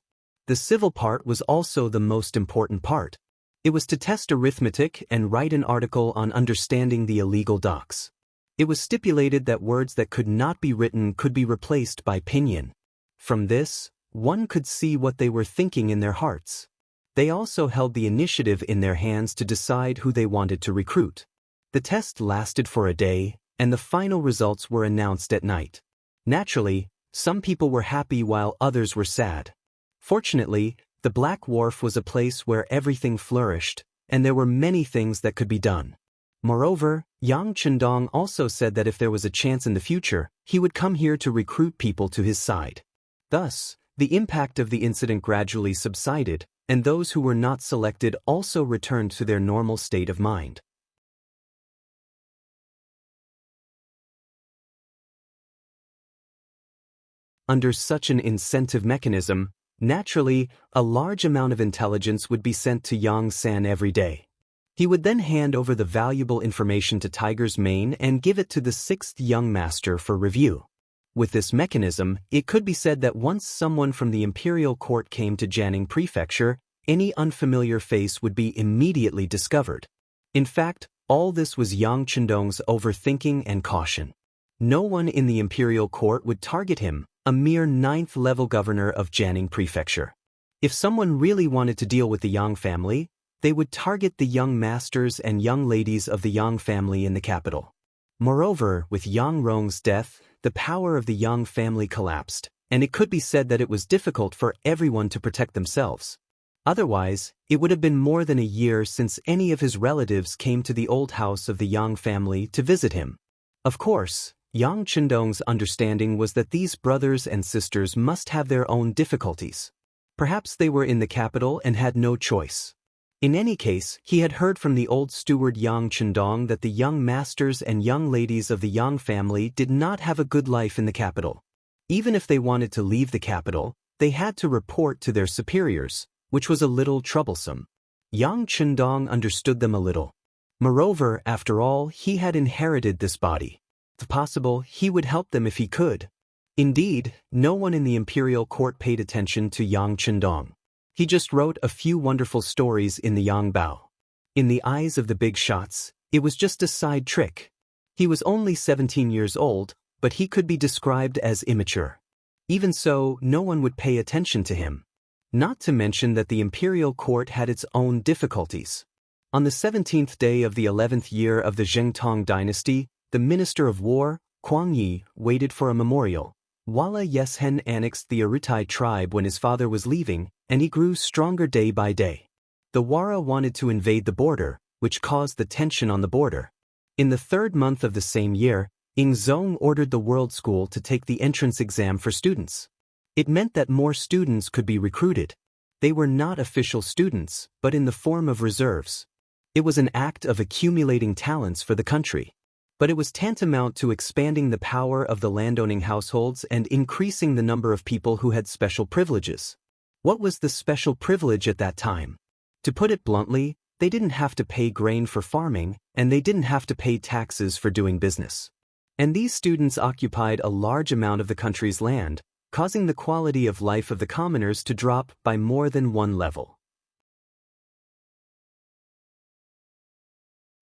A: The civil part was also the most important part. It was to test arithmetic and write an article on understanding the illegal docks. It was stipulated that words that could not be written could be replaced by pinyin. From this, one could see what they were thinking in their hearts. They also held the initiative in their hands to decide who they wanted to recruit. The test lasted for a day, and the final results were announced at night. Naturally, some people were happy while others were sad. Fortunately, the Black Wharf was a place where everything flourished, and there were many things that could be done. Moreover, Yang Chendong also said that if there was a chance in the future, he would come here to recruit people to his side. Thus, the impact of the incident gradually subsided, and those who were not selected also returned to their normal state of mind. Under such an incentive mechanism, naturally, a large amount of intelligence would be sent to Yang San every day. He would then hand over the valuable information to Tiger's Mane and give it to the 6th young master for review. With this mechanism, it could be said that once someone from the imperial court came to Jianing Prefecture, any unfamiliar face would be immediately discovered. In fact, all this was Yang Chendong's overthinking and caution. No one in the imperial court would target him, a mere 9th-level governor of Jianing Prefecture. If someone really wanted to deal with the Yang family, they would target the young masters and young ladies of the Yang family in the capital. Moreover, with Yang Rong's death, the power of the Yang family collapsed, and it could be said that it was difficult for everyone to protect themselves. Otherwise, it would have been more than a year since any of his relatives came to the old house of the Yang family to visit him. Of course, Yang Chendong's understanding was that these brothers and sisters must have their own difficulties. Perhaps they were in the capital and had no choice. In any case, he had heard from the old steward Yang Chendong that the young masters and young ladies of the Yang family did not have a good life in the capital. Even if they wanted to leave the capital, they had to report to their superiors, which was a little troublesome. Yang Chendong understood them a little. Moreover, after all, he had inherited this body. If possible, he would help them if he could. Indeed, no one in the imperial court paid attention to Yang Chendong. He just wrote a few wonderful stories in the Yang Bao. In the eyes of the big shots, it was just a side trick. He was only 17 years old, but he could be described as immature. Even so, no one would pay attention to him. Not to mention that the imperial court had its own difficulties. On the 17th day of the 11th year of the Zhengtong dynasty, the Minister of War, Kuang Yi, waited for a memorial. Wala Yeshen annexed the Arutai tribe when his father was leaving, and he grew stronger day by day. The Wara wanted to invade the border, which caused the tension on the border. In the 3rd month of the same year, Ingzong ordered the World School to take the entrance exam for students. It meant that more students could be recruited. They were not official students, but in the form of reserves. It was an act of accumulating talents for the country. But it was tantamount to expanding the power of the landowning households and increasing the number of people who had special privileges. What was the special privilege at that time? To put it bluntly, they didn't have to pay grain for farming, and they didn't have to pay taxes for doing business. And these students occupied a large amount of the country's land, causing the quality of life of the commoners to drop by more than one level.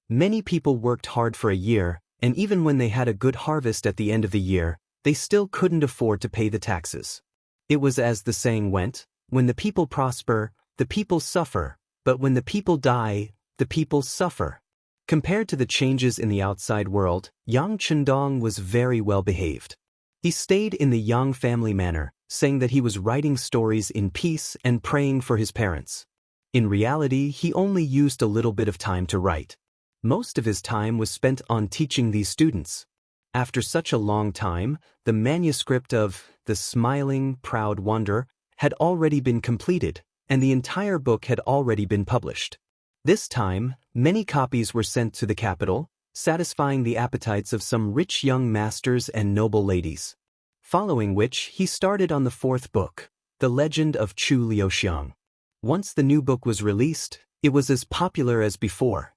A: Many people worked hard for a year, and even when they had a good harvest at the end of the year, they still couldn't afford to pay the taxes. It was as the saying went, when the people prosper, the people suffer, but when the people die, the people suffer. Compared to the changes in the outside world, Yang Chendong was very well behaved. He stayed in the Yang family manor, saying that he was writing stories in peace and praying for his parents. In reality, he only used a little bit of time to write. Most of his time was spent on teaching these students. After such a long time, the manuscript of The Smiling, Proud Wanderer had already been completed, and the entire book had already been published. This time, many copies were sent to the capital, satisfying the appetites of some rich young masters and noble ladies. Following which, he started on the 4th book, The Legend of Chu Liuxiang. Once the new book was released, it was as popular as before.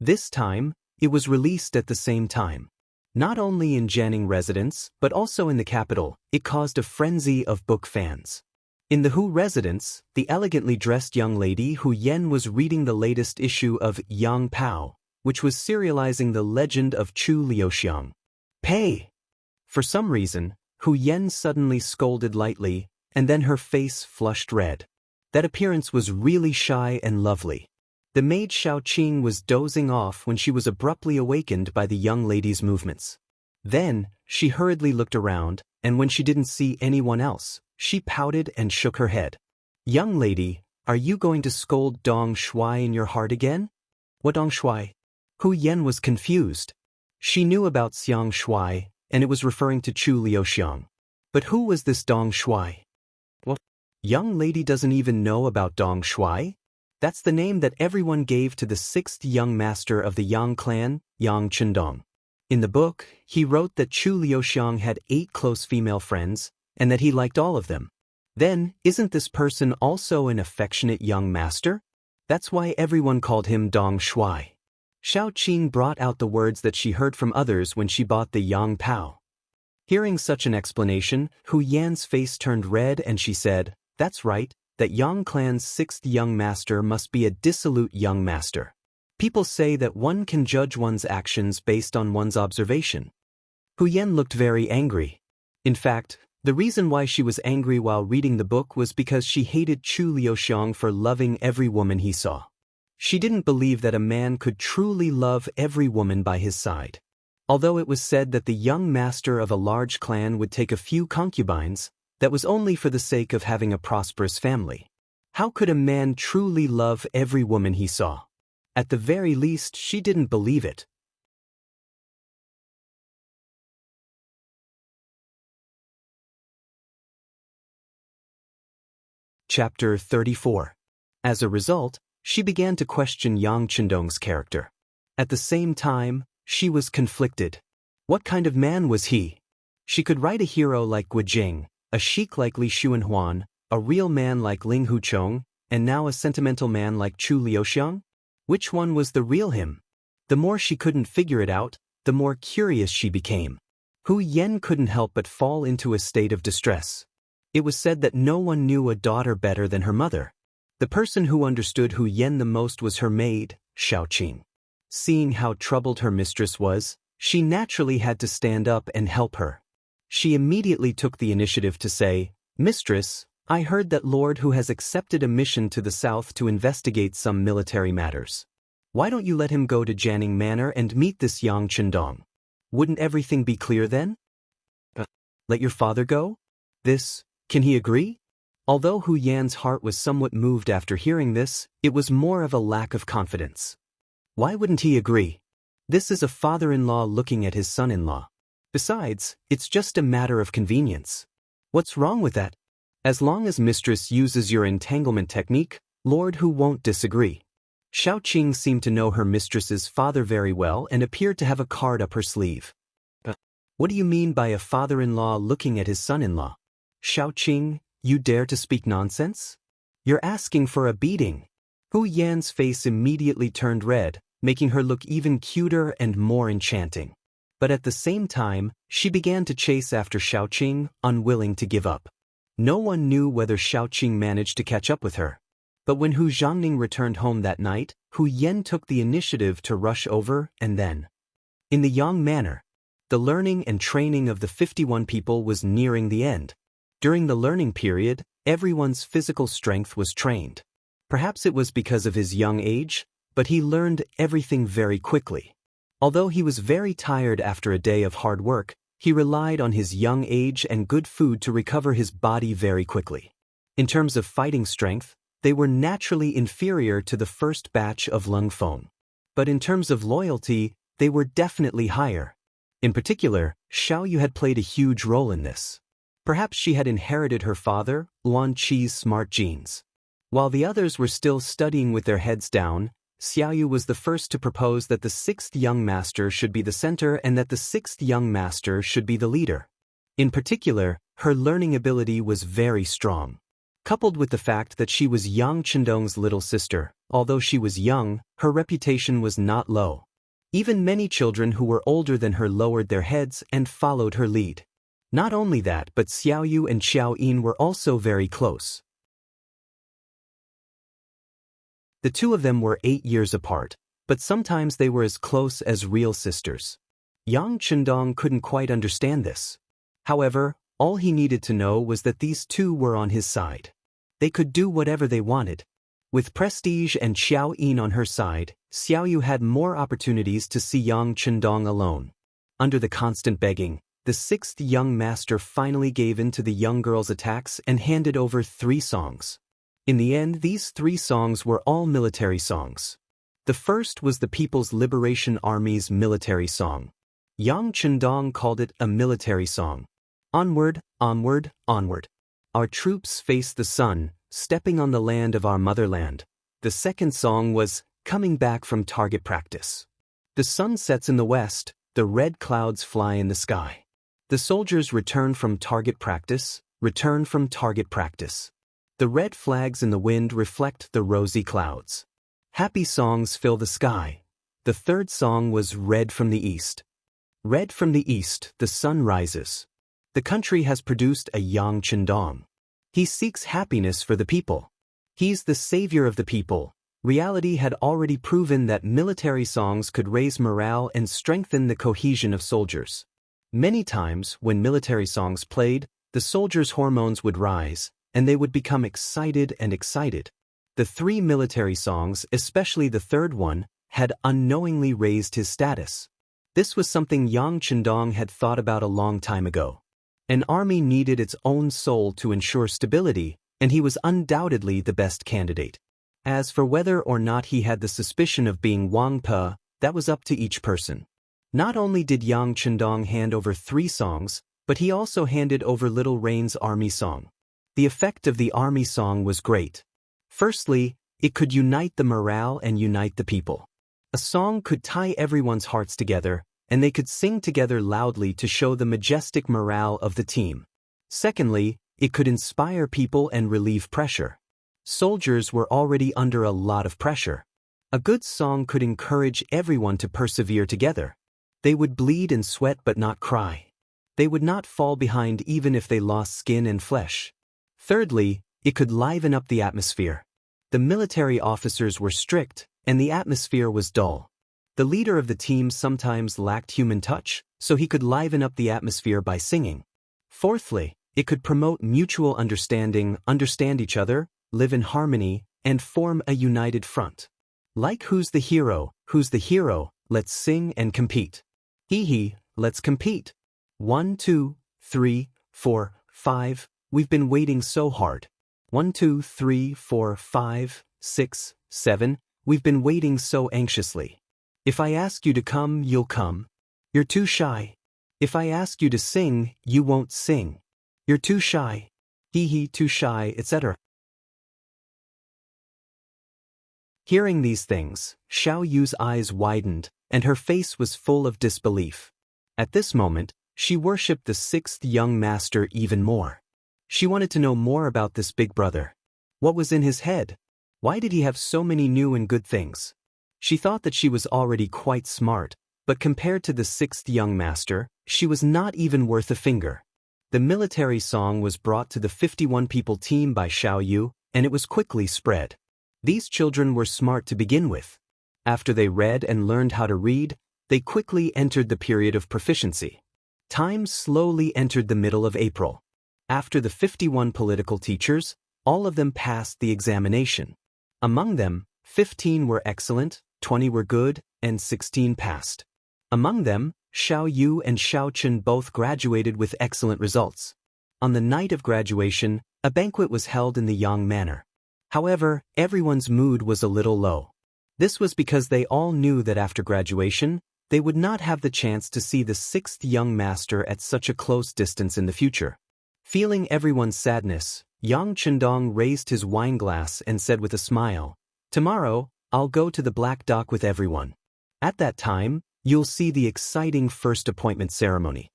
A: This time, it was released at the same time. Not only in Jianing residence, but also in the capital, it caused a frenzy of book fans. In the Hu residence, the elegantly dressed young lady Hu Yen was reading the latest issue of Yang Pao, which was serializing the legend of Chu Liuxiang. Pay! For some reason, Hu Yen suddenly scolded lightly, and then her face flushed red. That appearance was really shy and lovely. The maid Xiaoqing was dozing off when she was abruptly awakened by the young lady's movements. Then, she hurriedly looked around, and when she didn't see anyone else, she pouted and shook her head. "Young lady, are you going to scold Dong Shuai in your heart again?" "What Dong Shuai?" Hu Yen was confused. She knew about Xiang Shuai, and it was referring to Chu Liuxiang. But who was this Dong Shuai? What? Young lady doesn't even know about Dong Shuai? That's the name that everyone gave to the 6th young master of the Yang clan, Yang Chendong. In the book, he wrote that Chu Liuxiang had 8 close female friends, and that he liked all of them. Then, isn't this person also an affectionate young master? That's why everyone called him Dong Shuai. Xiaoqing brought out the words that she heard from others when she bought the Yang Pao. Hearing such an explanation, Hu Yan's face turned red and she said, "That's right. That Yang clan's 6th young master must be a dissolute young master. People say that one can judge one's actions based on one's observation." Hu Yan looked very angry. In fact, the reason why she was angry while reading the book was because she hated Chu Liuxiang for loving every woman he saw. She didn't believe that a man could truly love every woman by his side. Although it was said that the young master of a large clan would take a few concubines, that was only for the sake of having a prosperous family. How could a man truly love every woman he saw? At the very least, she didn't believe it. Chapter 34. As a result, she began to question Yang Chendong's character. At the same time, she was conflicted. What kind of man was he? She could write a hero like Guijing, a sheik like Li Xuanhuan, a real man like Ling Huchong, and now a sentimental man like Chu Liuxiang? Which one was the real him? The more she couldn't figure it out, the more curious she became. Hu Yen couldn't help but fall into a state of distress. It was said that no one knew a daughter better than her mother. The person who understood Hu Yen the most was her maid, Xiaoqing. Seeing how troubled her mistress was, she naturally had to stand up and help her. She immediately took the initiative to say, "Mistress, I heard that Lord Hu has accepted a mission to the south to investigate some military matters. Why don't you let him go to Jianing Manor and meet this Yang Chendong?" Wouldn't everything be clear then? Let your father go? Can he agree? Although Hu Yan's heart was somewhat moved after hearing this, it was more of a lack of confidence. Why wouldn't he agree? This is a father-in-law looking at his son-in-law. Besides, it's just a matter of convenience. What's wrong with that? As long as mistress uses your entanglement technique, Lord Hu won't disagree. Xiao Qing seemed to know her mistress's father very well and appeared to have a card up her sleeve. What do you mean by a father-in-law looking at his son-in-law? Xiao Qing, you dare to speak nonsense? You're asking for a beating. Hu Yan's face immediately turned red, making her look even cuter and more enchanting. But at the same time, she began to chase after Xiao Qing, unwilling to give up. No one knew whether Xiao Qing managed to catch up with her. But when Hu Zhangning returned home that night, Hu Yan took the initiative to rush over and then. In the Yang manner, the learning and training of the 51 people was nearing the end. During the learning period, everyone's physical strength was trained. Perhaps it was because of his young age, but he learned everything very quickly. Although he was very tired after a day of hard work, he relied on his young age and good food to recover his body very quickly. In terms of fighting strength, they were naturally inferior to the first batch of Lung Feng. But in terms of loyalty, they were definitely higher. In particular, Xiao Yu had played a huge role in this. Perhaps she had inherited her father, Luan Qi's smart genes. While the others were still studying with their heads down, Xiao Yu was the first to propose that the 6th young master should be the center and that the 6th young master should be the leader. In particular, her learning ability was very strong. Coupled with the fact that she was Yang Chendong's little sister, although she was young, her reputation was not low. Even many children who were older than her lowered their heads and followed her lead. Not only that, but Xiao Yu and Xiao Yin were also very close. The two of them were 8 years apart, but sometimes they were as close as real sisters. Yang Chendong couldn't quite understand this. However, all he needed to know was that these two were on his side. They could do whatever they wanted. With Prestige and Xiao Yin on her side, Xiao Yu had more opportunities to see Yang Chendong alone. Under the constant begging, the 6th young master finally gave in to the young girl's attacks and handed over 3 songs. In the end, these 3 songs were all military songs. The first was the People's Liberation Army's military song. Yang Chendong called it a military song. Onward, onward, onward. Our troops face the sun, stepping on the land of our motherland. The second song was Coming Back from Target Practice. The sun sets in the west, the red clouds fly in the sky. The soldiers return from target practice, return from target practice. The red flags in the wind reflect the rosy clouds. Happy songs fill the sky. The third song was Red from the East. Red from the East, the sun rises. The country has produced a Yang Chendong. He seeks happiness for the people. He's the savior of the people. Reality had already proven that military songs could raise morale and strengthen the cohesion of soldiers. Many times, when military songs played, the soldiers' hormones would rise, and they would become excited and excited. The 3 military songs, especially the third one, had unknowingly raised his status. This was something Yang Chendong had thought about a long time ago. An army needed its own soul to ensure stability, and he was undoubtedly the best candidate. As for whether or not he had the suspicion of being Wang Pe, that was up to each person. Not only did Yang Chendong hand over 3 songs, but he also handed over Little Rain's army song. The effect of the army song was great. Firstly, it could unite the morale and unite the people. A song could tie everyone's hearts together, and they could sing together loudly to show the majestic morale of the team. Secondly, it could inspire people and relieve pressure. Soldiers were already under a lot of pressure. A good song could encourage everyone to persevere together. They would bleed and sweat but not cry. They would not fall behind even if they lost skin and flesh. Thirdly, it could liven up the atmosphere. The military officers were strict, and the atmosphere was dull. The leader of the team sometimes lacked human touch, so he could liven up the atmosphere by singing. Fourthly, it could promote mutual understanding, understand each other, live in harmony, and form a united front. Like Who's the Hero, let's sing and compete. Hee hee, let's compete. 1, 2, 3, 4, 5, we've been waiting so hard. 1, 2, 3, 4, 5, 6, 7, we've been waiting so anxiously. If I ask you to come, you'll come. You're too shy. If I ask you to sing, you won't sing. You're too shy. He, too shy, etc. Hearing these things, Xiao Yu's eyes widened, and her face was full of disbelief. At this moment, she worshipped the sixth young master even more. She wanted to know more about this big brother. What was in his head? Why did he have so many new and good things? She thought that she was already quite smart, but compared to the sixth young master, she was not even worth a finger. The military song was brought to the 51-people team by Xiao Yu, and it was quickly spread. These children were smart to begin with. After they read and learned how to read, they quickly entered the period of proficiency. Time slowly entered the middle of April. After the 51 political teachers, all of them passed the examination. Among them, 15 were excellent, 20 were good, and 16 passed. Among them, Xiao Yu and Xiao Chen both graduated with excellent results. On the night of graduation, a banquet was held in the Yang manor. However, everyone's mood was a little low. This was because they all knew that after graduation, they would not have the chance to see the sixth young master at such a close distance in the future. Feeling everyone's sadness, Yang Chendong raised his wine glass and said with a smile, "Tomorrow, I'll go to the Black Dock with everyone. At that time, you'll see the exciting first appointment ceremony."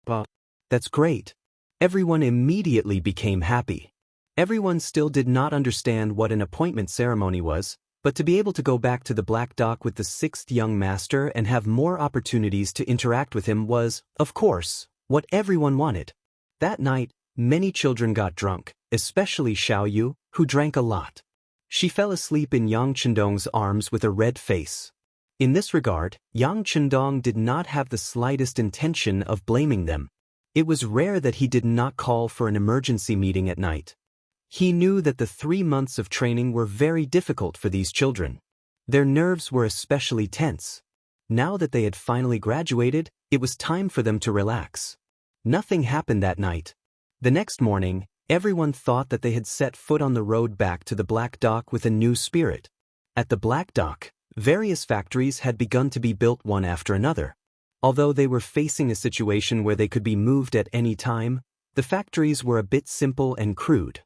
A: Well, that's great. Everyone immediately became happy. Everyone still did not understand what an appointment ceremony was, but to be able to go back to the Black Dock with the sixth young master and have more opportunities to interact with him was, of course, what everyone wanted. That night, many children got drunk, especially Xiao Yu, who drank a lot. She fell asleep in Yang Chendong's arms with a red face. In this regard, Yang Chendong did not have the slightest intention of blaming them. It was rare that he did not call for an emergency meeting at night. He knew that the 3 months of training were very difficult for these children. Their nerves were especially tense. Now that they had finally graduated, it was time for them to relax. Nothing happened that night. The next morning, everyone thought that they had set foot on the road back to the Black Dock with a new spirit. At the Black Dock, various factories had begun to be built one after another. Although they were facing a situation where they could be moved at any time, the factories were a bit simple and crude.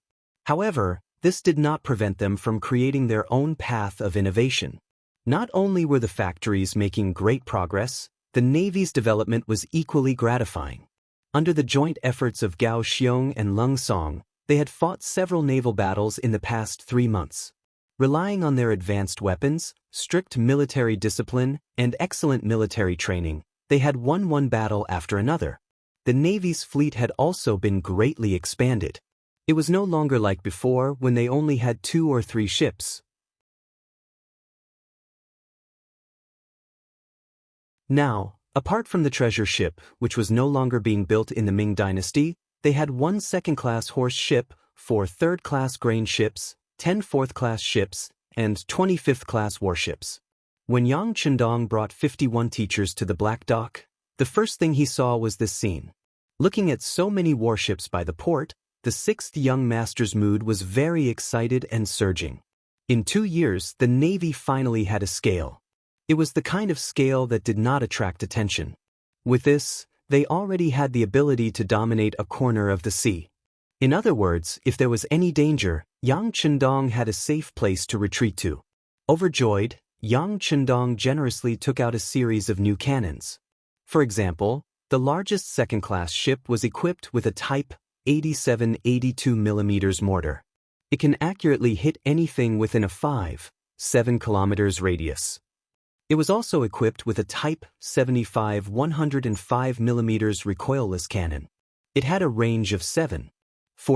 A: However, this did not prevent them from creating their own path of innovation. Not only were the factories making great progress, the Navy's development was equally gratifying. Under the joint efforts of Gao Xiong and Leng Song, they had fought several naval battles in the past 3 months. Relying on their advanced weapons, strict military discipline, and excellent military training, they had won one battle after another. The Navy's fleet had also been greatly expanded. It was no longer like before when they only had 2 or 3 ships. Now, apart from the treasure ship, which was no longer being built in the Ming Dynasty, they had 1 second-class horse ship, 4 third-class grain ships, 10 fourth-class ships, and 20 fifth-class warships. When Yang Chendong brought 51 teachers to the Black Dock, the first thing he saw was this scene. Looking at so many warships by the port, the sixth young master's mood was very excited and surging. In 2 years, the Navy finally had a scale. It was the kind of scale that did not attract attention. With this, they already had the ability to dominate a corner of the sea. In other words, if there was any danger, Yang Chendong had a safe place to retreat to. Overjoyed, Yang Chendong generously took out a series of new cannons. For example, the largest second-class ship was equipped with a Type 87-82 mm mortar. It can accurately hit anything within a 5-7 kilometers radius. It was also equipped with a Type 75 105 mm recoilless cannon. It had a range of 7-4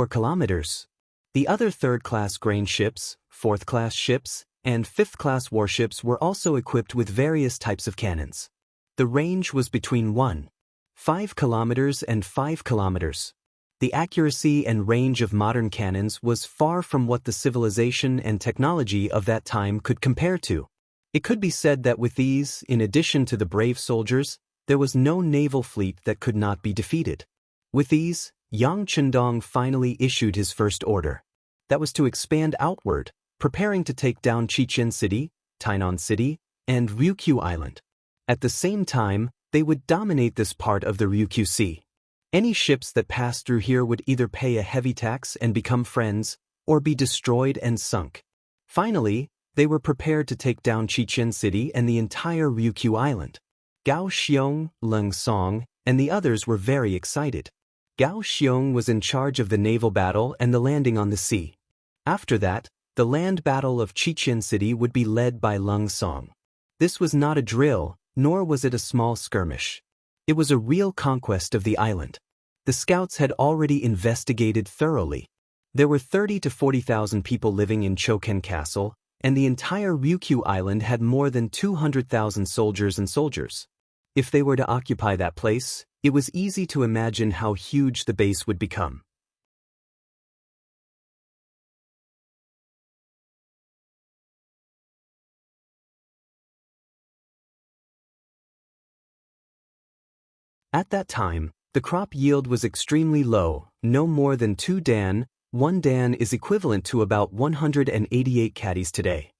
A: kilometers. The other third-class grain ships, fourth-class ships, and fifth-class warships were also equipped with various types of cannons. The range was between 1.5 kilometers and 5 kilometers. The accuracy and range of modern cannons was far from what the civilization and technology of that time could compare to. It could be said that with these, in addition to the brave soldiers, There was no naval fleet that could not be defeated. With these, Yang Chendong finally issued his first order. That was to expand outward, preparing to take down Chichen City, Tainan City, and Ryukyu Island. At the same time, they would dominate this part of the Ryukyu Sea. Any ships that passed through here would either pay a heavy tax and become friends, or be destroyed and sunk. Finally, they were prepared to take down Chichen City and the entire Ryukyu Island. Gao Xiong, Leng Song, and the others were very excited. Gao Xiong was in charge of the naval battle and the landing on the sea. After that, the land battle of Chichen City would be led by Leng Song. This was not a drill, nor was it a small skirmish. It was a real conquest of the island. The scouts had already investigated thoroughly. There were 30 to 40,000 people living in Choken Castle, and the entire Ryukyu Island had more than 200,000 soldiers. If they were to occupy that place, it was easy to imagine how huge the base would become. At that time, the crop yield was extremely low, no more than 2 dan. 1 dan is equivalent to about 188 caddies today.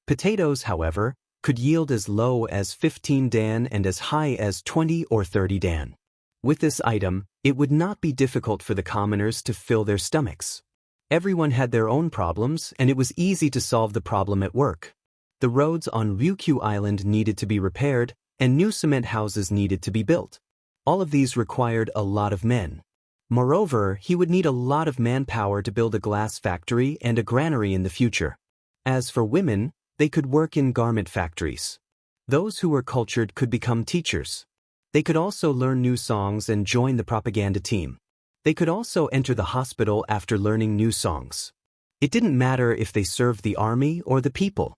A: Potatoes, however, could yield as low as 15 dan and as high as 20 or 30 dan. With this item, it would not be difficult for the commoners to fill their stomachs. Everyone had their own problems, and it was easy to solve the problem at work. The roads on Ryukyu Island needed to be repaired, and new cement houses needed to be built. All of these required a lot of men. Moreover, he would need a lot of manpower to build a glass factory and a granary in the future. As for women, they could work in garment factories. Those who were cultured could become teachers. They could also learn new songs and join the propaganda team. They could also enter the hospital after learning new songs. It didn't matter if they served the army or the people.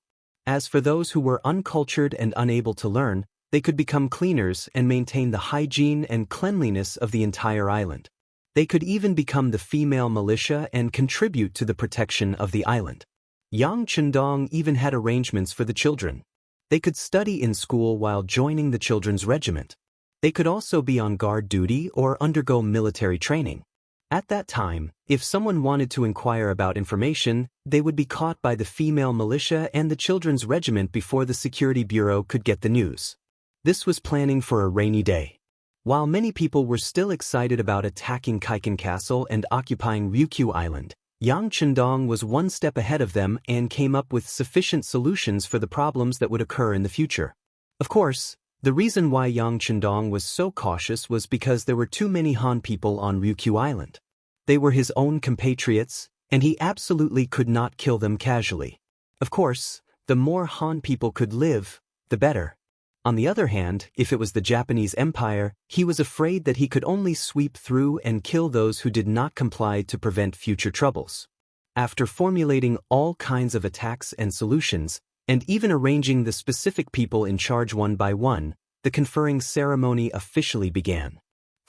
A: As for those who were uncultured and unable to learn, they could become cleaners and maintain the hygiene and cleanliness of the entire island. They could even become the female militia and contribute to the protection of the island. Yang Chendong even had arrangements for the children. They could study in school while joining the children's regiment. They could also be on guard duty or undergo military training. At that time, if someone wanted to inquire about information, they would be caught by the female militia and the children's regiment before the security bureau could get the news. This was planning for a rainy day. While many people were still excited about attacking Kaiken Castle and occupying Ryukyu Island, Yang Chendong was one step ahead of them and came up with sufficient solutions for the problems that would occur in the future. Of course, the reason why Yang Chendong was so cautious was because there were too many Han people on Ryukyu Island. They were his own compatriots, and he absolutely could not kill them casually. Of course, the more Han people could live, the better. On the other hand, if it was the Japanese Empire, he was afraid that he could only sweep through and kill those who did not comply to prevent future troubles. After formulating all kinds of attacks and solutions, and even arranging the specific people in charge one by one, the conferring ceremony officially began.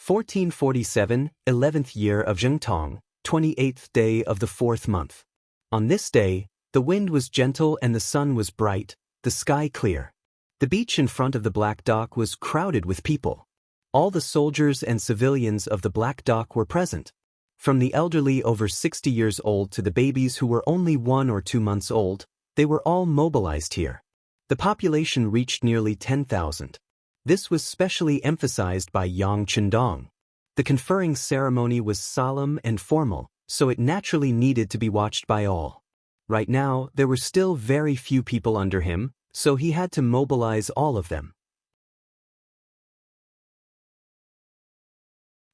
A: 1447, 11th year of Zhengtong, 28th day of the 4th month. On this day, the wind was gentle and the sun was bright, the sky clear. The beach in front of the Black Dock was crowded with people. All the soldiers and civilians of the Black Dock were present. From the elderly over 60 years old to the babies who were only 1 or 2 months old, they were all mobilized here. The population reached nearly 10,000. This was specially emphasized by Yang Chendong. The conferring ceremony was solemn and formal, so it naturally needed to be watched by all. Right now, there were still very few people under him, so he had to mobilize all of them.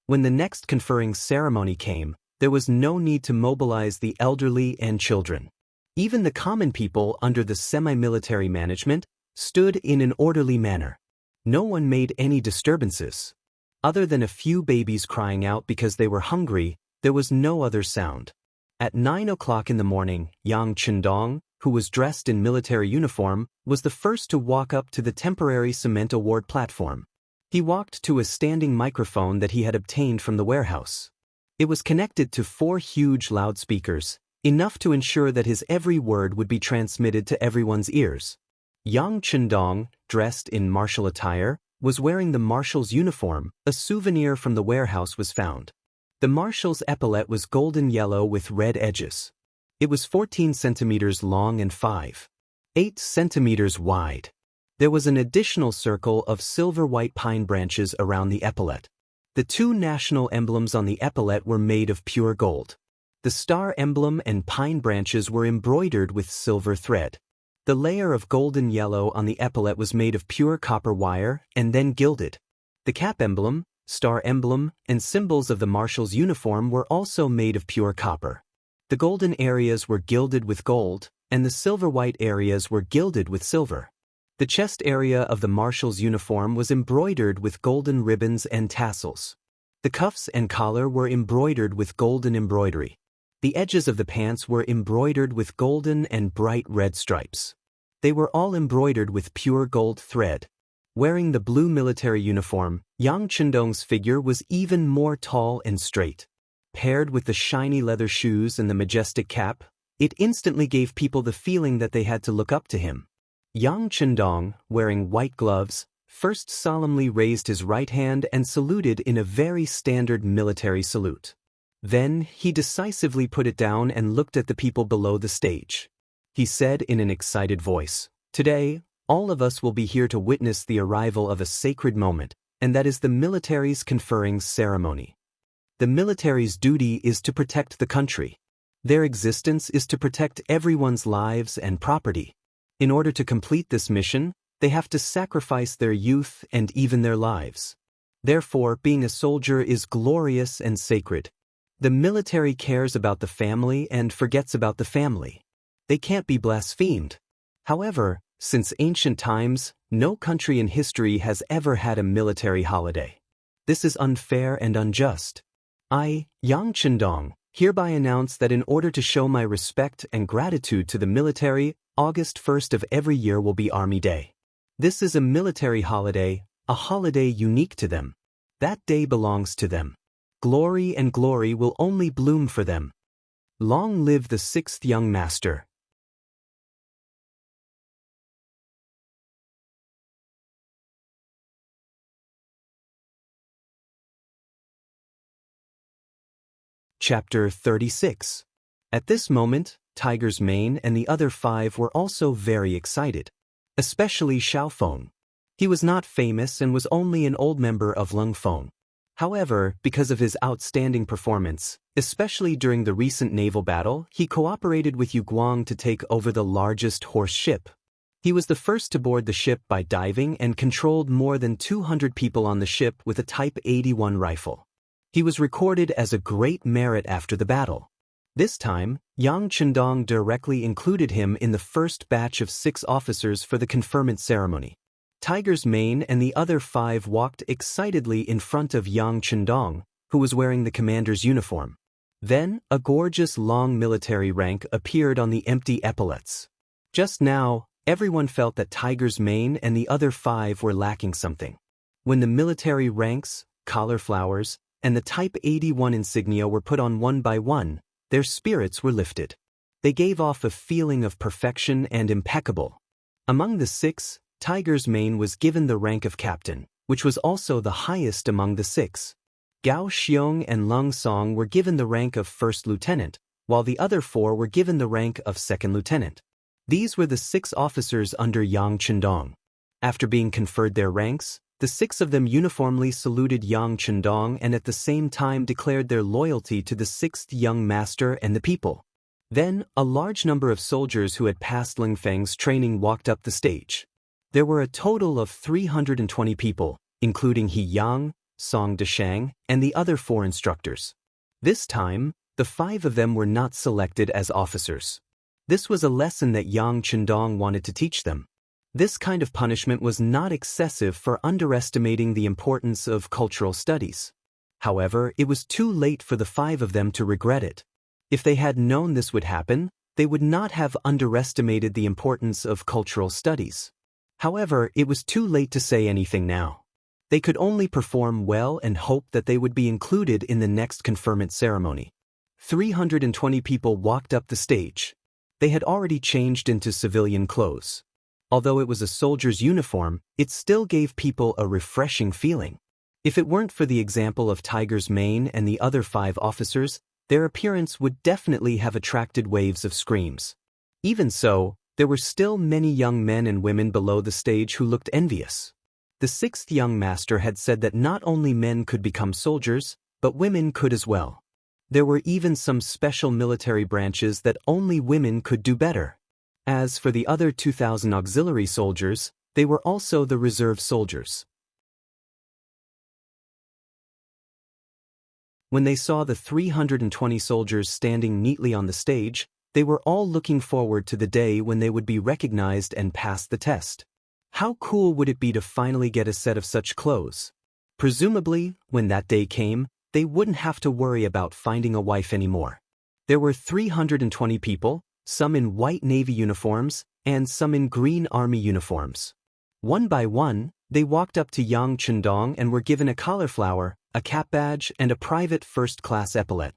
A: When the next conferring ceremony came, there was no need to mobilize the elderly and children. Even the common people under the semi-military management stood in an orderly manner. No one made any disturbances. Other than a few babies crying out because they were hungry, there was no other sound. At 9 o'clock in the morning, Yang Chendong, who was dressed in military uniform, was the first to walk up to the temporary cement award platform. He walked to a standing microphone that he had obtained from the warehouse. It was connected to 4 huge loudspeakers, enough to ensure that his every word would be transmitted to everyone's ears. Yang Chendong, dressed in martial attire, was wearing the marshal's uniform. A souvenir from the warehouse was found. The marshal's epaulet was golden yellow with red edges. It was 14 centimeters long and 5.8 centimeters wide. There was an additional circle of silver-white pine branches around the epaulet. The two national emblems on the epaulet were made of pure gold. The star emblem and pine branches were embroidered with silver thread. The layer of golden yellow on the epaulet was made of pure copper wire and then gilded. The cap emblem, star emblem, and symbols of the marshal's uniform were also made of pure copper. The golden areas were gilded with gold, and the silver-white areas were gilded with silver. The chest area of the marshal's uniform was embroidered with golden ribbons and tassels. The cuffs and collar were embroidered with golden embroidery. The edges of the pants were embroidered with golden and bright red stripes. They were all embroidered with pure gold thread. Wearing the blue military uniform, Yang Chendong's figure was even more tall and straight. Paired with the shiny leather shoes and the majestic cap, it instantly gave people the feeling that they had to look up to him. Yang Chendong, wearing white gloves, first solemnly raised his right hand and saluted in a very standard military salute. Then, he decisively put it down and looked at the people below the stage. He said in an excited voice, "Today, all of us will be here to witness the arrival of a sacred moment, and that is the military's conferring ceremony. The military's duty is to protect the country. Their existence is to protect everyone's lives and property. In order to complete this mission, they have to sacrifice their youth and even their lives. Therefore, being a soldier is glorious and sacred. The military cares about the family and forgets about the family. They can't be blasphemed. However, since ancient times, no country in history has ever had a military holiday. This is unfair and unjust. I, Yang Chendong, hereby announce that in order to show my respect and gratitude to the military, August 1st of every year will be Army Day. This is a military holiday, a holiday unique to them. That day belongs to them. Glory and glory will only bloom for them. Long live the sixth young master." Chapter 36. At this moment, Tiger's Mane and the other 5 were also very excited. Especially Xiaofeng. He was not famous and was only an old member of Lungfeng. However, because of his outstanding performance, especially during the recent naval battle, he cooperated with Yu Guang to take over the largest horse ship. He was the first to board the ship by diving and controlled more than 200 people on the ship with a Type 81 rifle. He was recorded as a great merit after the battle. This time, Yang Chendong directly included him in the first batch of 6 officers for the conferment ceremony. Tiger's Mane and the other 5 walked excitedly in front of Yang Chendong, who was wearing the commander's uniform. Then, a gorgeous long military rank appeared on the empty epaulets. Just now, everyone felt that Tiger's Mane and the other 5 were lacking something. When the military ranks, collar flowers, and the Type 81 insignia were put on one by one, their spirits were lifted. They gave off a feeling of perfection and impeccable. Among the 6, Tiger's Mane was given the rank of captain, which was also the highest among the 6. Gao Xiong and Lung Song were given the rank of first lieutenant, while the other 4 were given the rank of second lieutenant. These were the 6 officers under Yang Chendong. After being conferred their ranks, the 6 of them uniformly saluted Yang Chendong and at the same time declared their loyalty to the 6th young master and the people. Then, a large number of soldiers who had passed Ling Feng's training walked up the stage. There were a total of 320 people, including He Yang, Song Deshang, and the other 4 instructors. This time, the 5 of them were not selected as officers. This was a lesson that Yang Chendong wanted to teach them. This kind of punishment was not excessive for underestimating the importance of cultural studies. However, it was too late for the 5 of them to regret it. If they had known this would happen, they would not have underestimated the importance of cultural studies. However, it was too late to say anything now. They could only perform well and hope that they would be included in the next conferment ceremony. 320 people walked up the stage. They had already changed into civilian clothes. Although it was a soldier's uniform, it still gave people a refreshing feeling. If it weren't for the example of Tiger's mane and the other 5 officers, their appearance would definitely have attracted waves of screams. Even so, there were still many young men and women below the stage who looked envious. The 6th young master had said that not only men could become soldiers, but women could as well. There were even some special military branches that only women could do better. As for the other 2,000 auxiliary soldiers, they were also the reserve soldiers. When they saw the 320 soldiers standing neatly on the stage, they were all looking forward to the day when they would be recognized and pass the test. How cool would it be to finally get a set of such clothes? Presumably, when that day came, they wouldn't have to worry about finding a wife anymore. There were 320 people, some in white Navy uniforms, and some in green Army uniforms. One by one, they walked up to Yang Chendong and were given a cauliflower, a cap badge, and a private first-class epaulet.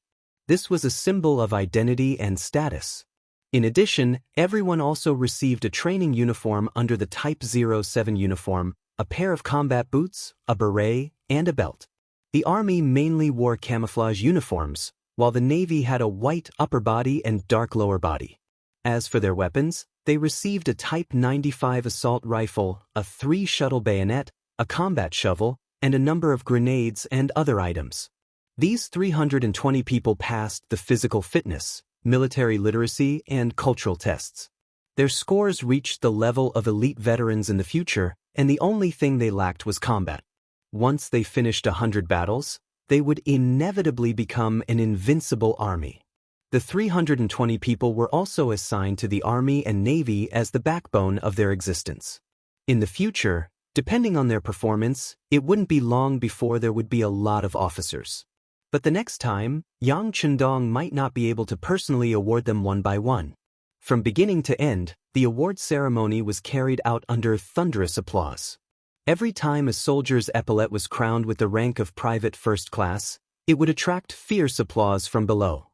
A: This was a symbol of identity and status. In addition, everyone also received a training uniform under the Type 07 uniform, a pair of combat boots, a beret, and a belt. The Army mainly wore camouflage uniforms, while the Navy had a white upper body and dark lower body. As for their weapons, they received a Type 95 assault rifle, a 3-shuttle bayonet, a combat shovel, and a number of grenades and other items. These 320 people passed the physical fitness, military literacy, and cultural tests. Their scores reached the level of elite veterans in the future, and the only thing they lacked was combat. Once they finished 100 battles, they would inevitably become an invincible army. The 320 people were also assigned to the Army and Navy as the backbone of their existence. In the future, depending on their performance, it wouldn't be long before there would be a lot of officers. But the next time, Yang Chendong might not be able to personally award them one by one. From beginning to end, the award ceremony was carried out under thunderous applause. Every time a soldier's epaulet was crowned with the rank of private first class, it would attract fierce applause from below.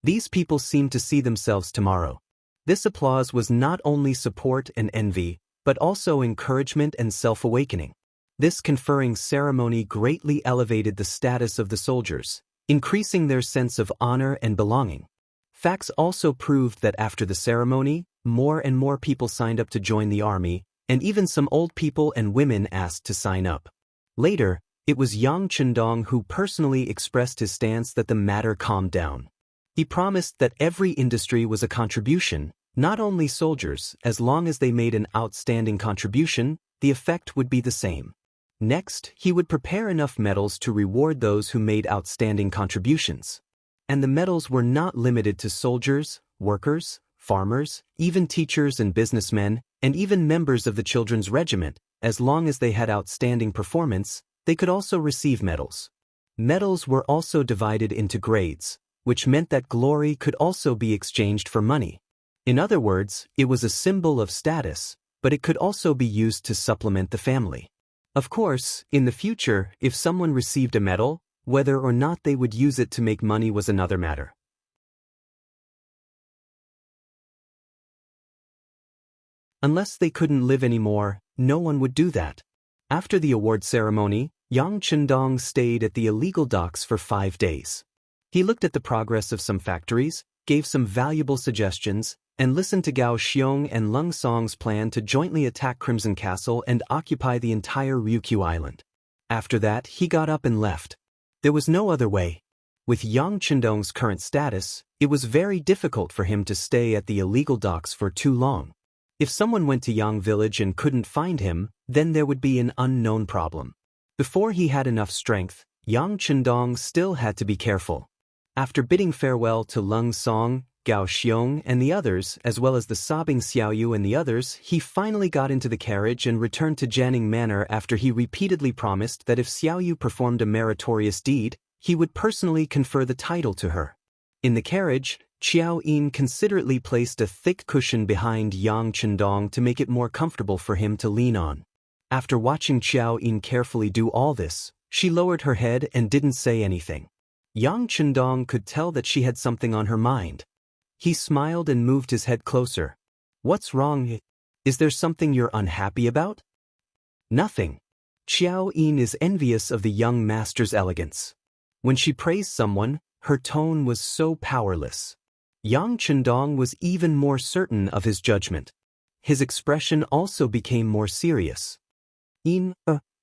A: These people seemed to see themselves tomorrow. This applause was not only support and envy, but also encouragement and self-awakening. This conferring ceremony greatly elevated the status of the soldiers, increasing their sense of honor and belonging. Facts also proved that after the ceremony, more and more people signed up to join the army, and even some old people and women asked to sign up. Later, it was Yang Chendong who personally expressed his stance that the matter calmed down. He promised that every industry was a contribution, not only soldiers. As long as they made an outstanding contribution, the effect would be the same. Next, he would prepare enough medals to reward those who made outstanding contributions. And the medals were not limited to soldiers, workers, farmers, even teachers and businessmen, and even members of the children's regiment. As long as they had outstanding performance, they could also receive medals. Medals were also divided into grades, which meant that glory could also be exchanged for money. In other words, it was a symbol of status, but it could also be used to supplement the family. Of course, in the future, if someone received a medal, whether or not they would use it to make money was another matter. Unless they couldn't live anymore, no one would do that. After the award ceremony, Yang Chendong stayed at the illegal docks for 5 days. He looked at the progress of some factories, gave some valuable suggestions, and listened to Gao Xiong and Lung Song's plan to jointly attack Crimson Castle and occupy the entire Ryukyu Island. After that, he got up and left. There was no other way. With Yang Chendong's current status, it was very difficult for him to stay at the illegal docks for too long. If someone went to Yang Village and couldn't find him, then there would be an unknown problem. Before he had enough strength, Yang Chendong still had to be careful. After bidding farewell to Lung Song, Gao Xiong, and the others, as well as the sobbing Xiaoyu and the others, he finally got into the carriage and returned to Jianing Manor after he repeatedly promised that if Xiaoyu performed a meritorious deed, he would personally confer the title to her. In the carriage, Qiao Yin considerately placed a thick cushion behind Yang Chendong to make it more comfortable for him to lean on. After watching Qiao Yin carefully do all this, she lowered her head and didn't say anything. Yang Chendong could tell that she had something on her mind. He smiled and moved his head closer. "What's wrong?" Is there something you're unhappy about? Nothing. Xiao Yin is envious of the young master's elegance. When she praised someone, her tone was so powerless. Yang Chendong was even more certain of his judgment. His expression also became more serious. Yin,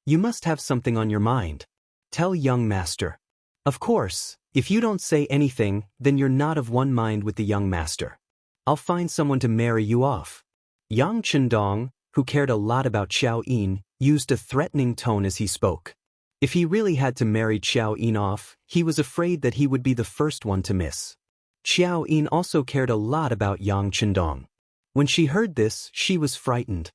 A: you must have something on your mind. Tell young master. Of course, if you don't say anything, then you're not of one mind with the young master. I'll find someone to marry you off. Yang Chendong, who cared a lot about Xiao Yin, used a threatening tone as he spoke. If he really had to marry Xiao Yin off, he was afraid that he would be the first one to miss. Xiao Yin also cared a lot about Yang Chendong. When she heard this, she was frightened.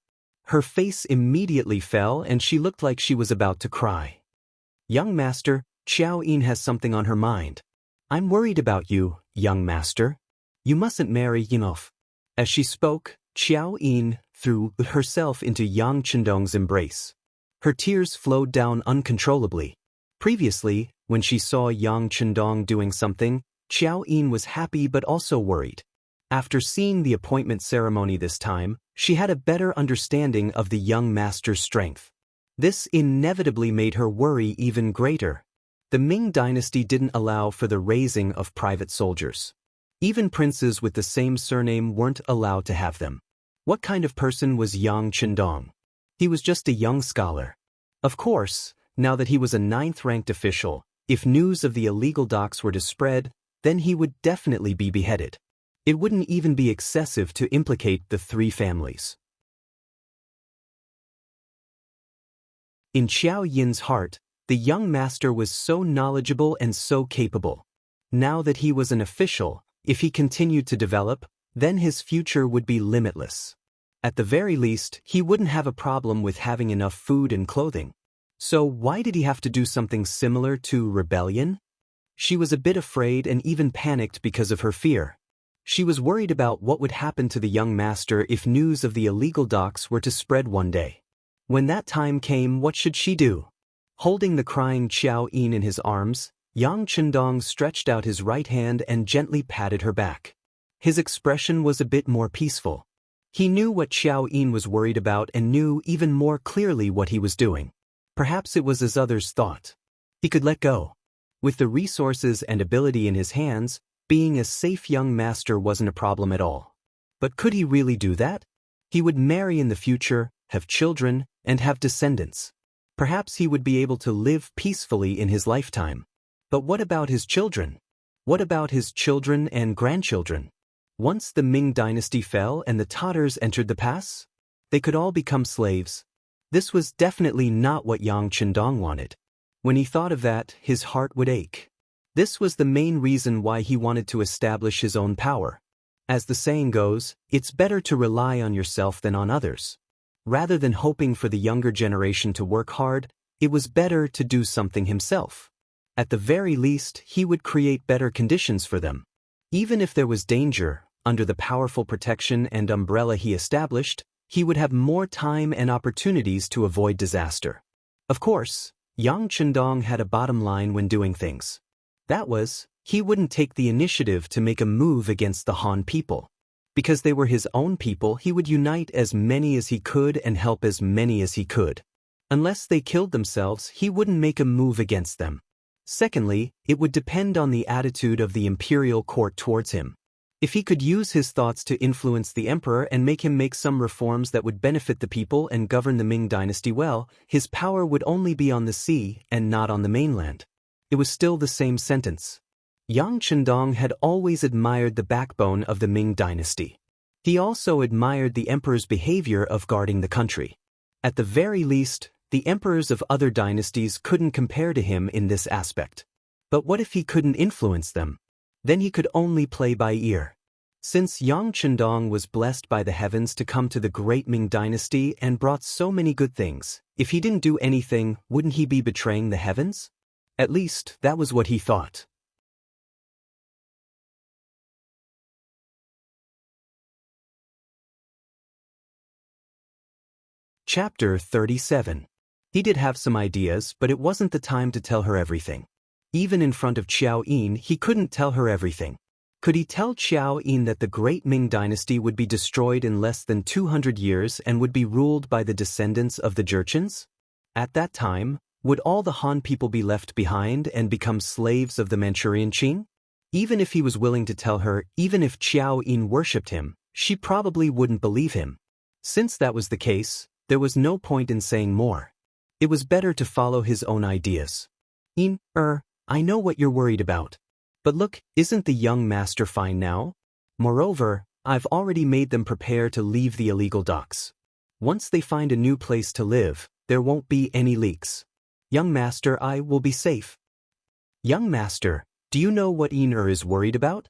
A: Her face immediately fell and she looked like she was about to cry. Young master, Xiao Yin has something on her mind. I'm worried about you, young master. You mustn't marry Yin off. As she spoke, Xiao Yin threw herself into Yang Chendong's embrace. Her tears flowed down uncontrollably. Previously, when she saw Yang Chendong doing something, Xiao Yin was happy but also worried. After seeing the appointment ceremony this time, she had a better understanding of the young master's strength. This inevitably made her worry even greater. The Ming dynasty didn't allow for the raising of private soldiers. Even princes with the same surname weren't allowed to have them. What kind of person was Yang Chendong? He was just a young scholar. Of course, now that he was a 9th-ranked official, if news of the illegal docks were to spread, then he would definitely be beheaded. It wouldn't even be excessive to implicate the 3 families. In Xiao Yin's heart, the young master was so knowledgeable and so capable. Now that he was an official, if he continued to develop, then his future would be limitless. At the very least, he wouldn't have a problem with having enough food and clothing. So why did he have to do something similar to rebellion? She was a bit afraid and even panicked because of her fear. She was worried about what would happen to the young master if news of the illegal docks were to spread one day. When that time came, what should she do? Holding the crying Xiao Yin in his arms, Yang Chendong stretched out his right hand and gently patted her back. His expression was a bit more peaceful. He knew what Xiao Yin was worried about and knew even more clearly what he was doing. Perhaps it was as others thought. He could let go. With the resources and ability in his hands, being a safe young master wasn't a problem at all. But could he really do that? He would marry in the future, have children, and have descendants. Perhaps he would be able to live peacefully in his lifetime. But what about his children? What about his children and grandchildren? Once the Ming dynasty fell and the Tatars entered the pass, they could all become slaves. This was definitely not what Yang Chendong wanted. When he thought of that, his heart would ache. This was the main reason why he wanted to establish his own power. As the saying goes, it's better to rely on yourself than on others. Rather than hoping for the younger generation to work hard, it was better to do something himself. At the very least, he would create better conditions for them. Even if there was danger, under the powerful protection and umbrella he established, he would have more time and opportunities to avoid disaster. Of course, Yang Chendong had a bottom line when doing things. That was, he wouldn't take the initiative to make a move against the Han people. Because they were his own people, he would unite as many as he could and help as many as he could. Unless they killed themselves, he wouldn't make a move against them. Secondly, it would depend on the attitude of the imperial court towards him. If he could use his thoughts to influence the emperor and make him make some reforms that would benefit the people and govern the Ming dynasty well, his power would only be on the sea and not on the mainland. It was still the same sentence. Yang Chendong had always admired the backbone of the Ming dynasty. He also admired the emperor's behavior of guarding the country. At the very least, the emperors of other dynasties couldn't compare to him in this aspect. But what if he couldn't influence them? Then he could only play by ear. Since Yang Chendong was blessed by the heavens to come to the great Ming dynasty and brought so many good things, if he didn't do anything, wouldn't he be betraying the heavens? At least, that was what he thought. Chapter 37. He did have some ideas, but it wasn't the time to tell her everything. Even in front of Xiao Yin, he couldn't tell her everything. Could he tell Qiao Yin that the great Ming dynasty would be destroyed in less than 200 years and would be ruled by the descendants of the Jurchens? At that time, would all the Han people be left behind and become slaves of the Manchurian Qing? Even if he was willing to tell her, even if Qiao Yin worshipped him, she probably wouldn't believe him. Since that was the case, there was no point in saying more. It was better to follow his own ideas. Yin, I know what you're worried about. But look, isn't the young master fine now? Moreover, I've already made them prepare to leave the illegal docks. Once they find a new place to live, there won't be any leaks. Young master, I will be safe. Young master, do you know what Yin is worried about?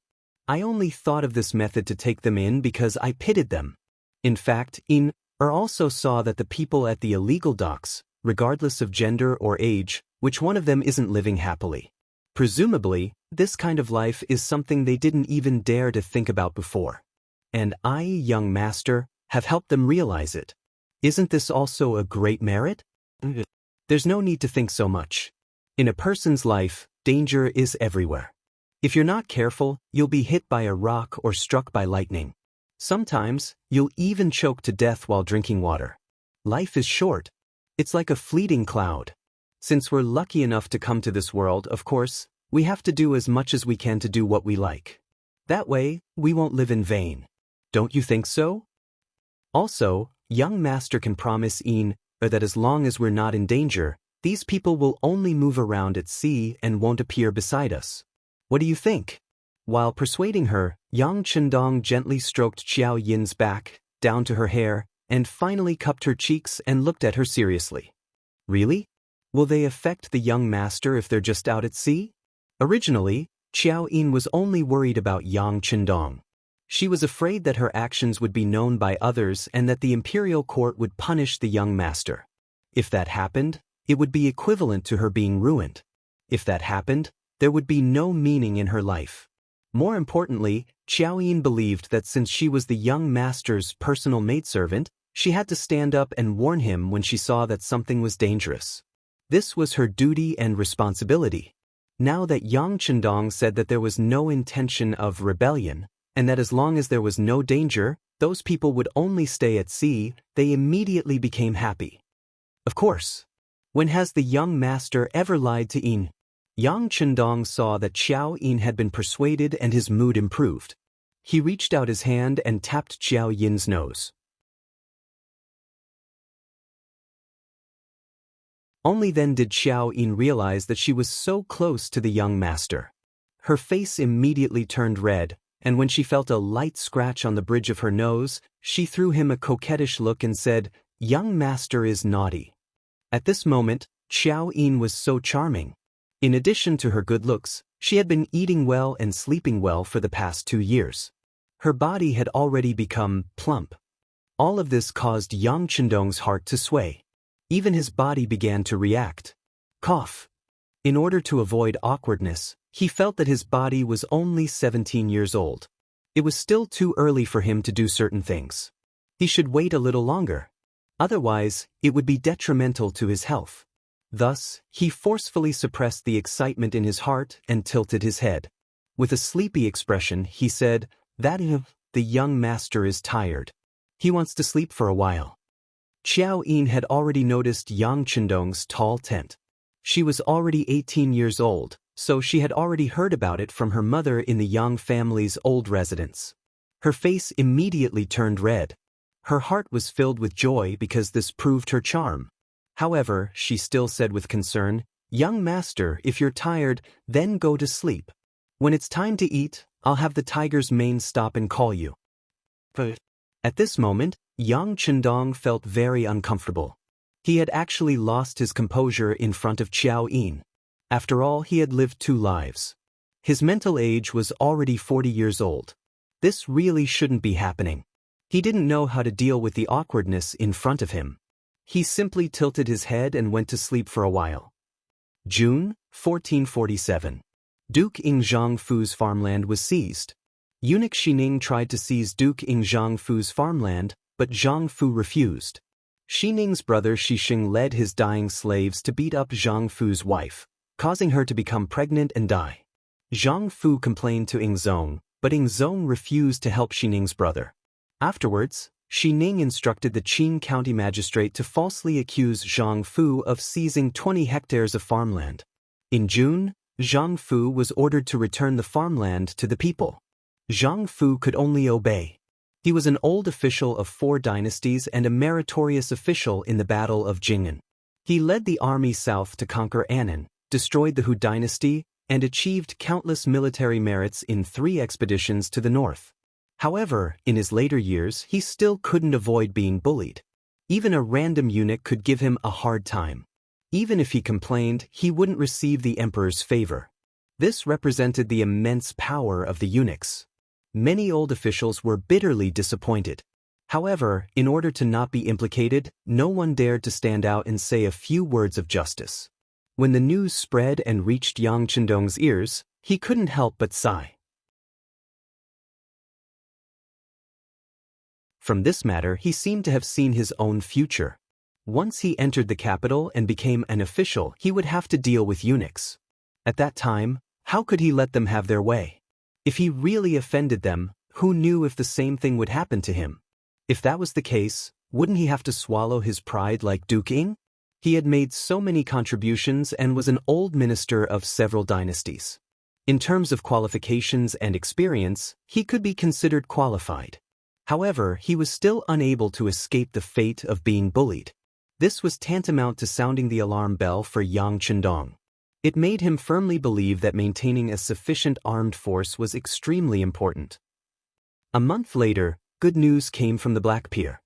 A: I only thought of this method to take them in because I pitied them. In fact, Yin also saw that the people at the illegal docks, regardless of gender or age, which one of them isn't living happily. Presumably, this kind of life is something they didn't even dare to think about before. And I, young master, have helped them realize it. Isn't this also a great merit? There's no need to think so much. In a person's life, danger is everywhere. If you're not careful, you'll be hit by a rock or struck by lightning. Sometimes, you'll even choke to death while drinking water. Life is short. It's like a fleeting cloud. Since we're lucky enough to come to this world, of course, we have to do as much as we can to do what we like. That way, we won't live in vain. Don't you think so? Also, young master can promise Yin that as long as we're not in danger, these people will only move around at sea and won't appear beside us. What do you think? While persuading her, Yang Chendong gently stroked Qiao Yin's back, down to her hair, and finally cupped her cheeks and looked at her seriously. Really? Will they affect the young master if they're just out at sea? Originally, Qiao Yin was only worried about Yang Chendong. She was afraid that her actions would be known by others and that the imperial court would punish the young master. If that happened, it would be equivalent to her being ruined. If that happened, there would be no meaning in her life. More importantly, Qiao Yin believed that since she was the young master's personal maidservant, she had to stand up and warn him when she saw that something was dangerous. This was her duty and responsibility. Now that Yang Chendong said that there was no intention of rebellion, and that as long as there was no danger, those people would only stay at sea, they immediately became happy. Of course. When has the young master ever lied to Yin? Yang Chendong saw that Qiao Yin had been persuaded and his mood improved. He reached out his hand and tapped Qiao Yin's nose. Only then did Qiao Yin realize that she was so close to the young master. Her face immediately turned red, and when she felt a light scratch on the bridge of her nose, she threw him a coquettish look and said, "Young master is naughty." At this moment, Qiao Yin was so charming. In addition to her good looks, she had been eating well and sleeping well for the past 2 years. Her body had already become plump. All of this caused Yang Chendong's heart to sway. Even his body began to react. Cough. In order to avoid awkwardness, he felt that his body was only 17 years old. It was still too early for him to do certain things. He should wait a little longer. Otherwise, it would be detrimental to his health. Thus, he forcefully suppressed the excitement in his heart and tilted his head. With a sleepy expression, he said, "The young master is tired. He wants to sleep for a while." Qiao Yin had already noticed Yang Chendong's tall tent. She was already 18 years old, so she had already heard about it from her mother in the Yang family's old residence. Her face immediately turned red. Her heart was filled with joy because this proved her charm. However, she still said with concern, "Young master, if you're tired, then go to sleep. When it's time to eat, I'll have the tiger's mane stop and call you." At this moment, Yang Chendong felt very uncomfortable. He had actually lost his composure in front of Qiao Yin. After all, he had lived 2 lives. His mental age was already 40 years old. This really shouldn't be happening. He didn't know how to deal with the awkwardness in front of him. He simply tilted his head and went to sleep for a while. June, 1447. Duke Ing Zhangfu's farmland was seized. Eunuch Xining tried to seize Duke Ing Zhangfu's farmland, but Zhangfu refused. Xining's brother Xixing led his dying slaves to beat up Zhangfu's wife, causing her to become pregnant and die. Zhangfu complained to Ingzong, but Ingzong refused to help Xining's brother. Afterwards, Xining instructed the Qin county magistrate to falsely accuse Zhang Fu of seizing 20 hectares of farmland. In June, Zhang Fu was ordered to return the farmland to the people. Zhang Fu could only obey. He was an old official of 4 dynasties and a meritorious official in the Battle of Jing'an. He led the army south to conquer Annan, destroyed the Hu dynasty, and achieved countless military merits in 3 expeditions to the north. However, in his later years, he still couldn't avoid being bullied. Even a random eunuch could give him a hard time. Even if he complained, he wouldn't receive the emperor's favor. This represented the immense power of the eunuchs. Many old officials were bitterly disappointed. However, in order to not be implicated, no one dared to stand out and say a few words of justice. When the news spread and reached Yang Chendong's ears, he couldn't help but sigh. From this matter, he seemed to have seen his own future. Once he entered the capital and became an official, he would have to deal with eunuchs. At that time, how could he let them have their way? If he really offended them, who knew if the same thing would happen to him? If that was the case, wouldn't he have to swallow his pride like Duke Ing? He had made so many contributions and was an old minister of several dynasties. In terms of qualifications and experience, he could be considered qualified. However, he was still unable to escape the fate of being bullied. This was tantamount to sounding the alarm bell for Yang Chendong. It made him firmly believe that maintaining a sufficient armed force was extremely important. A month later, good news came from the Black Pier.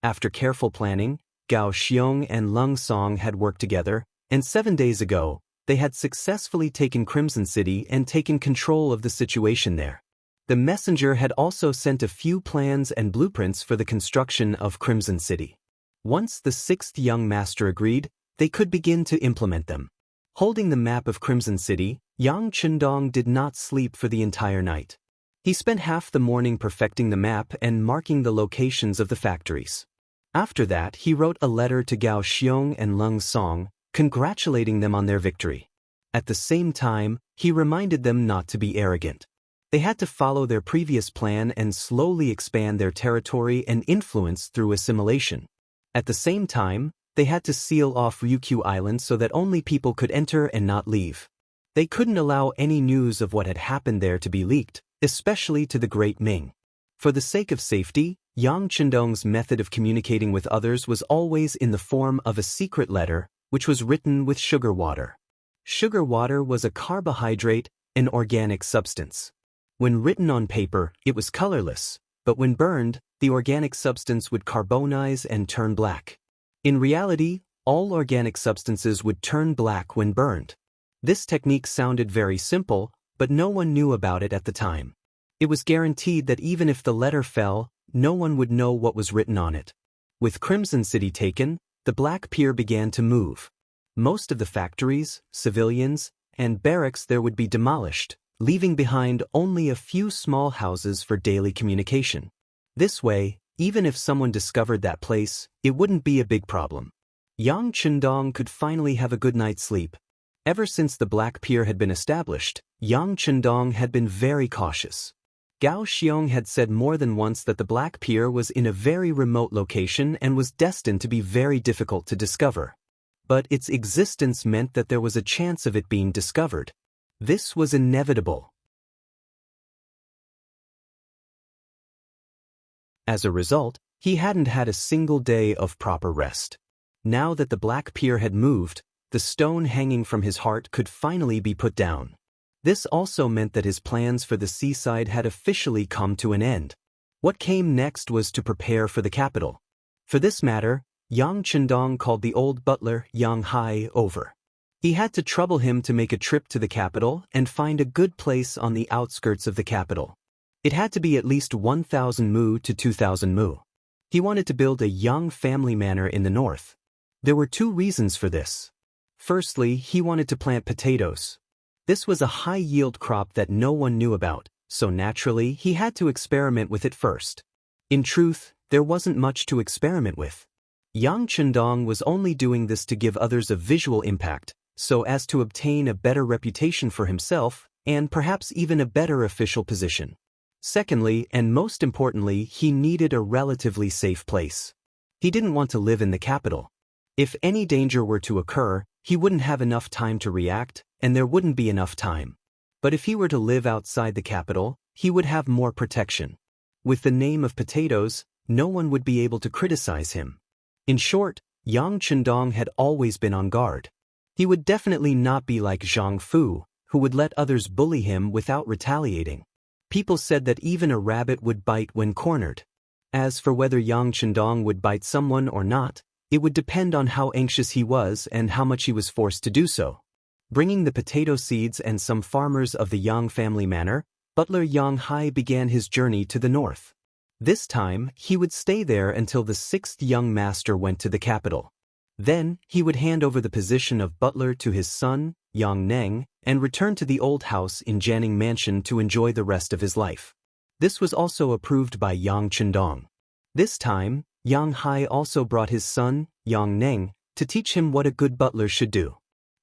A: After careful planning, Gao Xiong and Lung Song had worked together, and 7 days ago, they had successfully taken Crimson City and taken control of the situation there. The messenger had also sent a few plans and blueprints for the construction of Crimson City. Once the 6th young master agreed, they could begin to implement them. Holding the map of Crimson City, Yang Chendong did not sleep for the entire night. He spent half the morning perfecting the map and marking the locations of the factories. After that, he wrote a letter to Gao Xiong and Lung Song, congratulating them on their victory. At the same time, he reminded them not to be arrogant. They had to follow their previous plan and slowly expand their territory and influence through assimilation. At the same time, they had to seal off Ryukyu Island so that only people could enter and not leave. They couldn't allow any news of what had happened there to be leaked, especially to the Great Ming. For the sake of safety, Yang Chendong's method of communicating with others was always in the form of a secret letter, which was written with sugar water. Sugar water was a carbohydrate, an organic substance. When written on paper, it was colorless, but when burned, the organic substance would carbonize and turn black. In reality, all organic substances would turn black when burned. This technique sounded very simple, but no one knew about it at the time. It was guaranteed that even if the letter fell, no one would know what was written on it. With Crimson City taken, the Black Pier began to move. Most of the factories, civilians, and barracks there would be demolished, leaving behind only a few small houses for daily communication. This way, even if someone discovered that place, it wouldn't be a big problem. Yang Chendong could finally have a good night's sleep. Ever since the Black Pier had been established, Yang Chendong had been very cautious. Gao Xiong had said more than once that the Black Pier was in a very remote location and was destined to be very difficult to discover. But its existence meant that there was a chance of it being discovered. This was inevitable. As a result, he hadn't had a single day of proper rest. Now that the Black Pier had moved, the stone hanging from his heart could finally be put down. This also meant that his plans for the seaside had officially come to an end. What came next was to prepare for the capital. For this matter, Yang Chendong called the old butler Yang Hai over. He had to trouble him to make a trip to the capital and find a good place on the outskirts of the capital. It had to be at least 1,000 mu to 2,000 mu. He wanted to build a young family manor in the north. There were 2 reasons for this. Firstly, he wanted to plant potatoes. This was a high-yield crop that no one knew about, so naturally he had to experiment with it first. In truth, there wasn't much to experiment with. Yang Chendong was only doing this to give others a visual impact, so as to obtain a better reputation for himself and perhaps even a better official position. Secondly, and most importantly, he needed a relatively safe place. He didn't want to live in the capital. If any danger were to occur, he wouldn't have enough time to react, and there wouldn't be enough time. But if he were to live outside the capital, he would have more protection. With the name of Potatoes, no one would be able to criticize him. In short, Yang Chendong had always been on guard. He would definitely not be like Zhang Fu, who would let others bully him without retaliating. People said that even a rabbit would bite when cornered. As for whether Yang Chendong would bite someone or not, it would depend on how anxious he was and how much he was forced to do so. Bringing the potato seeds and some farmers of the Yang family manor, butler Yang Hai began his journey to the north. This time, he would stay there until the sixth young master went to the capital. Then, he would hand over the position of butler to his son, Yang Neng, and return to the old house in Jianing Mansion to enjoy the rest of his life. This was also approved by Yang Chendong. This time, Yang Hai also brought his son, Yang Neng, to teach him what a good butler should do.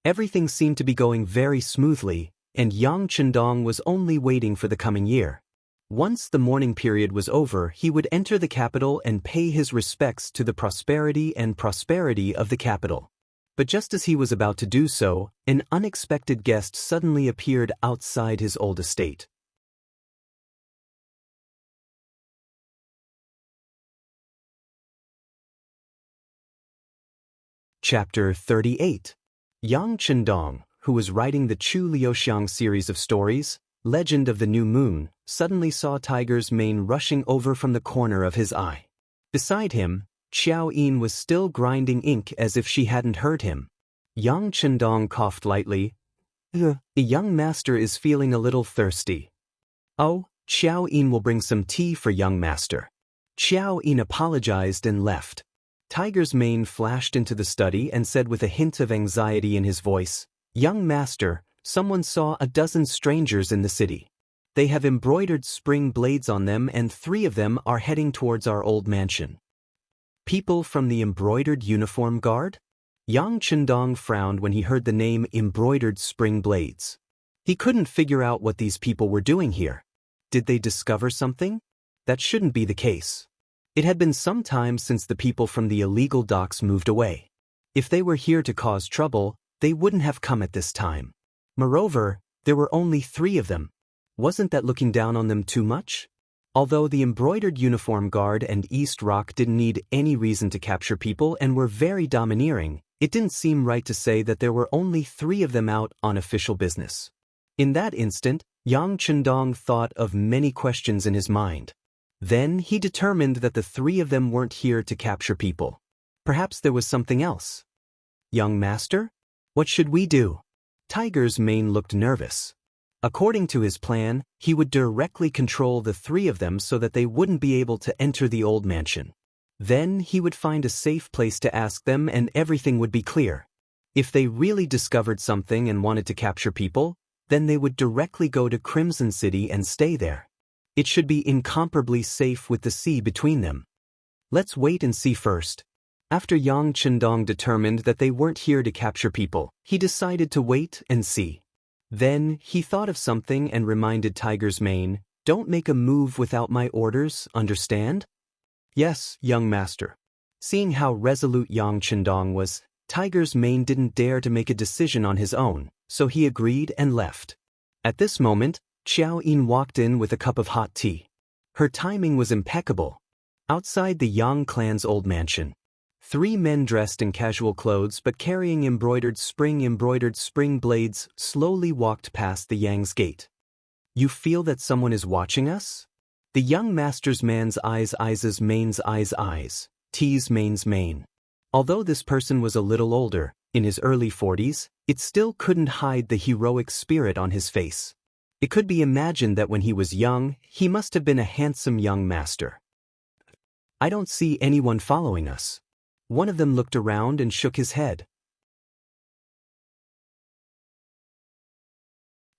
A: Everything seemed to be going very smoothly, and Yang Chendong was only waiting for the coming year. Once the mourning period was over, he would enter the capital and pay his respects to the prosperity of the capital. But just as he was about to do so, an unexpected guest suddenly appeared outside his old estate. Chapter 38. Yang Chendong, who was writing the Chu Liuxiang series of stories, Legend of the New Moon, suddenly saw Tiger's mane rushing over from the corner of his eye. Beside him, Xiao Yin was still grinding ink as if she hadn't heard him. Yang Chendong coughed lightly. The young master is feeling a little thirsty. Oh, Xiao Yin will bring some tea for young master. Xiao Yin apologized and left. Tiger's mane flashed into the study and said with a hint of anxiety in his voice, "Young master, someone saw a dozen strangers in the city. They have embroidered spring blades on them and 3 of them are heading towards our old mansion." People from the embroidered uniform guard? Yang Chendong frowned when he heard the name embroidered spring blades. He couldn't figure out what these people were doing here. Did they discover something? That shouldn't be the case. It had been some time since the people from the illegal docks moved away. If they were here to cause trouble, they wouldn't have come at this time. Moreover, there were only 3 of them. Wasn't that looking down on them too much? Although the embroidered uniform guard and East Rock didn't need any reason to capture people and were very domineering, it didn't seem right to say that there were only 3 of them out on official business. In that instant, Yang Chendong thought of many questions in his mind. Then he determined that the 3 of them weren't here to capture people. Perhaps there was something else. "Young master? What should we do?" Tiger's mane looked nervous. According to his plan, he would directly control the 3 of them so that they wouldn't be able to enter the old mansion. Then he would find a safe place to ask them and everything would be clear. If they really discovered something and wanted to capture people, then they would directly go to Crimson City and stay there. It should be incomparably safe with the sea between them. Let's wait and see first. After Yang Chendong determined that they weren't here to capture people, he decided to wait and see. Then he thought of something and reminded Tiger's mane, "Don't make a move without my orders, understand?" "Yes, young master." Seeing how resolute Yang Chendong was, Tiger's mane didn't dare to make a decision on his own, so he agreed and left. At this moment, Xiao Yin walked in with a cup of hot tea. Her timing was impeccable. Outside the Yang clan's old mansion, 3 men dressed in casual clothes but carrying embroidered spring blades slowly walked past the Yang's gate. "You feel that someone is watching us?" The young master's man's eyes mane's eyes, T's mane's mane. Although this person was a little older, in his early 40s, it still couldn't hide the heroic spirit on his face. It could be imagined that when he was young, he must have been a handsome young master. "I don't see anyone following us." One of them looked around and shook his head.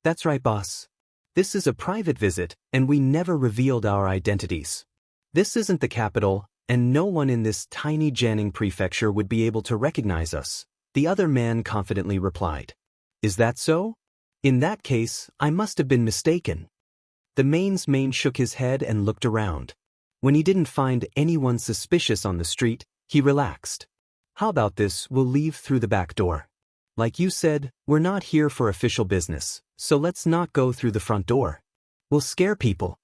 A: "That's right, boss. This is a private visit, and we never revealed our identities. This isn't the capital, and no one in this tiny Jianing prefecture would be able to recognize us," the other man confidently replied. "Is that so? In that case, I must have been mistaken." The main shook his head and looked around. When he didn't find anyone suspicious on the street, he relaxed. How about this, we'll leave through the back door. Like you said, we're not here for official business, so let's not go through the front door. We'll scare people.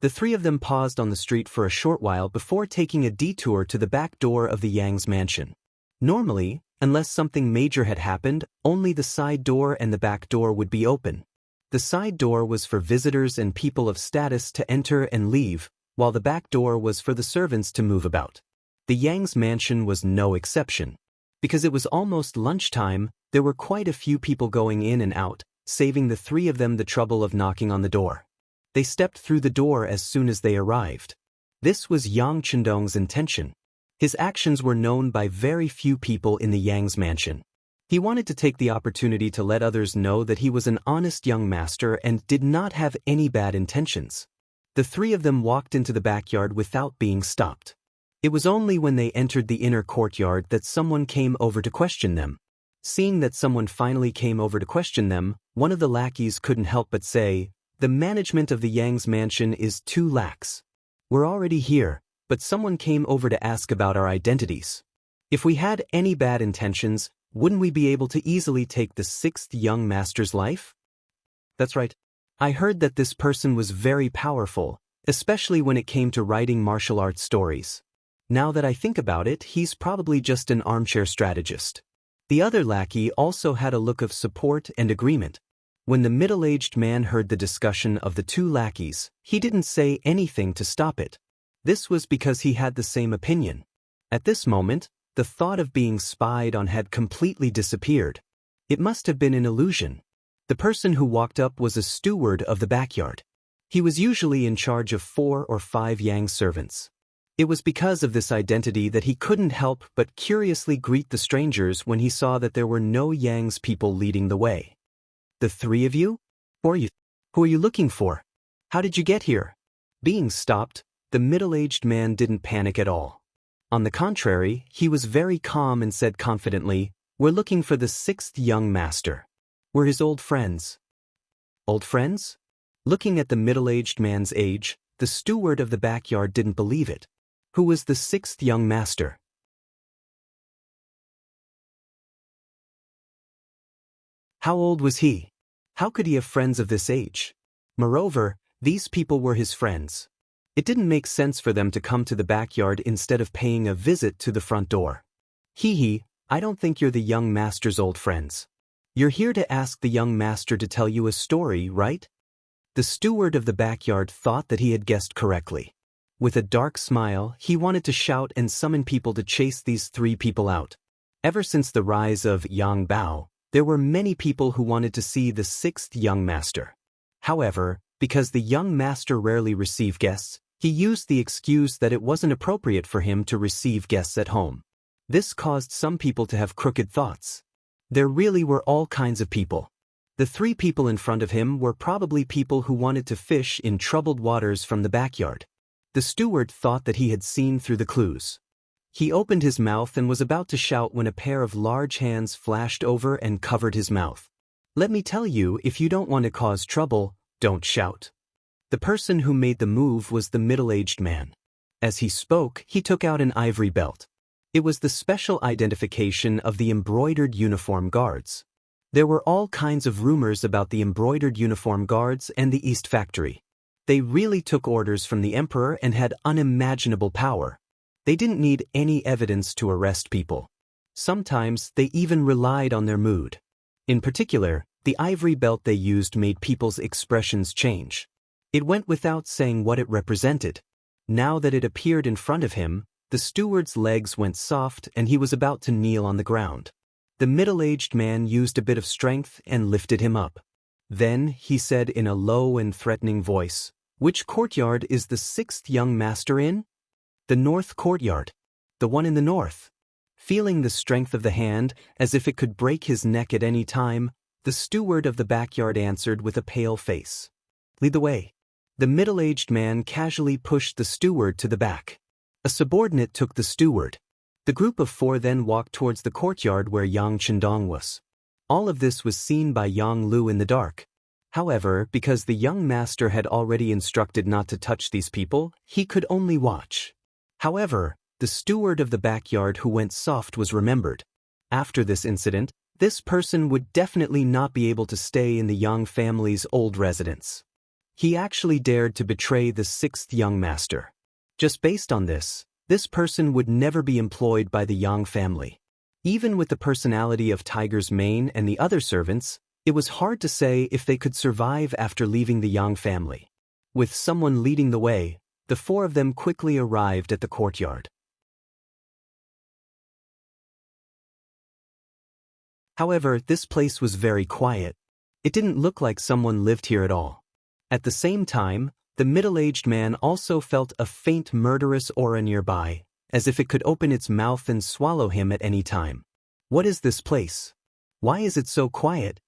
A: The three of them paused on the street for a short while before taking a detour to the back door of the Yang's mansion. Normally, unless something major had happened, only the side door and the back door would be open. The side door was for visitors and people of status to enter and leave, while the back door was for the servants to move about. The Yang's mansion was no exception. Because it was almost lunchtime, there were quite a few people going in and out, saving the three of them the trouble of knocking on the door. They stepped through the door as soon as they arrived. This was Yang Chendong's intention. His actions were known by very few people in the Yang's mansion. He wanted to take the opportunity to let others know that he was an honest young master and did not have any bad intentions. The three of them walked into the backyard without being stopped. It was only when they entered the inner courtyard that someone came over to question them. Seeing that someone finally came over to question them, one of the lackeys couldn't help but say, "The management of the Yang's mansion is too lax. We're already here, but someone came over to ask about our identities. If we had any bad intentions, wouldn't we be able to easily take the sixth young master's life?" That's right. I heard that this person was very powerful, especially when it came to writing martial arts stories. Now that I think about it, he's probably just an armchair strategist. The other lackey also had a look of support and agreement. When the middle-aged man heard the discussion of the two lackeys, he didn't say anything to stop it. This was because he had the same opinion. At this moment, the thought of being spied on had completely disappeared. It must have been an illusion. The person who walked up was a steward of the backyard. He was usually in charge of 4 or 5 Yang servants. It was because of this identity that he couldn't help but curiously greet the strangers when he saw that there were no Yang's people leading the way. "The three of you? Who are you? Who are you looking for? How did you get here?" Being stopped, the middle-aged man didn't panic at all. On the contrary, he was very calm and said confidently, "We're looking for the sixth young master. We're his old friends." Old friends? Looking at the middle-aged man's age, the steward of the backyard didn't believe it. Who was the sixth young master? How old was he? How could he have friends of this age? Moreover, these people were his friends. It didn't make sense for them to come to the backyard instead of paying a visit to the front door. "Hee, I don't think you're the young master's old friends. You're here to ask the young master to tell you a story, right?" The steward of the backyard thought that he had guessed correctly. With a dark smile, he wanted to shout and summon people to chase these 3 people out. Ever since the rise of Yang Bao, there were many people who wanted to see the 6th young master. However, because the young master rarely received guests, he used the excuse that it wasn't appropriate for him to receive guests at home. This caused some people to have crooked thoughts. There really were all kinds of people. The 3 people in front of him were probably people who wanted to fish in troubled waters from the backyard. The steward thought that he had seen through the clues. He opened his mouth and was about to shout when a pair of large hands flashed over and covered his mouth. "Let me tell you, if you don't want to cause trouble, don't shout." The person who made the move was the middle-aged man. As he spoke, he took out an ivory belt. It was the special identification of the embroidered uniform guards. There were all kinds of rumors about the embroidered uniform guards and the East Factory. They really took orders from the emperor and had unimaginable power. They didn't need any evidence to arrest people. Sometimes they even relied on their mood. In particular, the ivory belt they used made people's expressions change. It went without saying what it represented. Now that it appeared in front of him, the steward's legs went soft and he was about to kneel on the ground. The middle-aged man used a bit of strength and lifted him up. Then he said in a low and threatening voice, "Which courtyard is the 6th young master in?" "The north courtyard. The one in the north." Feeling the strength of the hand, as if it could break his neck at any time, the steward of the backyard answered with a pale face, "Lead the way." The middle-aged man casually pushed the steward to the back. A subordinate took the steward. The group of 4 then walked towards the courtyard where Yang Chendong was. All of this was seen by Yang Lu in the dark. However, because the young master had already instructed not to touch these people, he could only watch. However, the steward of the backyard who went soft was remembered. After this incident, this person would definitely not be able to stay in the Yang family's old residence. He actually dared to betray the sixth young master. Just based on this person would never be employed by the Yang family. Even with the personality of Tiger's mane and the other servants, it was hard to say if they could survive after leaving the Yang family. With someone leading the way, the four of them quickly arrived at the courtyard. However, this place was very quiet. It didn't look like someone lived here at all. At the same time, the middle-aged man also felt a faint murderous aura nearby, as if it could open its mouth and swallow him at any time. What is this place? Why is it so quiet?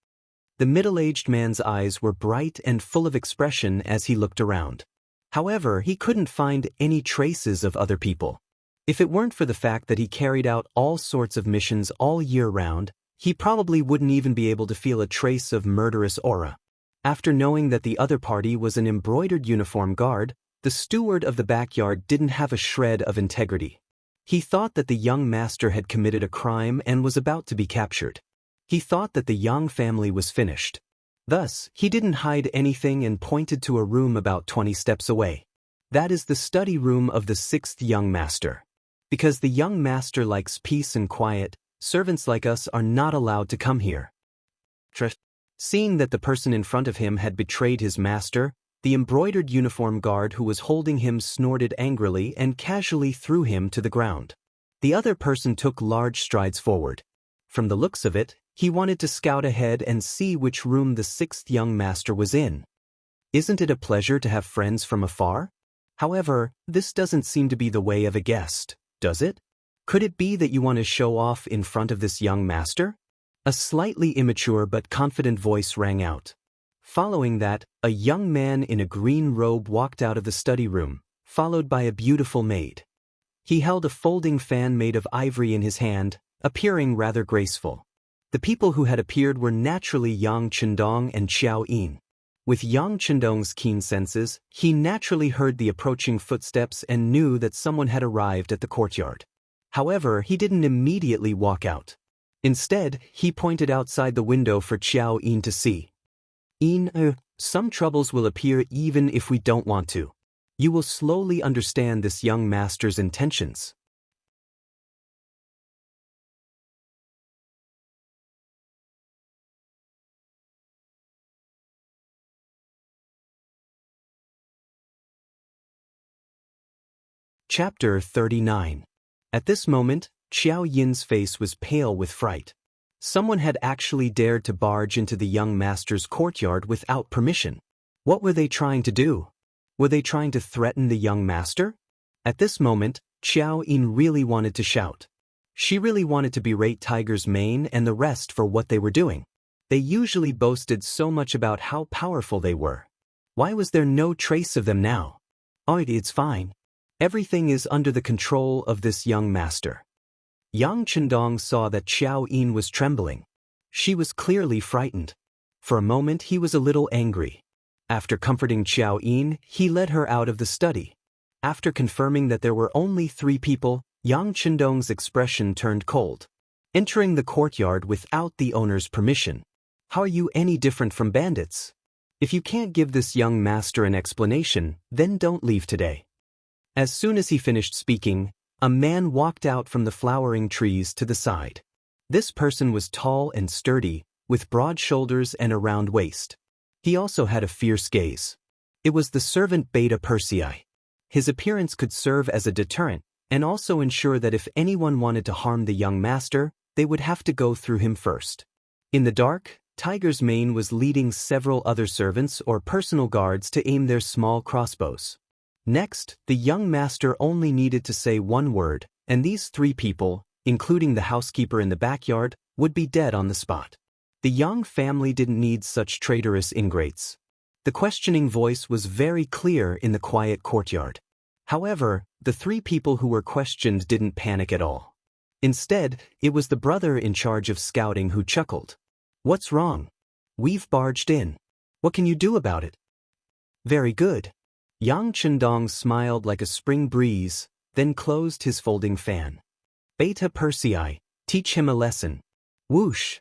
A: The middle-aged man's eyes were bright and full of expression as he looked around. However, he couldn't find any traces of other people. If it weren't for the fact that he carried out all sorts of missions all year round, he probably wouldn't even be able to feel a trace of murderous aura. After knowing that the other party was an embroidered uniform guard, the steward of the backyard didn't have a shred of integrity. He thought that the young master had committed a crime and was about to be captured. He thought that the Yang family was finished. Thus, he didn't hide anything and pointed to a room about 20 steps away. That is the study room of the sixth young master. Because the young master likes peace and quiet, servants like us are not allowed to come here. Seeing that the person in front of him had betrayed his master, the embroidered uniform guard who was holding him snorted angrily and casually threw him to the ground. The other person took large strides forward. From the looks of it, he wanted to scout ahead and see which room the sixth young master was in. Isn't it a pleasure to have friends from afar? However, this doesn't seem to be the way of a guest, does it? Could it be that you want to show off in front of this young master? A slightly immature but confident voice rang out. Following that, a young man in a green robe walked out of the study room, followed by a beautiful maid. He held a folding fan made of ivory in his hand, appearing rather graceful. The people who had appeared were naturally Yang Chendong and Xiao Yin. With Yang Chendong's keen senses, he naturally heard the approaching footsteps and knew that someone had arrived at the courtyard. However, he didn't immediately walk out. Instead, he pointed outside the window for Xiao Yin to see. Yin, some troubles will appear even if we don't want to. You will slowly understand this young master's intentions. Chapter 39. At this moment, Xiao Yin's face was pale with fright. Someone had actually dared to barge into the young master's courtyard without permission. What were they trying to do? Were they trying to threaten the young master? At this moment, Xiao Yin really wanted to shout. She really wanted to berate Tiger's mane and the rest for what they were doing. They usually boasted so much about how powerful they were. Why was there no trace of them now? Oh, it's fine. Everything is under the control of this young master. Yang Chendong saw that Xiao Yin was trembling. She was clearly frightened. For a moment he was a little angry. After comforting Xiao Yin, he led her out of the study. After confirming that there were only 3 people, Yang Chendong's expression turned cold. Entering the courtyard without the owner's permission. How are you any different from bandits? If you can't give this young master an explanation, then don't leave today. As soon as he finished speaking, a man walked out from the flowering trees to the side. This person was tall and sturdy, with broad shoulders and a round waist. He also had a fierce gaze. It was the servant Beta Persei. His appearance could serve as a deterrent, and also ensure that if anyone wanted to harm the young master, they would have to go through him first. In the dark, Tiger's mane was leading several other servants or personal guards to aim their small crossbows. Next, the young master only needed to say one word, and these 3 people, including the housekeeper in the backyard, would be dead on the spot. The Yang family didn't need such traitorous ingrates. The questioning voice was very clear in the quiet courtyard. However, the 3 people who were questioned didn't panic at all. Instead, it was the brother in charge of scouting who chuckled. What's wrong? We've barged in. What can you do about it? Very good. Yang Chendong smiled like a spring breeze, then closed his folding fan. Beta Persei, teach him a lesson. Whoosh!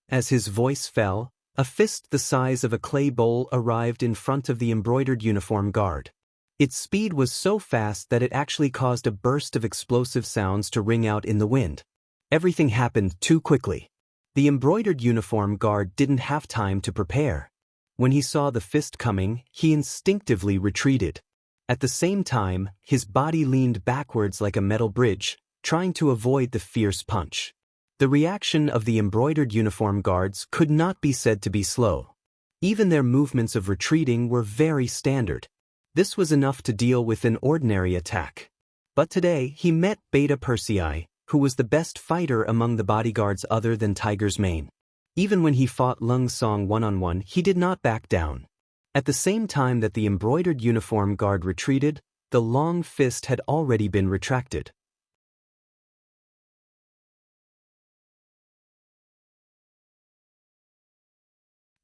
A: As his voice fell, a fist the size of a clay bowl arrived in front of the embroidered uniform guard. Its speed was so fast that it actually caused a burst of explosive sounds to ring out in the wind. Everything happened too quickly. The embroidered uniform guard didn't have time to prepare. When he saw the fist coming, he instinctively retreated. At the same time, his body leaned backwards like a metal bridge, trying to avoid the fierce punch. The reaction of the embroidered uniform guards could not be said to be slow. Even their movements of retreating were very standard. This was enough to deal with an ordinary attack. But today he met Beta Persei, who was the best fighter among the bodyguards other than Tiger's Mane. Even when he fought Lung Song one-on-one, he did not back down. At the same time that the embroidered uniform guard retreated, the long fist had already been retracted.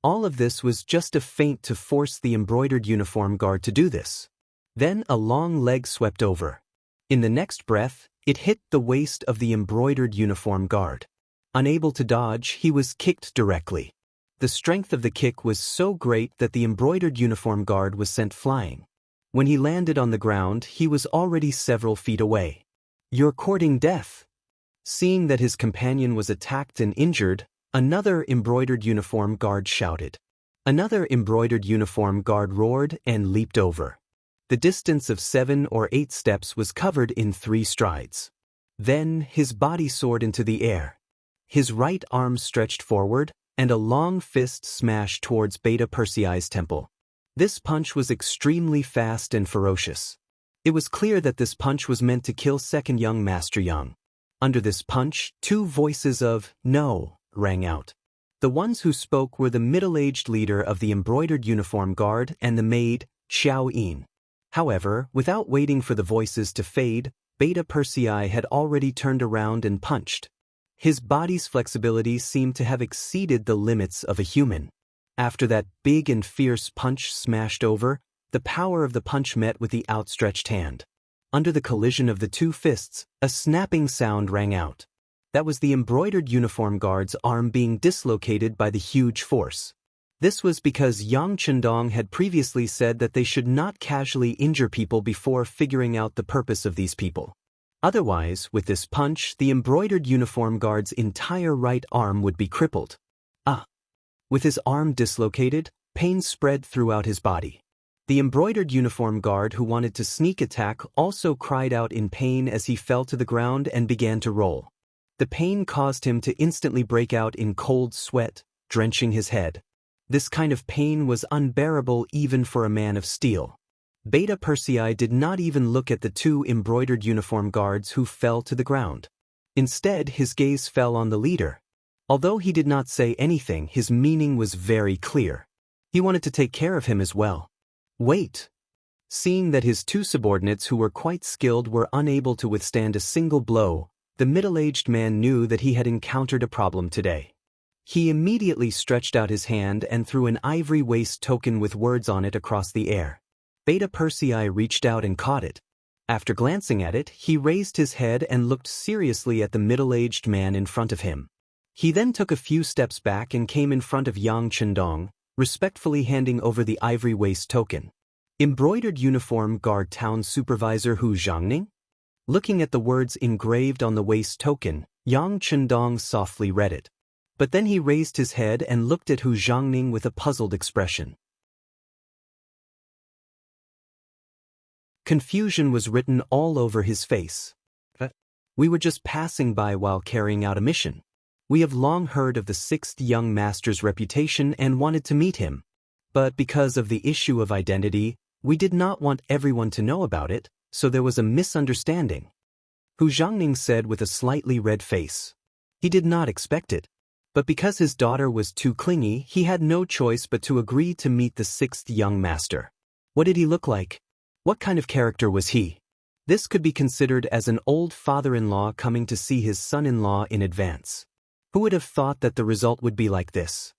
A: All of this was just a feint to force the embroidered uniform guard to do this. Then a long leg swept over. In the next breath, it hit the waist of the embroidered uniform guard. Unable to dodge, he was kicked directly. The strength of the kick was so great that the embroidered uniform guard was sent flying. When he landed on the ground, he was already several feet away. "You're courting death." Seeing that his companion was attacked and injured, another embroidered uniform guard shouted. Another embroidered uniform guard roared and leaped over. The distance of 7 or 8 steps was covered in 3 strides. Then his body soared into the air. His right arm stretched forward, and a long fist smashed towards Beta Persei's temple. This punch was extremely fast and ferocious. It was clear that this punch was meant to kill second young Master Yang. Under this punch, 2 voices of "No" rang out. The ones who spoke were the middle-aged leader of the embroidered uniform guard and the maid, Xiao Yin. However, without waiting for the voices to fade, Beta Persei had already turned around and punched. His body's flexibility seemed to have exceeded the limits of a human. After that big and fierce punch smashed over, the power of the punch met with the outstretched hand. Under the collision of the 2 fists, a snapping sound rang out. That was the embroidered uniform guard's arm being dislocated by the huge force. This was because Yang Chendong had previously said that they should not casually injure people before figuring out the purpose of these people. Otherwise, with this punch, the embroidered uniform guard's entire right arm would be crippled. With his arm dislocated, pain spread throughout his body. The embroidered uniform guard who wanted to sneak attack also cried out in pain as he fell to the ground and began to roll. The pain caused him to instantly break out in cold sweat, drenching his head. This kind of pain was unbearable even for a man of steel. Beta Persei did not even look at the 2 embroidered uniform guards who fell to the ground. Instead, his gaze fell on the leader. Although he did not say anything, his meaning was very clear. He wanted to take care of him as well. Wait! Seeing that his 2 subordinates who were quite skilled were unable to withstand a single blow, the middle-aged man knew that he had encountered a problem today. He immediately stretched out his hand and threw an ivory waist token with words on it across the air. Beta Persei reached out and caught it. After glancing at it, he raised his head and looked seriously at the middle-aged man in front of him. He then took a few steps back and came in front of Yang Chendong, respectfully handing over the ivory waist token. Embroidered uniform guard town supervisor Hu Zhangning? Looking at the words engraved on the waist token, Yang Chendong softly read it. But then he raised his head and looked at Hu Zhangning with a puzzled expression. Confusion was written all over his face. "We were just passing by while carrying out a mission. We have long heard of the 6th young master's reputation and wanted to meet him. But because of the issue of identity, we did not want everyone to know about it, so there was a misunderstanding," Hu Zhangning said with a slightly red face. He did not expect it. But because his daughter was too clingy, he had no choice but to agree to meet the 6th young master. What did he look like? What kind of character was he? This could be considered as an old father-in-law coming to see his son-in-law in advance. Who would have thought that the result would be like this?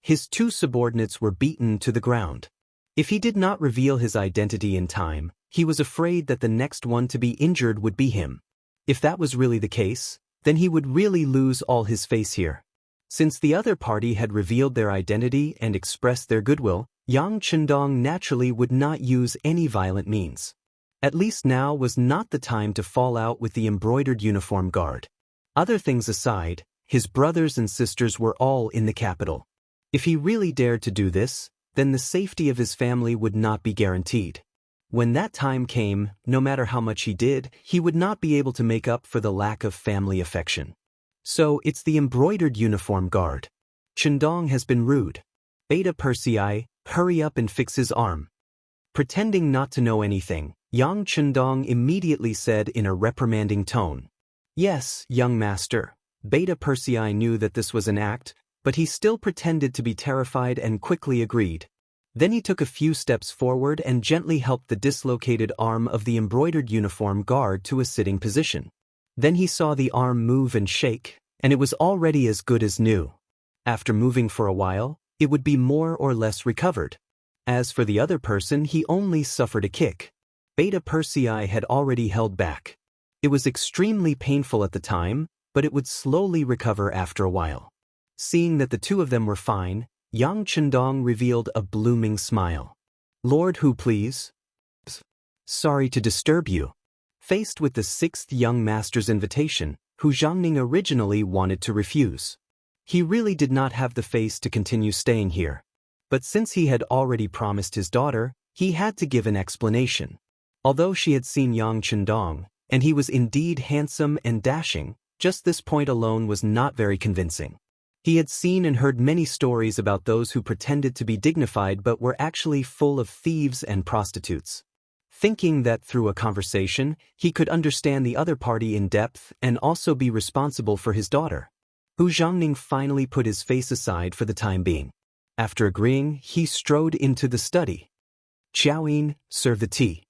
A: His two subordinates were beaten to the ground. If he did not reveal his identity in time, he was afraid that the next one to be injured would be him. If that was really the case, then he would really lose all his face here. Since the other party had revealed their identity and expressed their goodwill, Yang Chendong naturally would not use any violent means. At least now was not the time to fall out with the embroidered uniform guard. Other things aside, his brothers and sisters were all in the capital. If he really dared to do this, then the safety of his family would not be guaranteed. When that time came, no matter how much he did, he would not be able to make up for the lack of family affection. So it's the embroidered uniform guard. Chendong has been rude. Beta Persei, hurry up and fix his arm. Pretending not to know anything, Yang Chendong immediately said in a reprimanding tone. Yes, young master. Beta Persei knew that this was an act, but he still pretended to be terrified and quickly agreed. Then he took a few steps forward and gently helped the dislocated arm of the embroidered uniform guard to a sitting position. Then he saw the arm move and shake, and it was already as good as new. After moving for a while, it would be more or less recovered. As for the other person, he only suffered a kick. Beta Persei had already held back. It was extremely painful at the time, but it would slowly recover after a while. Seeing that the two of them were fine, Yang Chendong revealed a blooming smile. Lord Hu, please. Sorry to disturb you. Faced with the sixth young master's invitation, Hu Zhangning originally wanted to refuse. He really did not have the face to continue staying here. But since he had already promised his daughter, he had to give an explanation. Although she had seen Yang Chendong, and he was indeed handsome and dashing, just this point alone was not very convincing. He had seen and heard many stories about those who pretended to be dignified but were actually full of thieves and prostitutes. Thinking that through a conversation, he could understand the other party in depth and also be responsible for his daughter, Hu Zhangning finally put his face aside for the time being. After agreeing, he strode into the study. Xiaoyin, serve the tea.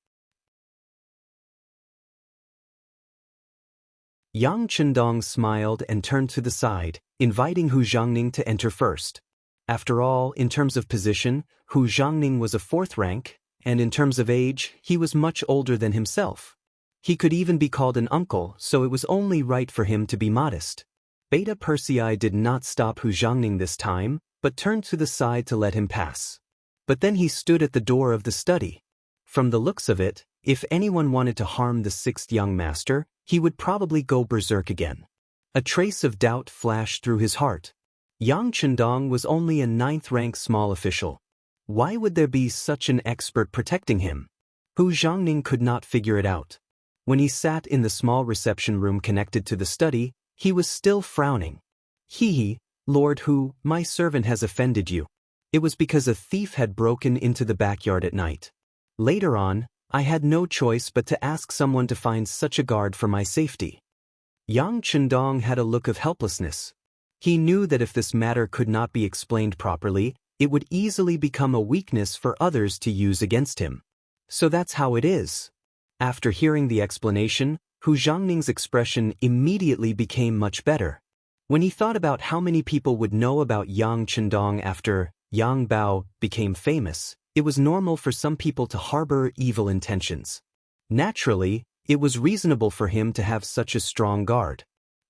A: Yang Chendong smiled and turned to the side, inviting Hu Zhangning to enter first. After all, in terms of position, Hu Zhangning was a fourth rank, and in terms of age, he was much older than himself. He could even be called an uncle, so it was only right for him to be modest. Beta Persei did not stop Hu Zhangning this time, but turned to the side to let him pass. But then he stood at the door of the study. From the looks of it, if anyone wanted to harm the sixth young master, he would probably go berserk again. A trace of doubt flashed through his heart. Yang Chendong was only a ninth-rank small official. Why would there be such an expert protecting him? Hu Zhangning could not figure it out. When he sat in the small reception room connected to the study, he was still frowning. Hee, Lord Hu, my servant has offended you. It was because a thief had broken into the backyard at night. Later on, I had no choice but to ask someone to find such a guard for my safety. Yang Chendong had a look of helplessness. He knew that if this matter could not be explained properly, it would easily become a weakness for others to use against him. So that's how it is. After hearing the explanation, Hu Zhangning's expression immediately became much better. When he thought about how many people would know about Yang Chendong after Yang Bao became famous, it was normal for some people to harbor evil intentions. Naturally, it was reasonable for him to have such a strong guard.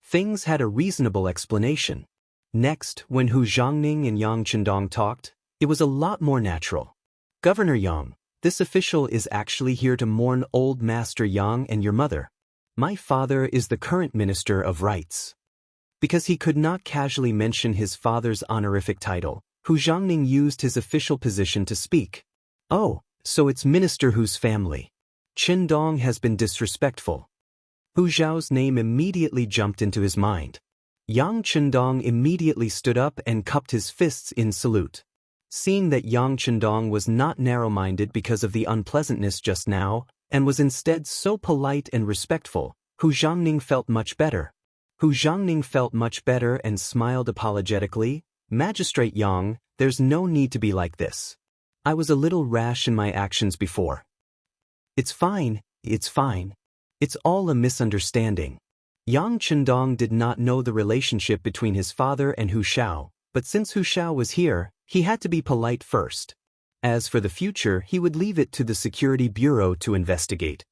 A: Things had a reasonable explanation. Next, when Hu Zhangning and Yang Chendong talked, it was a lot more natural. Governor Yang, this official is actually here to mourn old Master Yang and your mother. My father is the current Minister of Rights. Because he could not casually mention his father's honorific title, Hu Zhangning used his official position to speak. Oh, so it's Minister Hu's family. Chendong has been disrespectful. Hu Zhao's name immediately jumped into his mind. Yang Chendong immediately stood up and cupped his fists in salute. Seeing that Yang Chendong was not narrow-minded because of the unpleasantness just now, and was instead so polite and respectful, Hu Zhangning felt much better. Hu Zhangning felt much better and smiled apologetically. Magistrate Yang, there's no need to be like this. I was a little rash in my actions before. It's fine, it's fine. It's all a misunderstanding. Yang Chendong did not know the relationship between his father and Hu Xiao, but since Hu Xiao was here, He had to be polite first. As for the future, he would leave it to the Security Bureau to investigate.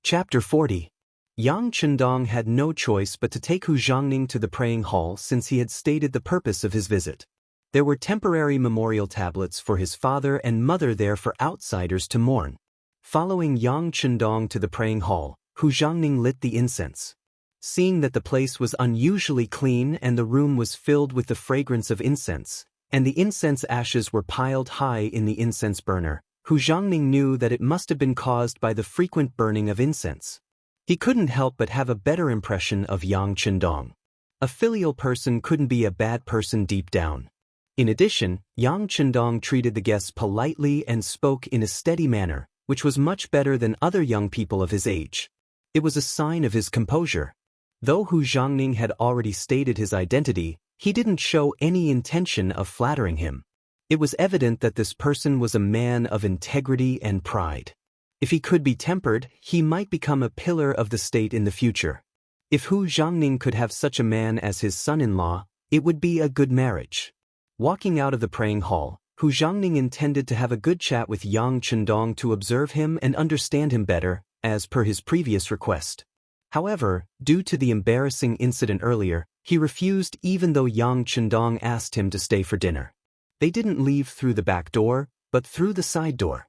A: Chapter 40. Yang Chendong had no choice but to take Hu Zhangning to the praying hall since he had stated the purpose of his visit. There were temporary memorial tablets for his father and mother there for outsiders to mourn. Following Yang Chendong to the praying hall, Hu Zhangning lit the incense. Seeing that the place was unusually clean and the room was filled with the fragrance of incense, and the incense ashes were piled high in the incense burner, Hu Zhangning knew that it must have been caused by the frequent burning of incense. He couldn't help but have a better impression of Yang Chendong. A filial person couldn't be a bad person deep down. In addition, Yang Chendong treated the guests politely and spoke in a steady manner, which was much better than other young people of his age. It was a sign of his composure. Though Hu Zhangning had already stated his identity, he didn't show any intention of flattering him. It was evident that this person was a man of integrity and pride. If he could be tempered, he might become a pillar of the state in the future. If Hu Zhangning could have such a man as his son-in-law, it would be a good marriage. Walking out of the praying hall, Hu Zhangning intended to have a good chat with Yang Chendong to observe him and understand him better, as per his previous request. However, due to the embarrassing incident earlier, he refused even though Yang Chendong asked him to stay for dinner. They didn't leave through the back door, but through the side door.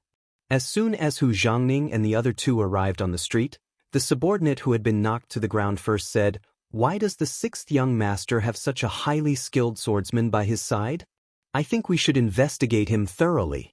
A: As soon as Hu Zhangning and the other two arrived on the street, the subordinate who had been knocked to the ground first said, "Why does the sixth young master have such a highly skilled swordsman by his side? I think we should investigate him thoroughly."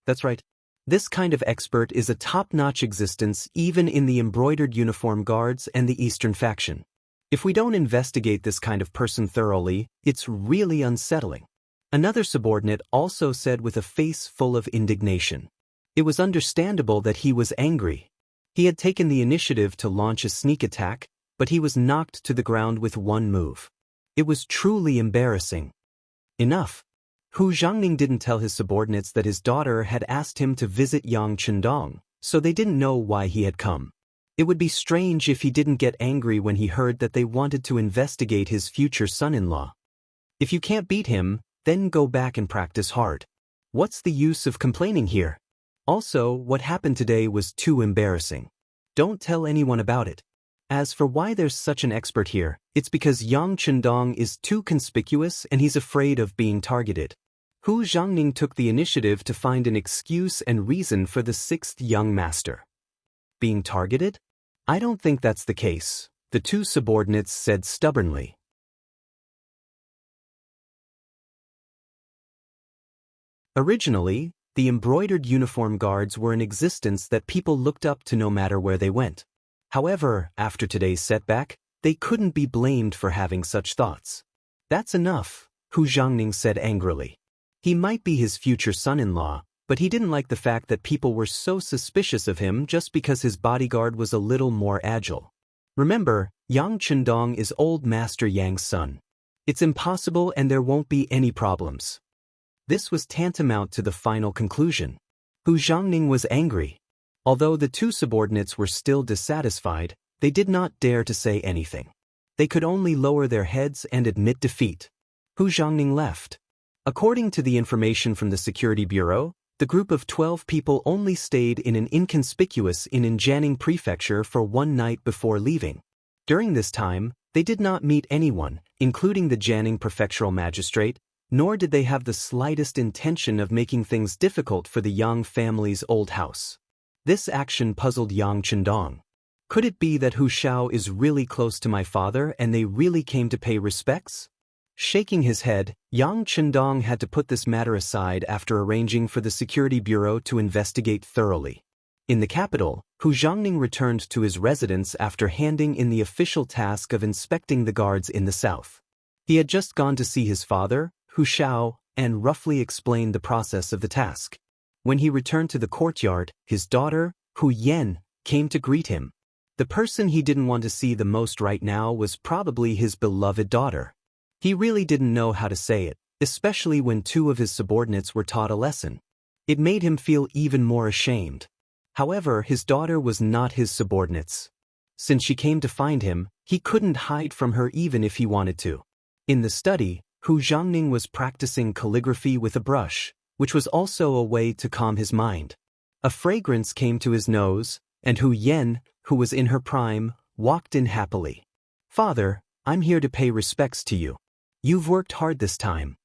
A: That's right. This kind of expert is a top-notch existence even in the embroidered uniform guards and the Eastern faction. If we don't investigate this kind of person thoroughly, it's really unsettling. Another subordinate also said with a face full of indignation. It was understandable that he was angry. He had taken the initiative to launch a sneak attack, but he was knocked to the ground with one move. It was truly embarrassing. Enough. Hu Zhangning didn't tell his subordinates that his daughter had asked him to visit Yang Chendong, so they didn't know why he had come. It would be strange if he didn't get angry when he heard that they wanted to investigate his future son-in-law. If you can't beat him, then go back and practice hard. What's the use of complaining here? Also, what happened today was too embarrassing. Don't tell anyone about it. As for why there's such an expert here, it's because Yang Chendong is too conspicuous and he's afraid of being targeted. Hu Zhangning took the initiative to find an excuse and reason for the sixth young master. Being targeted? I don't think that's the case, the two subordinates said stubbornly. Originally, the embroidered uniform guards were an existence that people looked up to no matter where they went. However, after today's setback, they couldn't be blamed for having such thoughts. That's enough, Hu Zhangning said angrily. He might be his future son-in-law, but he didn't like the fact that people were so suspicious of him just because his bodyguard was a little more agile. Remember, Yang Chendong is old Master Yang's son. It's impossible and there won't be any problems. This was tantamount to the final conclusion. Hu Zhangning was angry. Although the two subordinates were still dissatisfied, they did not dare to say anything. They could only lower their heads and admit defeat. Hu Zhangning left. According to the information from the Security Bureau, the group of 12 people only stayed in an inconspicuous inn in Jiangning Prefecture for one night before leaving. During this time, they did not meet anyone, including the Jiangning Prefectural Magistrate, nor did they have the slightest intention of making things difficult for the Yang family's old house. This action puzzled Yang Chendong. Could it be that Hu Shao is really close to my father and they really came to pay respects? Shaking his head, Yang Chendong had to put this matter aside after arranging for the Security Bureau to investigate thoroughly. In the capital, Hu Zhangning returned to his residence after handing in the official task of inspecting the guards in the south. He had just gone to see his father, Hu Shao, and roughly explained the process of the task. When he returned to the courtyard, his daughter, Hu Yan, came to greet him. The person he didn't want to see the most right now was probably his beloved daughter. He really didn't know how to say it, especially when two of his subordinates were taught a lesson. It made him feel even more ashamed. However, his daughter was not his subordinates. Since she came to find him, he couldn't hide from her even if he wanted to. In the study, Hu Zhangning was practicing calligraphy with a brush, which was also a way to calm his mind. A fragrance came to his nose, and Hu Yan, who was in her prime, walked in happily. "Father, I'm here to pay respects to you. You've worked hard this time."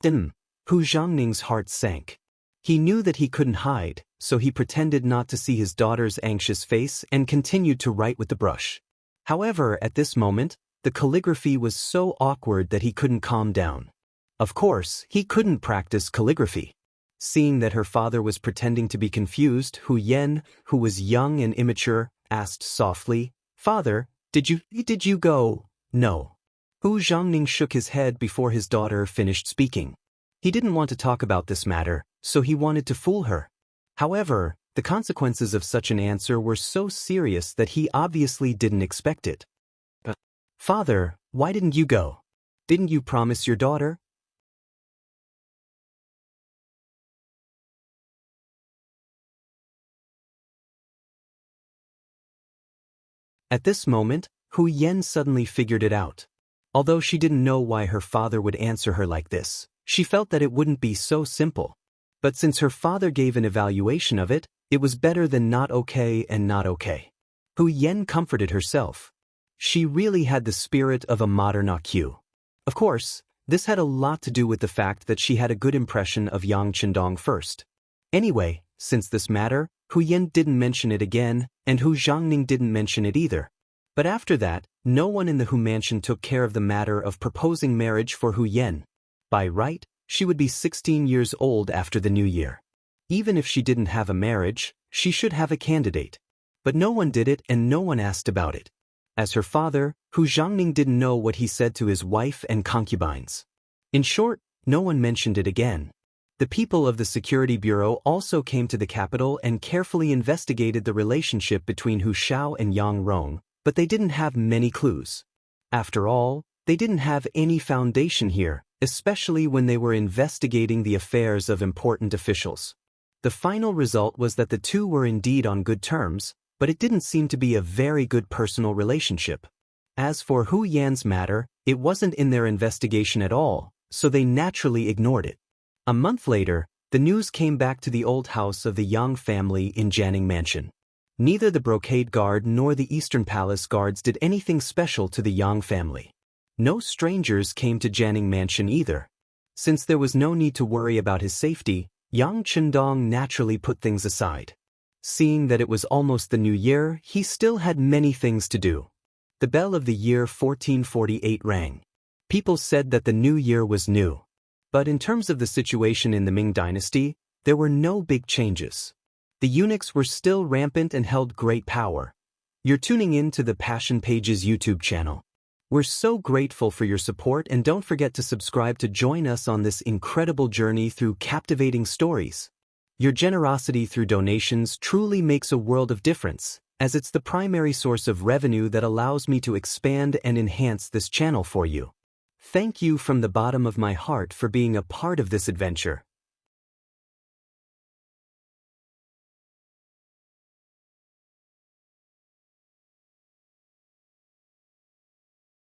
A: Hu Zhangning's heart sank. He knew that he couldn't hide, so he pretended not to see his daughter's anxious face and continued to write with the brush. However, at this moment, the calligraphy was so awkward that he couldn't calm down. Of course, he couldn't practice calligraphy. Seeing that her father was pretending to be confused, Hu Yan, who was young and immature, asked softly, "Father, did you go?" "No." Hu Zhangning shook his head before his daughter finished speaking. He didn't want to talk about this matter, so he wanted to fool her. However, the consequences of such an answer were so serious that he obviously didn't expect it. "Father, why didn't you go? Didn't you promise your daughter?" At this moment, Hu Yan suddenly figured it out. Although she didn't know why her father would answer her like this, she felt that it wouldn't be so simple. But since her father gave an evaluation of it, it was better than not okay and not okay. Hu Yan comforted herself. She really had the spirit of a modern AQ. Of course, this had a lot to do with the fact that she had a good impression of Yang Qindong first. Anyway, since this matter, Hu Yan didn't mention it again, and Hu Zhangning didn't mention it either. But after that, no one in the Hu mansion took care of the matter of proposing marriage for Hu Yan. By right, she would be 16 years old after the new year. Even if she didn't have a marriage, she should have a candidate. But no one did it and no one asked about it. As her father, Hu Zhangning didn't know what he said to his wife and concubines. In short, no one mentioned it again. The people of the Security Bureau also came to the capital and carefully investigated the relationship between Hu Shao and Yang Rong, but they didn't have many clues. After all, they didn't have any foundation here, especially when they were investigating the affairs of important officials. The final result was that the two were indeed on good terms, but it didn't seem to be a very good personal relationship. As for Hu Yan's matter, it wasn't in their investigation at all, so they naturally ignored it. A month later, the news came back to the old house of the Yang family in Janning Mansion. Neither the Brocade Guard nor the Eastern Palace guards did anything special to the Yang family. No strangers came to Janning Mansion either. Since there was no need to worry about his safety, Yang Qindong naturally put things aside. Seeing that it was almost the new year, he still had many things to do. The bell of the year 1448 rang. People said that the new year was new. But in terms of the situation in the Ming dynasty, there were no big changes. The eunuchs were still rampant and held great power. You're tuning in to the Passion Pages YouTube channel. We're so grateful for your support, and don't forget to subscribe to join us on this incredible journey through captivating stories. Your generosity through donations truly makes a world of difference, as it's the primary source of revenue that allows me to expand and enhance this channel for you. Thank you from the bottom of my heart for being a part of this adventure.